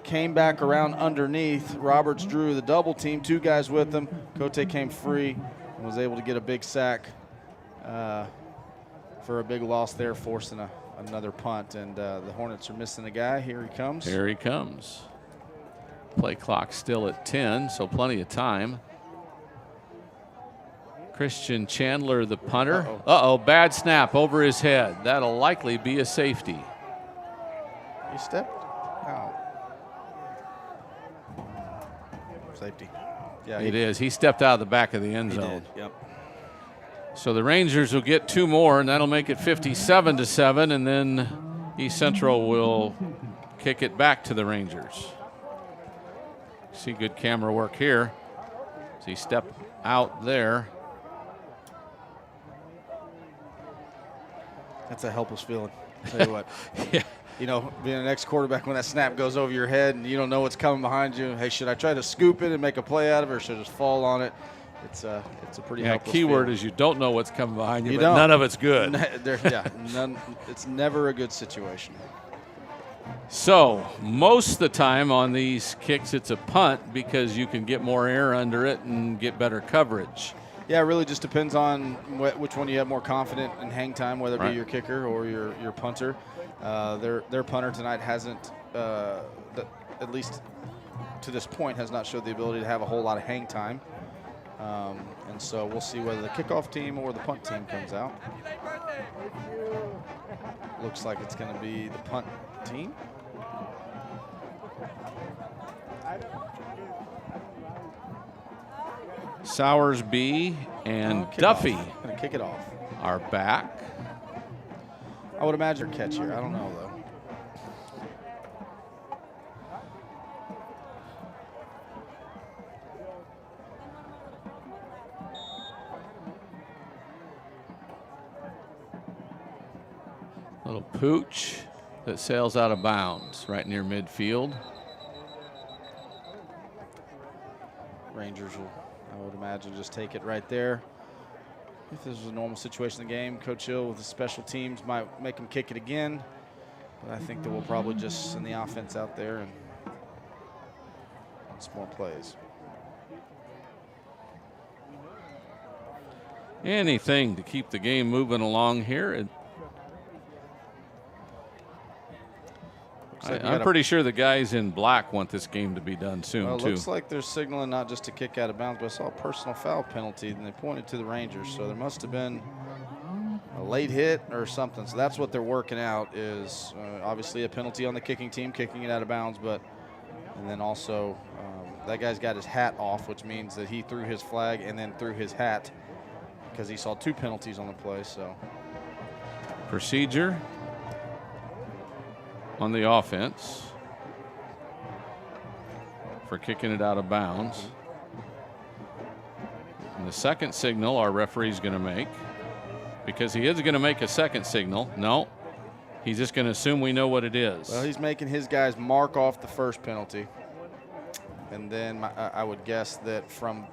Speaker 2: came back around underneath. Roberts drew the double team, 2 guys with him. Cote came free and was able to get a big sack for a big loss there, forcing another punt. And the Hornets are missing a guy. Here he comes.
Speaker 1: Here he comes. Play clock still at 10, so plenty of time. Christian Chandler, the punter. Bad snap over his head. That'll likely be a safety.
Speaker 2: He stepped out. Safety. Yeah,
Speaker 1: it is. He stepped out of the back of the end zone.
Speaker 2: Did. Yep.
Speaker 1: So the Rangers will get 2 more, and that'll make it 57-7, and then East Central will kick it back to the Rangers. See good camera work here. See step out there.
Speaker 2: That's a helpless feeling. I'll tell you what.
Speaker 1: Yeah.
Speaker 2: You know, being an ex-quarterback, when that snap goes over your head and you don't know what's coming behind you, hey, should I try to scoop it and make a play out of it, or should I just fall on it? it's a pretty
Speaker 1: Yeah,
Speaker 2: helpless
Speaker 1: keyword
Speaker 2: field.
Speaker 1: is you don't know what's coming behind you,
Speaker 2: You
Speaker 1: but
Speaker 2: don't.
Speaker 1: none of it's good.
Speaker 2: None. It's never a good situation.
Speaker 1: So most of the time on these kicks, it's a punt because you can get more air under it and get better coverage.
Speaker 2: Yeah, it really just depends on which one you have more confident in hang time, whether it be
Speaker 1: Right.
Speaker 2: your kicker or your punter. Their punter tonight hasn't, at least to this point, has not showed the ability to have a whole lot of hang time. And so we'll see whether the kickoff team or the punt team comes out. Looks like it's going to be the punt team.
Speaker 1: Sowersby and Duffy
Speaker 2: Going to kick it off.
Speaker 1: are back.
Speaker 2: I would imagine catch here. I don't know, though.
Speaker 1: Little pooch that sails out of bounds right near midfield.
Speaker 2: Rangers will, I would imagine, just take it right there. If this was a normal situation in the game, Coach Hill with the special teams might make them kick it again. But I think that we'll probably just send the offense out there and some more plays.
Speaker 1: Anything to keep the game moving along here. I'm pretty sure the guys in black want this game to be done soon,
Speaker 2: Well, it
Speaker 1: too.
Speaker 2: looks like they're signaling not just to kick out of bounds, but I saw a personal foul penalty, and they pointed to the Rangers. So there must have been a late hit or something. So that's what they're working out is obviously a penalty on the kicking team, kicking it out of bounds, and then also that guy's got his hat off, which means that he threw his flag and then threw his hat because he saw two penalties on the play. So
Speaker 1: Procedure on the offense for kicking it out of bounds. And the second signal our referee's going to make, because he is going to make a second signal. No, he's just going to assume we know what it is.
Speaker 2: Well, he's making his guys mark off the first penalty. And then I would guess that from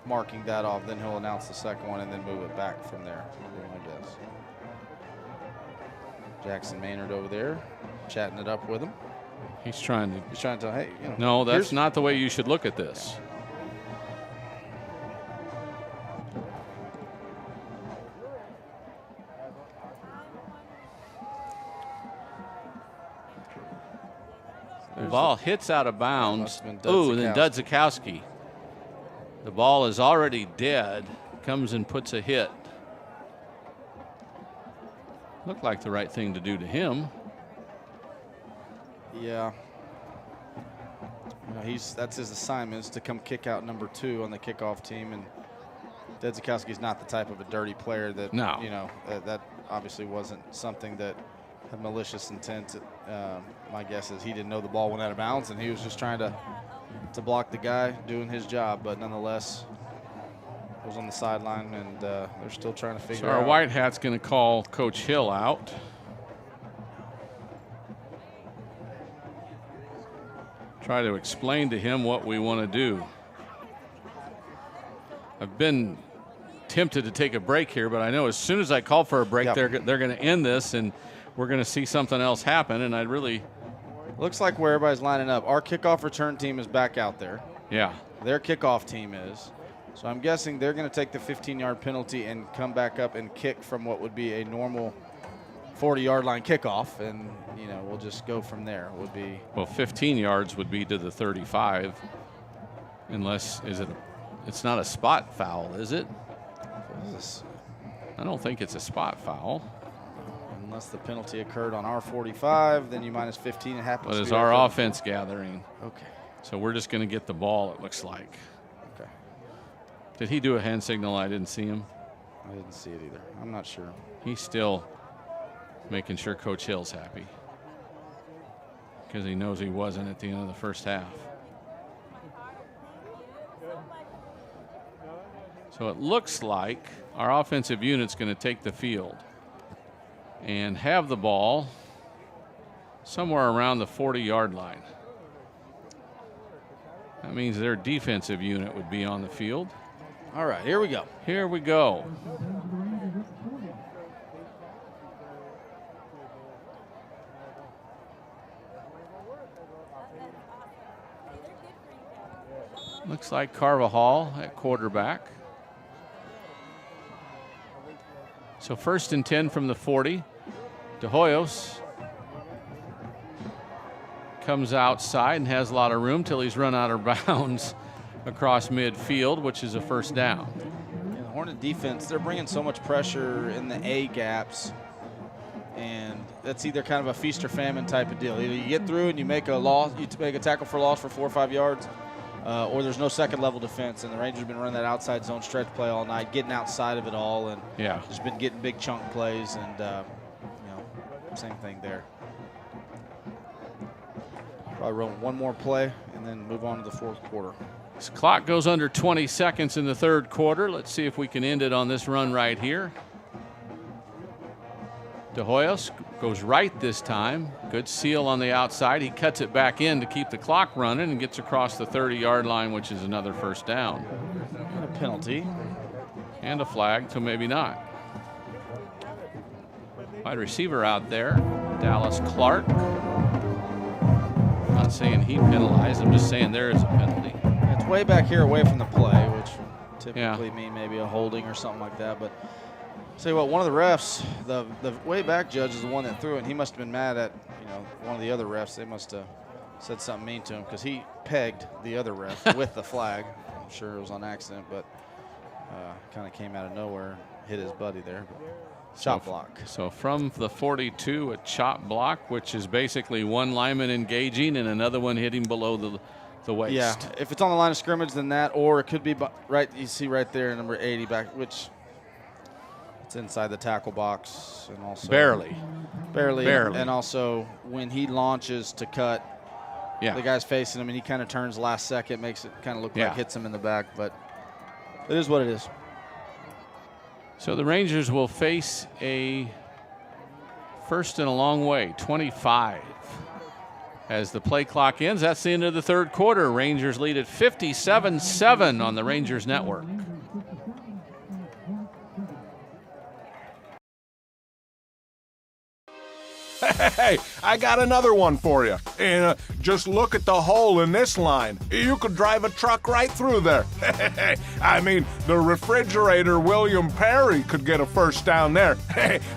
Speaker 2: marking that off, then he'll announce the second one and then move it back from there, would be my guess. Jackson Maynard over there, chatting it up with him.
Speaker 1: He's trying to
Speaker 2: tell, hey, you know.
Speaker 1: No, that's not the way you should look at this. The ball hits out of bounds. Ooh, and then Dudzikowski. The ball is already dead. Comes and puts a hit. Looked like the right thing to do to him.
Speaker 2: Yeah. You know, that's his assignment, is to come kick out number 2 on the kickoff team. And Dudzikowski's not the type of a dirty player that,
Speaker 1: No.
Speaker 2: you know, that obviously wasn't something that had malicious intent. My guess is he didn't know the ball went out of bounds, and he was just trying to block the guy doing his job. But nonetheless, it was on the sideline, and they're still trying to figure
Speaker 1: So
Speaker 2: out.
Speaker 1: our white hat's going to call Coach Hill out. Try to explain to him what we want to do. I've been tempted to take a break here, but I know as soon as I call for a break,
Speaker 2: Yep.
Speaker 1: they're going to end this, and we're going to see something else happen. And I really
Speaker 2: Looks like where everybody's lining up. Our kickoff return team is back out there.
Speaker 1: Yeah.
Speaker 2: Their kickoff team is. So I'm guessing they're going to take the 15-yard penalty and come back up and kick from what would be a normal 40-yard line kickoff, and you know we'll just go from there. It would be
Speaker 1: 15 yards would be to the 35, unless it's not a spot foul, is it? I don't think it's a spot foul.
Speaker 2: Unless the penalty occurred on our 45, then you minus 15. It happens.
Speaker 1: But
Speaker 2: to
Speaker 1: it's
Speaker 2: be
Speaker 1: our
Speaker 2: our
Speaker 1: offense gathering.
Speaker 2: Okay.
Speaker 1: So we're just going to get the ball, it looks like.
Speaker 2: Okay.
Speaker 1: Did he do a hand signal? I didn't see him.
Speaker 2: I didn't see it either. I'm not sure.
Speaker 1: He's still making sure Coach Hill's happy, because he knows he wasn't at the end of the first half. So it looks like our offensive unit's going to take the field and have the ball somewhere around the 40-yard line. That means their defensive unit would be on the field.
Speaker 2: All right, here we go.
Speaker 1: Here we go. Looks like Carvajal at quarterback. So 1st and 10 from the 40. De Hoyos comes outside and has a lot of room till he's run out of bounds across midfield, which is a first down.
Speaker 2: Yeah, the Hornet defense, they're bringing so much pressure in the A gaps, and that's either kind of a feast or famine type of deal. Either you get through and you make a loss, you make a tackle for loss for 4 or 5 yards, or there's no second level defense, and the Rangers have been running that outside zone stretch play all night, getting outside of it all, and just been getting big chunk plays, and same thing there. Probably run one more play and then move on to the 4th quarter.
Speaker 1: This clock goes under 20 seconds in the 3rd quarter. Let's see if we can end it on this run right here. De Hoyos goes right this time. Good seal on the outside. He cuts it back in to keep the clock running and gets across the 30-yard line, which is another first down.
Speaker 2: And a penalty.
Speaker 1: And a flag, so maybe not. Wide receiver out there, Dallas Clark. I'm not saying he penalized, I'm just saying there is a penalty.
Speaker 2: It's way back here away from the play, which typically mean maybe a holding or something like that. But say what, one of the refs, the way back judge is the one that threw it, and he must have been mad at one of the other refs. They must have said something mean to him because he pegged the other ref with the flag. I'm sure it was on accident, but kind of came out of nowhere and hit his buddy there. Chop block.
Speaker 1: So from the 42, a chop block, which is basically one lineman engaging and another one hitting below the waist.
Speaker 2: Yeah, if it's on the line of scrimmage, then that, or it could be right. You see right there, number 80 back, which it's inside the tackle box, and also
Speaker 1: barely,
Speaker 2: and also when he launches to cut, the guy's facing him, and he kind of turns last second, makes it kind of look like hits him in the back, but it is what it is.
Speaker 1: So the Rangers will face a first and a long way, 25. As the play clock ends, that's the end of the 3rd quarter. Rangers lead at 57-7 on the Rangers Network.
Speaker 6: Hey, I got another one for you. And just look at the hole in this line. You could drive a truck right through there. I mean, the refrigerator William Perry could get a first down there.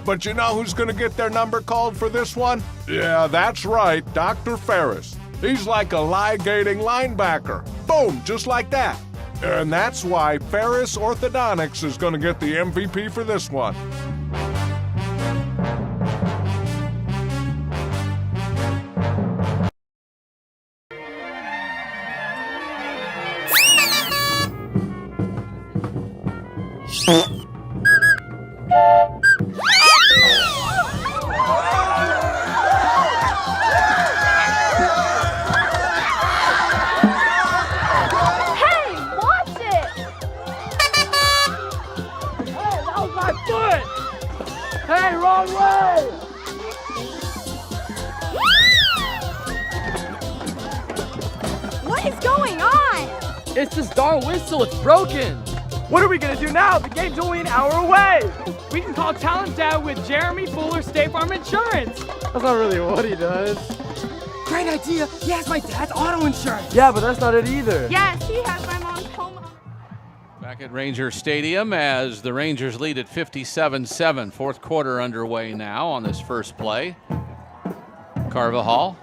Speaker 6: But you know who's going to get their number called for this one? Yeah, that's right, Dr. Ferris. He's like a ligating linebacker. Boom, just like that. And that's why Ferris Orthodontics is going to get the MVP for this one.
Speaker 11: It's this darn whistle, it's broken. What are we gonna do now? The game's only an hour away. We can call Talent Dad with Jeremy Fuller State Farm Insurance. That's not really what he does. Great idea. He has my dad's auto insurance. Yeah, but that's not it either.
Speaker 4: Yes, he has my mom's home.
Speaker 1: Back at Ranger Stadium as the Rangers lead at 57-7. 4th quarter underway now on this first play. Carvajal.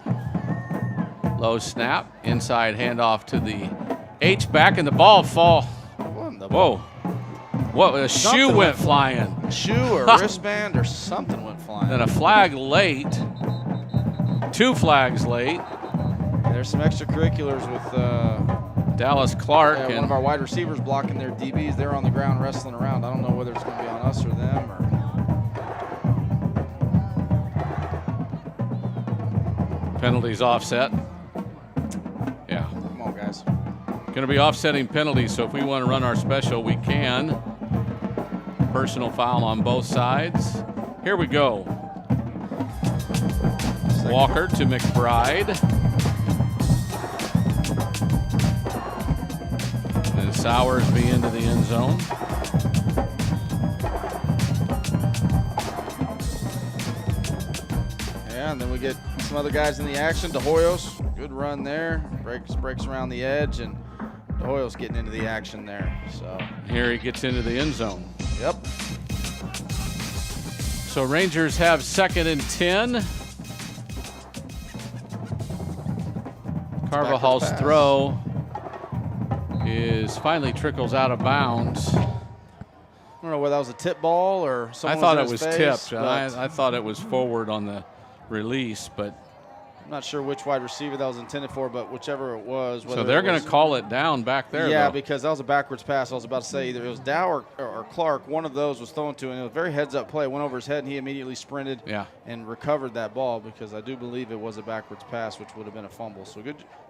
Speaker 1: Low snap. Inside handoff to the H-back, and the ball fall. Whoa. What, a shoe went flying.
Speaker 2: A shoe or wristband or something went flying.
Speaker 1: Then a flag late. 2 flags late.
Speaker 2: There's some extracurriculars with
Speaker 1: Dallas Clark.
Speaker 2: And one of our wide receivers blocking their DBs. They're on the ground wrestling around. I don't know whether it's going to be on us or them.
Speaker 1: Penalties offset. Yeah.
Speaker 2: Come on, guys.
Speaker 1: Going to be offsetting penalties, so if we want to run our special, we can. Personal foul on both sides. Here we go. Walker to McBride. And to Sowersby into the end zone.
Speaker 2: Yeah, and then we get some other guys in the action. De Hoyos, good run there. Breaks around the edge, and De Hoyos getting into the action there. So
Speaker 1: here he gets into the end zone.
Speaker 2: Yep.
Speaker 1: So Rangers have 2nd and 10. Carvajal's throw finally trickles out of bounds.
Speaker 2: I don't know whether that was a tip ball or someone.
Speaker 1: I thought it
Speaker 2: was
Speaker 1: was
Speaker 2: face,
Speaker 1: tipped. I thought it was forward on the release, but
Speaker 2: I'm not sure which wide receiver that was intended for, but whichever it was.
Speaker 1: So they're going to call it down back there.
Speaker 2: Yeah,
Speaker 1: though.
Speaker 2: because that was a backwards pass. I was about to say either it was Dow or Clark. One of those was thrown to, and it was a very heads-up play. It went over his head, and he immediately sprinted and recovered that ball because I do believe it was a backwards pass, which would have been a fumble. So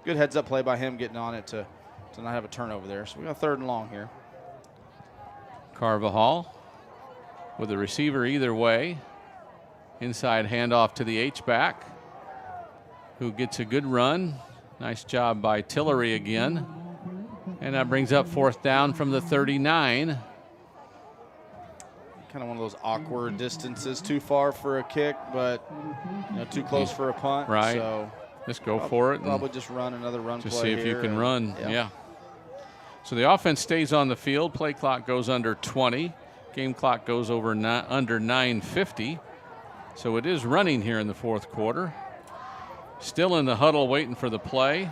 Speaker 2: good heads-up play by him getting on it to not have a turnover there. So we got 3rd and long here.
Speaker 1: Carvajal with the receiver either way. Inside handoff to the H-back, who gets a good run. Nice job by Tillery again. And that brings up 4th down from the 39.
Speaker 2: Kind of one of those awkward distances, too far for a kick, but too close for a punt.
Speaker 1: Right.
Speaker 2: So
Speaker 1: just go for it.
Speaker 2: Probably just run another run play.
Speaker 1: Just see if you can run.
Speaker 2: Yeah.
Speaker 1: So the offense stays on the field. Play clock goes under 20. Game clock goes over under 9:50. So it is running here in the 4th quarter. Still in the huddle waiting for the play.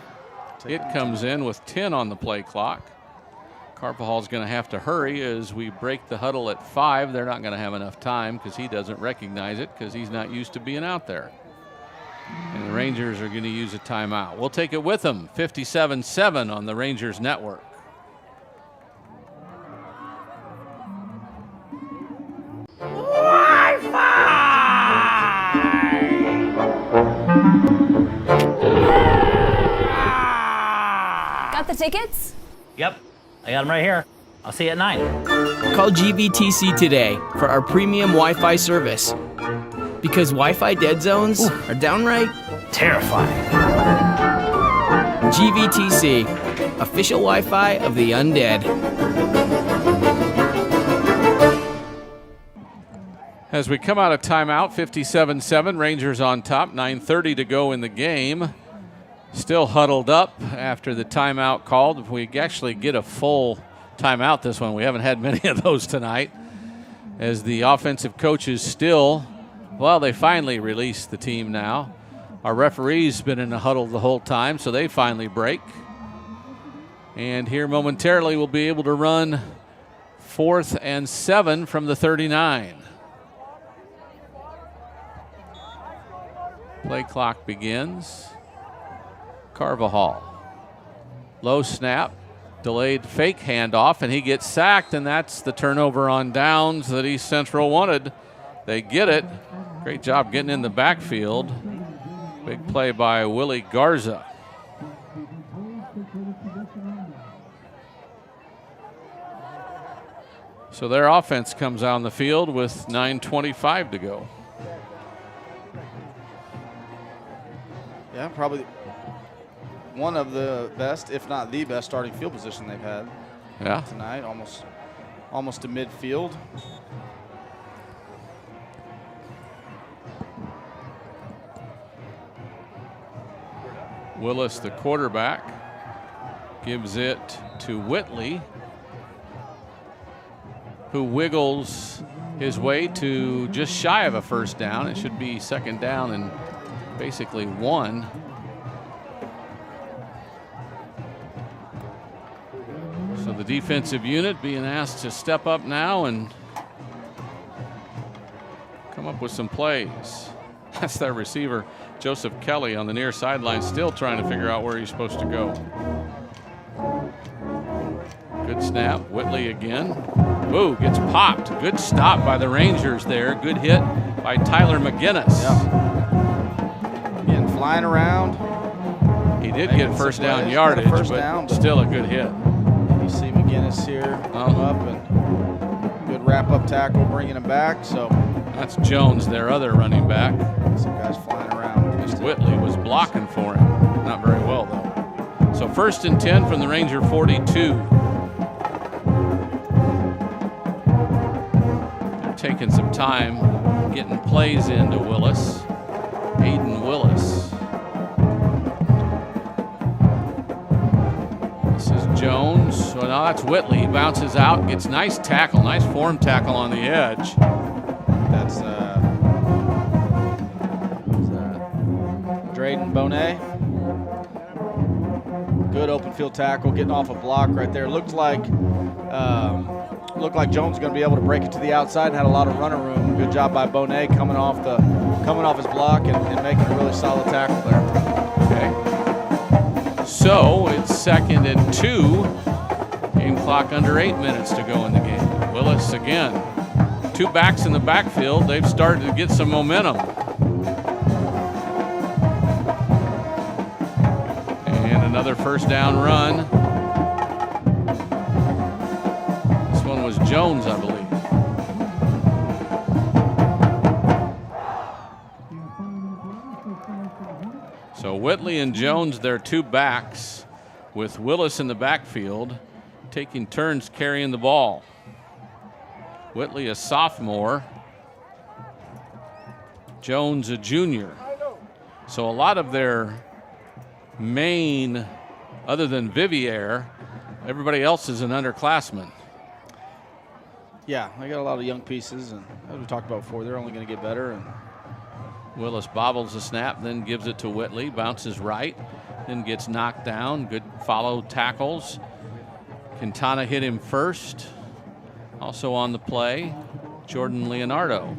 Speaker 1: It comes in with 10 on the play clock. Carvajal's going to have to hurry as we break the huddle at 5. They're not going to have enough time because he doesn't recognize it because he's not used to being out there. And the Rangers are going to use a timeout. We'll take it with them. 57-7 on the Rangers network.
Speaker 14: Got the tickets?
Speaker 8: Yep, I got them right here. I'll see you at 9.
Speaker 9: Call GVTC today for our premium Wi-Fi service. Because Wi-Fi dead zones are downright
Speaker 8: terrifying.
Speaker 9: GVTC, official Wi-Fi of the undead.
Speaker 1: As we come out of timeout, 57-7, Rangers on top, 9:30 to go in the game. Still huddled up after the timeout called. If we actually get a full timeout this one, we haven't had many of those tonight. As the offensive coaches still, they finally released the team now. Our referee's been in a huddle the whole time, so they finally break. And here momentarily we'll be able to run 4th and 7 from the 39. Play clock begins. Carvajal. Low snap, delayed fake handoff, and he gets sacked, and that's the turnover on downs that East Central wanted. They get it. Great job getting in the backfield. Big play by Willie Garza. So their offense comes on the field with 9:25 to go.
Speaker 2: Yeah, probably one of the best, if not the best, starting field position they've had tonight. Almost to midfield.
Speaker 1: Willis, the quarterback, gives it to Whitley, who wiggles his way to just shy of a 1st down. It should be 2nd down and basically 1. So the defensive unit being asked to step up now and come up with some plays. That's their receiver, Joseph Kelly, on the near sideline, still trying to figure out where he's supposed to go. Good snap, Whitley again. Ooh, gets popped. Good stop by the Rangers there. Good hit by Tyler McGinnis.
Speaker 2: Again, flying around.
Speaker 1: He did get 1st down yardage, but still a good hit.
Speaker 2: You see McGinnis here come up and good wrap-up tackle, bringing him back. So
Speaker 1: that's Jones, their other running back.
Speaker 2: Some guys flying around.
Speaker 1: Just Whitley was blocking for him. Not very well, though. So 1st and 10 from the Ranger 42. taking some time getting plays into Willis. Aiden Willis. This is Jones. So now that's Whitley. He bounces out, gets nice tackle, nice form tackle on the edge.
Speaker 2: That's Drayden Bonet. Good open field tackle, getting off a block right there. Looked like Jones was going to be able to break it to the outside and had a lot of runner room. Good job by Bonet coming off his block and making a really solid tackle there.
Speaker 1: Okay. So it's 2nd and 2. Game clock under 8 minutes to go in the game. Willis again. 2 backs in the backfield. They've started to get some momentum. And another first down run. This one was Jones, I believe. So Whitley and Jones, their 2 backs, with Willis in the backfield, taking turns carrying the ball. Whitley, a sophomore. Jones, a junior. So a lot of their main, other than Vivier, everybody else is an underclassman.
Speaker 2: Yeah, they got a lot of young pieces, and as we talked about before, they're only going to get better. And
Speaker 1: Willis bobbles the snap, then gives it to Whitley, bounces right, then gets knocked down. Good follow tackles. Quintana hit him first. Also on the play, Jordan Leonardo.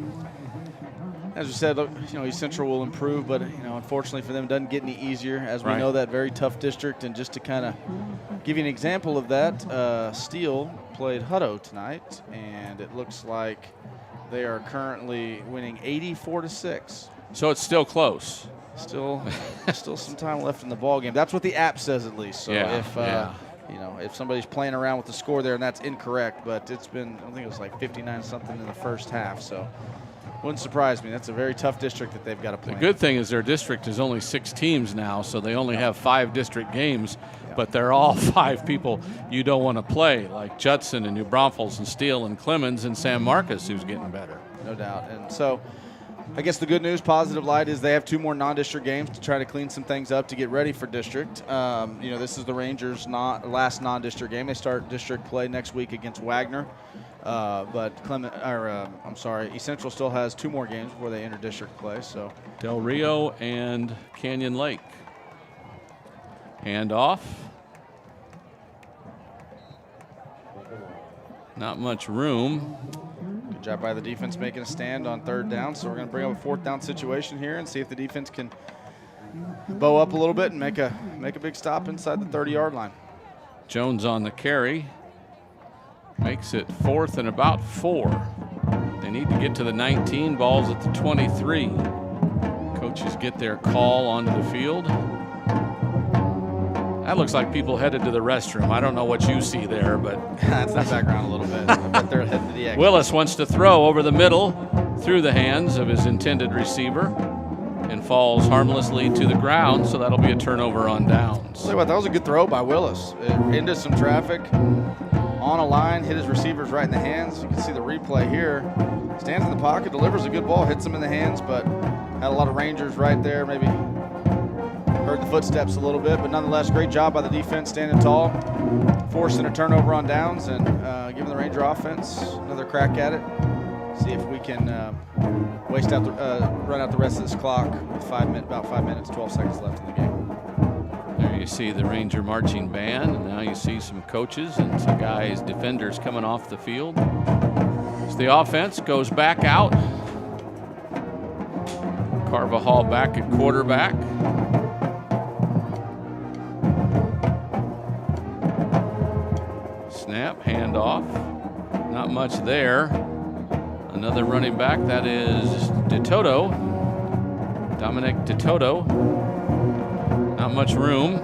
Speaker 2: As we said, East Central will improve, but unfortunately for them, it doesn't get any easier. As we know, that very tough district. And just to kind of give you an example of that, Steele played Hutto tonight, and it looks like they are currently winning 84-6.
Speaker 1: So it's still close.
Speaker 2: Still some time left in the ball game. That's what the app says, at least. So if somebody's playing around with the score there, and that's incorrect, but it's been, I think it was like 59 something in the first half. So wouldn't surprise me. That's a very tough district that they've got to play.
Speaker 1: The good thing is their district is only 6 teams now, so they only have 5 district games, but they're all 5 people you don't want to play, like Judson and New Braunfels and Steele and Clemens and San Marcos, who's getting better.
Speaker 2: No doubt. And so I guess the good news, positive light, is they have 2 more non-district games to try to clean some things up to get ready for district. This is the Rangers' last non-district game. They start district play next week against Wagner. But East Central still has 2 more games before they enter district play. So
Speaker 1: Del Rio and Canyon Lake. Hand off. Not much room.
Speaker 2: Good job by the defense making a stand on 3rd down. So we're going to bring up a 4th down situation here and see if the defense can bow up a little bit and make a big stop inside the 30-yard line.
Speaker 1: Jones on the carry. Makes it 4th and about 4. They need to get to the 19. Ball's at the 23. Coaches get their call onto the field. That looks like people headed to the restroom. I don't know what you see there, but
Speaker 2: that's the background a little bit. I bet they're heading to the exit.
Speaker 1: Willis wants to throw over the middle through the hands of his intended receiver and falls harmlessly to the ground, so that'll be a turnover on downs.
Speaker 2: Tell you what, that was a good throw by Willis. It into some traffic, on a line, hit his receivers right in the hands. You can see the replay here. Stands in the pocket, delivers a good ball, hits him in the hands, but had a lot of Rangers right there, maybe heard the footsteps a little bit, but nonetheless, great job by the defense standing tall, forcing a turnover on downs and giving the Ranger offense another crack at it. See if we can run out the rest of this clock with about 5 minutes, 12 seconds left in the game.
Speaker 1: There you see the Ranger marching band, and now you see some coaches and some guys, defenders coming off the field. As the offense goes back out. Carvajal back at quarterback. Snap, handoff. Not much there. Another running back, that is DeToto. Dominic DeToto. Not much room.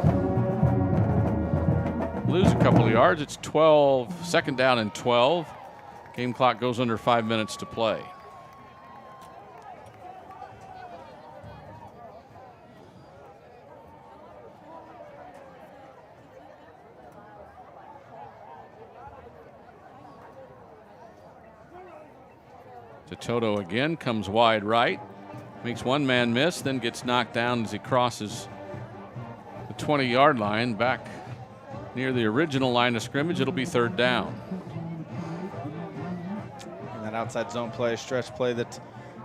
Speaker 1: Lose a couple of yards. It's 12, 2nd down and 12. Game clock goes under 5 minutes to play. Toto again comes wide right, makes one man miss, then gets knocked down as he crosses the 20-yard line back near the original line of scrimmage. It'll be third down.
Speaker 2: And that outside zone play, stretch play that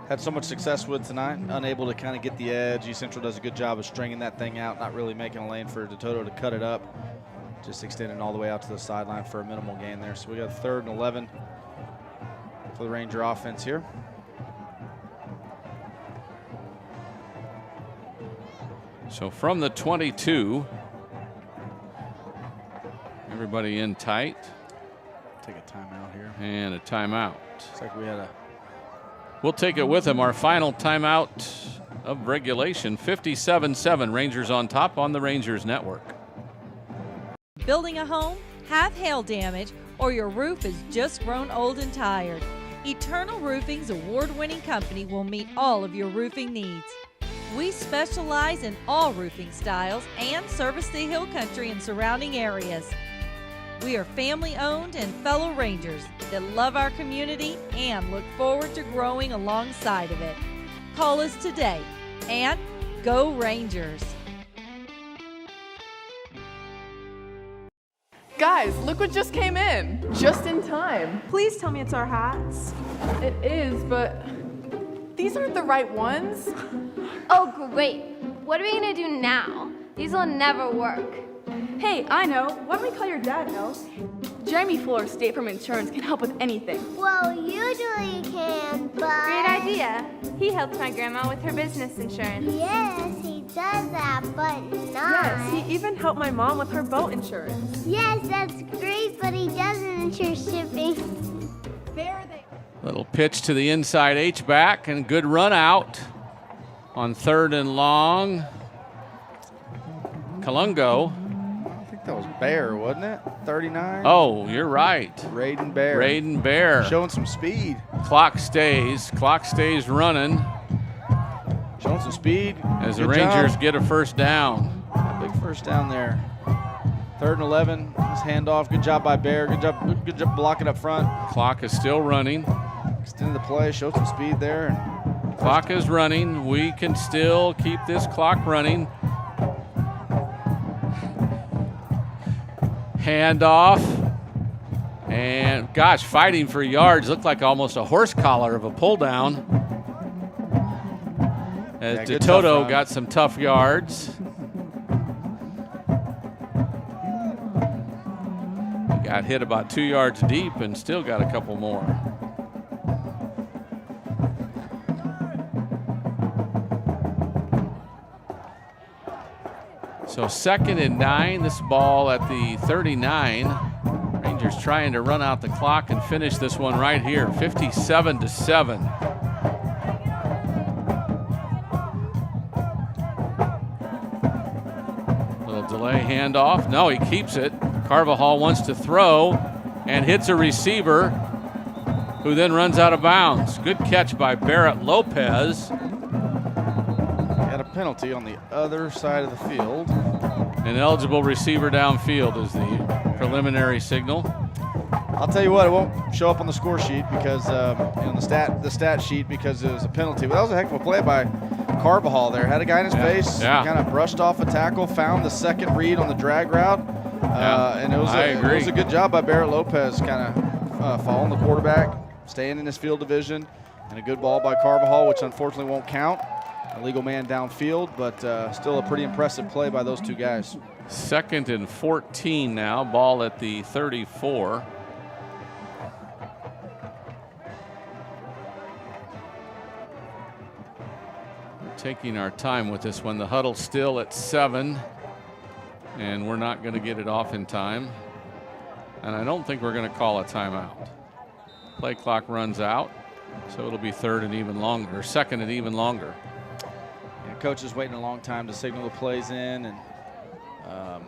Speaker 2: had so much success with tonight, unable to kind of get the edge. East Central does a good job of stringing that thing out, not really making a lane for Toto to cut it up, just extending all the way out to the sideline for a minimal gain there. So we got 3rd and 11 for the Ranger offense here.
Speaker 1: So from the 22, everybody in tight.
Speaker 2: Take a timeout here.
Speaker 1: And a timeout.
Speaker 2: Looks like we had a...
Speaker 1: We'll take it with him. Our final timeout of regulation, 57-7. Rangers on top on the Rangers Network.
Speaker 15: Building a home, have hail damage, or your roof is just grown old and tired. Eternal Roofing's award-winning company will meet all of your roofing needs. We specialize in all roofing styles and service the Hill Country and surrounding areas. We are family-owned and fellow Rangers that love our community and look forward to growing alongside of it. Call us today and go Rangers!
Speaker 13: Guys, look what just came in. Just in time.
Speaker 4: Please tell me it's our hats.
Speaker 13: It is, but these aren't the right ones.
Speaker 10: Oh, great. What are we gonna do now? These will never work.
Speaker 4: Hey, I know. Why don't we call your dad, no? Jeremy Fuller, State Farm Insurance, can help with anything.
Speaker 5: Well, usually he can, but...
Speaker 10: Great idea. He helped my grandma with her business insurance.
Speaker 5: Yes, he does that, but not...
Speaker 4: Yes, he even helped my mom with her boat insurance.
Speaker 5: Yes, that's great, but he doesn't insure shipping.
Speaker 3: There they...
Speaker 1: Little pitch to the inside H-back and good run out on 3rd and long. Colungo.
Speaker 2: I think that was Bear, wasn't it? 39?
Speaker 1: Oh, you're right.
Speaker 2: Raiden Bear.
Speaker 1: Raiden Bear.
Speaker 2: Showing some speed.
Speaker 1: Clock stays running.
Speaker 2: Showing some speed.
Speaker 1: As the Rangers get a first down.
Speaker 2: Big first down there. 3rd and 11. Nice handoff. Good job by Bear. Good job blocking up front.
Speaker 1: Clock is still running.
Speaker 2: Extended the play. Showed some speed there.
Speaker 1: Clock is running. We can still keep this clock running. Handoff. And gosh, fighting for yards. Looked like almost a horse collar of a pull down. As Toto got some tough yards. He got hit about 2 yards deep and still got a couple more. So 2nd and 9, this ball at the 39. Rangers trying to run out the clock and finish this one right here, 57-7. Little delay handoff. No, he keeps it. Carvajal wants to throw and hits a receiver who then runs out of bounds. Good catch by Barrett Lopez.
Speaker 2: Had a penalty on the other side of the field.
Speaker 1: An eligible receiver downfield is the preliminary signal.
Speaker 2: I'll tell you what, it won't show up on the score sheet because the stat sheet because it was a penalty. But that was a heck of a play by Carvajal there. Had a guy in his face, kind of brushed off a tackle, found the second read on the drag route, and it was a good job by Barrett Lopez, kind of following the quarterback, staying in his field division, and a good ball by Carvajal, which unfortunately won't count. A legal man downfield, but still a pretty impressive play by those two guys.
Speaker 1: 2nd and 14 now, ball at the 34. We're taking our time with this one. The huddle's still at 7, and we're not going to get it off in time. And I don't think we're going to call a timeout. Play clock runs out, so it'll be 3rd and even longer, 2nd and even longer.
Speaker 2: Coach is waiting a long time to signal the plays in, and I'm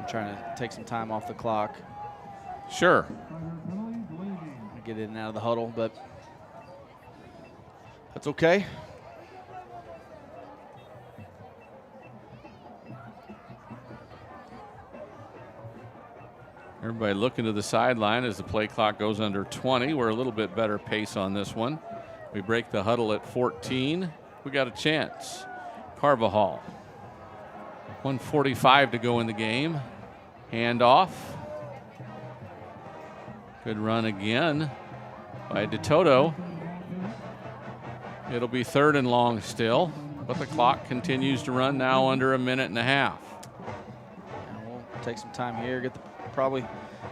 Speaker 2: trying to take some time off the clock.
Speaker 1: Sure.
Speaker 2: Get in and out of the huddle, but that's okay.
Speaker 1: Everybody looking to the sideline as the play clock goes under 20. We're a little bit better pace on this one. We break the huddle at 14. We got a chance. Carvajal. 1:45 to go in the game. Handoff. Good run again by DeToto. It'll be 3rd and long still, but the clock continues to run now under a minute and a half.
Speaker 2: We'll take some time here. Probably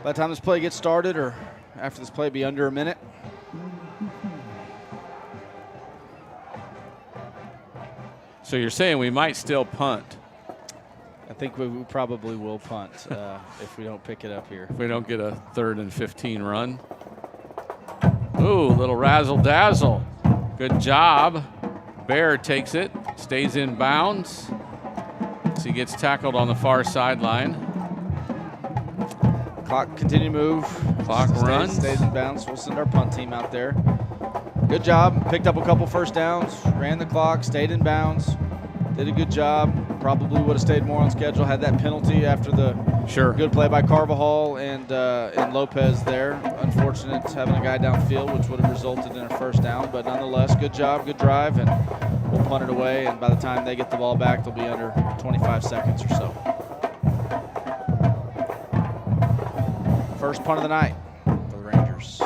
Speaker 2: by the time this play gets started or after this play, be under a minute.
Speaker 1: So you're saying we might still punt?
Speaker 2: I think we probably will punt if we don't pick it up here.
Speaker 1: If we don't get a 3rd and 15 run. Ooh, little razzle dazzle. Good job. Bear takes it, stays in bounds. So he gets tackled on the far sideline.
Speaker 2: Clock continue to move.
Speaker 1: Clock runs.
Speaker 2: Stays in bounds. We'll send our punt team out there. Good job. Picked up a couple first downs. Ran the clock. Stayed in bounds. Did a good job. Probably would have stayed more on schedule. Had that penalty after the good play by Carvajal and Lopez there. Unfortunate having a guy downfield, which would have resulted in a first down. But nonetheless, good job, good drive, and we'll punt it away. And by the time they get the ball back, they'll be under 25 seconds or so. First punt of the night for the Rangers.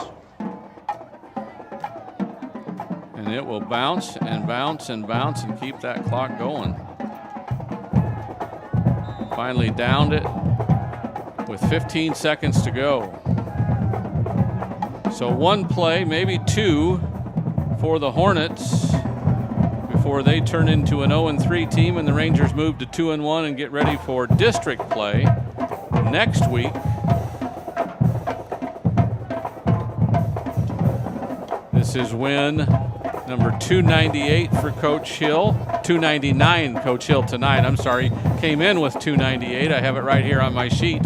Speaker 1: And it will bounce and bounce and bounce and keep that clock going. Finally downed it with 15 seconds to go. So one play, maybe two for the Hornets before they turn into an 0-3 team and the Rangers move to 2-1 and get ready for district play next week. This is win number 298 for Coach Hill. 299 Coach Hill tonight. I'm sorry, came in with 298. I have it right here on my sheet.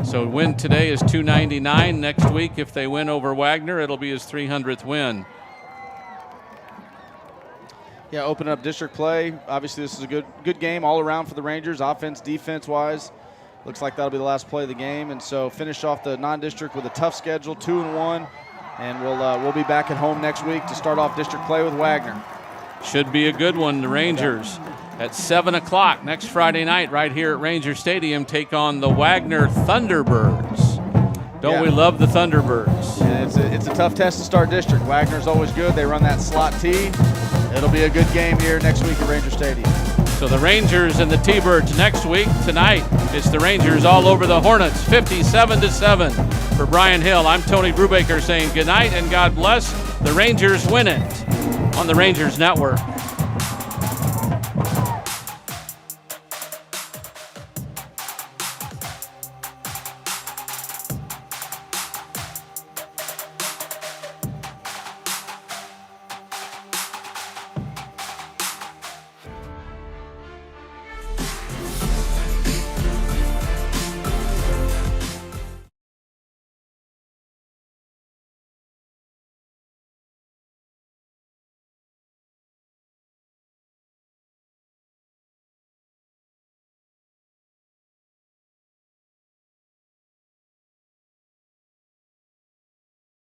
Speaker 1: So win today is 299. Next week, if they win over Wagner, it'll be his 300th win.
Speaker 2: Yeah, open up district play. Obviously, this is a good game all around for the Rangers, offense, defense-wise. Looks like that'll be the last play of the game. And so finish off the non-district with a tough schedule, 2-1. And we'll be back at home next week to start off district play with Wagner.
Speaker 1: Should be a good one. The Rangers at 7 o'clock next Friday night right here at Ranger Stadium take on the Wagner Thunderbirds. Don't we love the Thunderbirds?
Speaker 2: Yeah, it's a tough test to start district. Wagner's always good. They run that slot T. It'll be a good game here next week at Ranger Stadium.
Speaker 1: So the Rangers and the T-Birds next week. Tonight, it's the Rangers all over the Hornets, 57-7. For Brian Hill, I'm Tony Brubaker saying good night and God bless. The Rangers win it on the Rangers Network.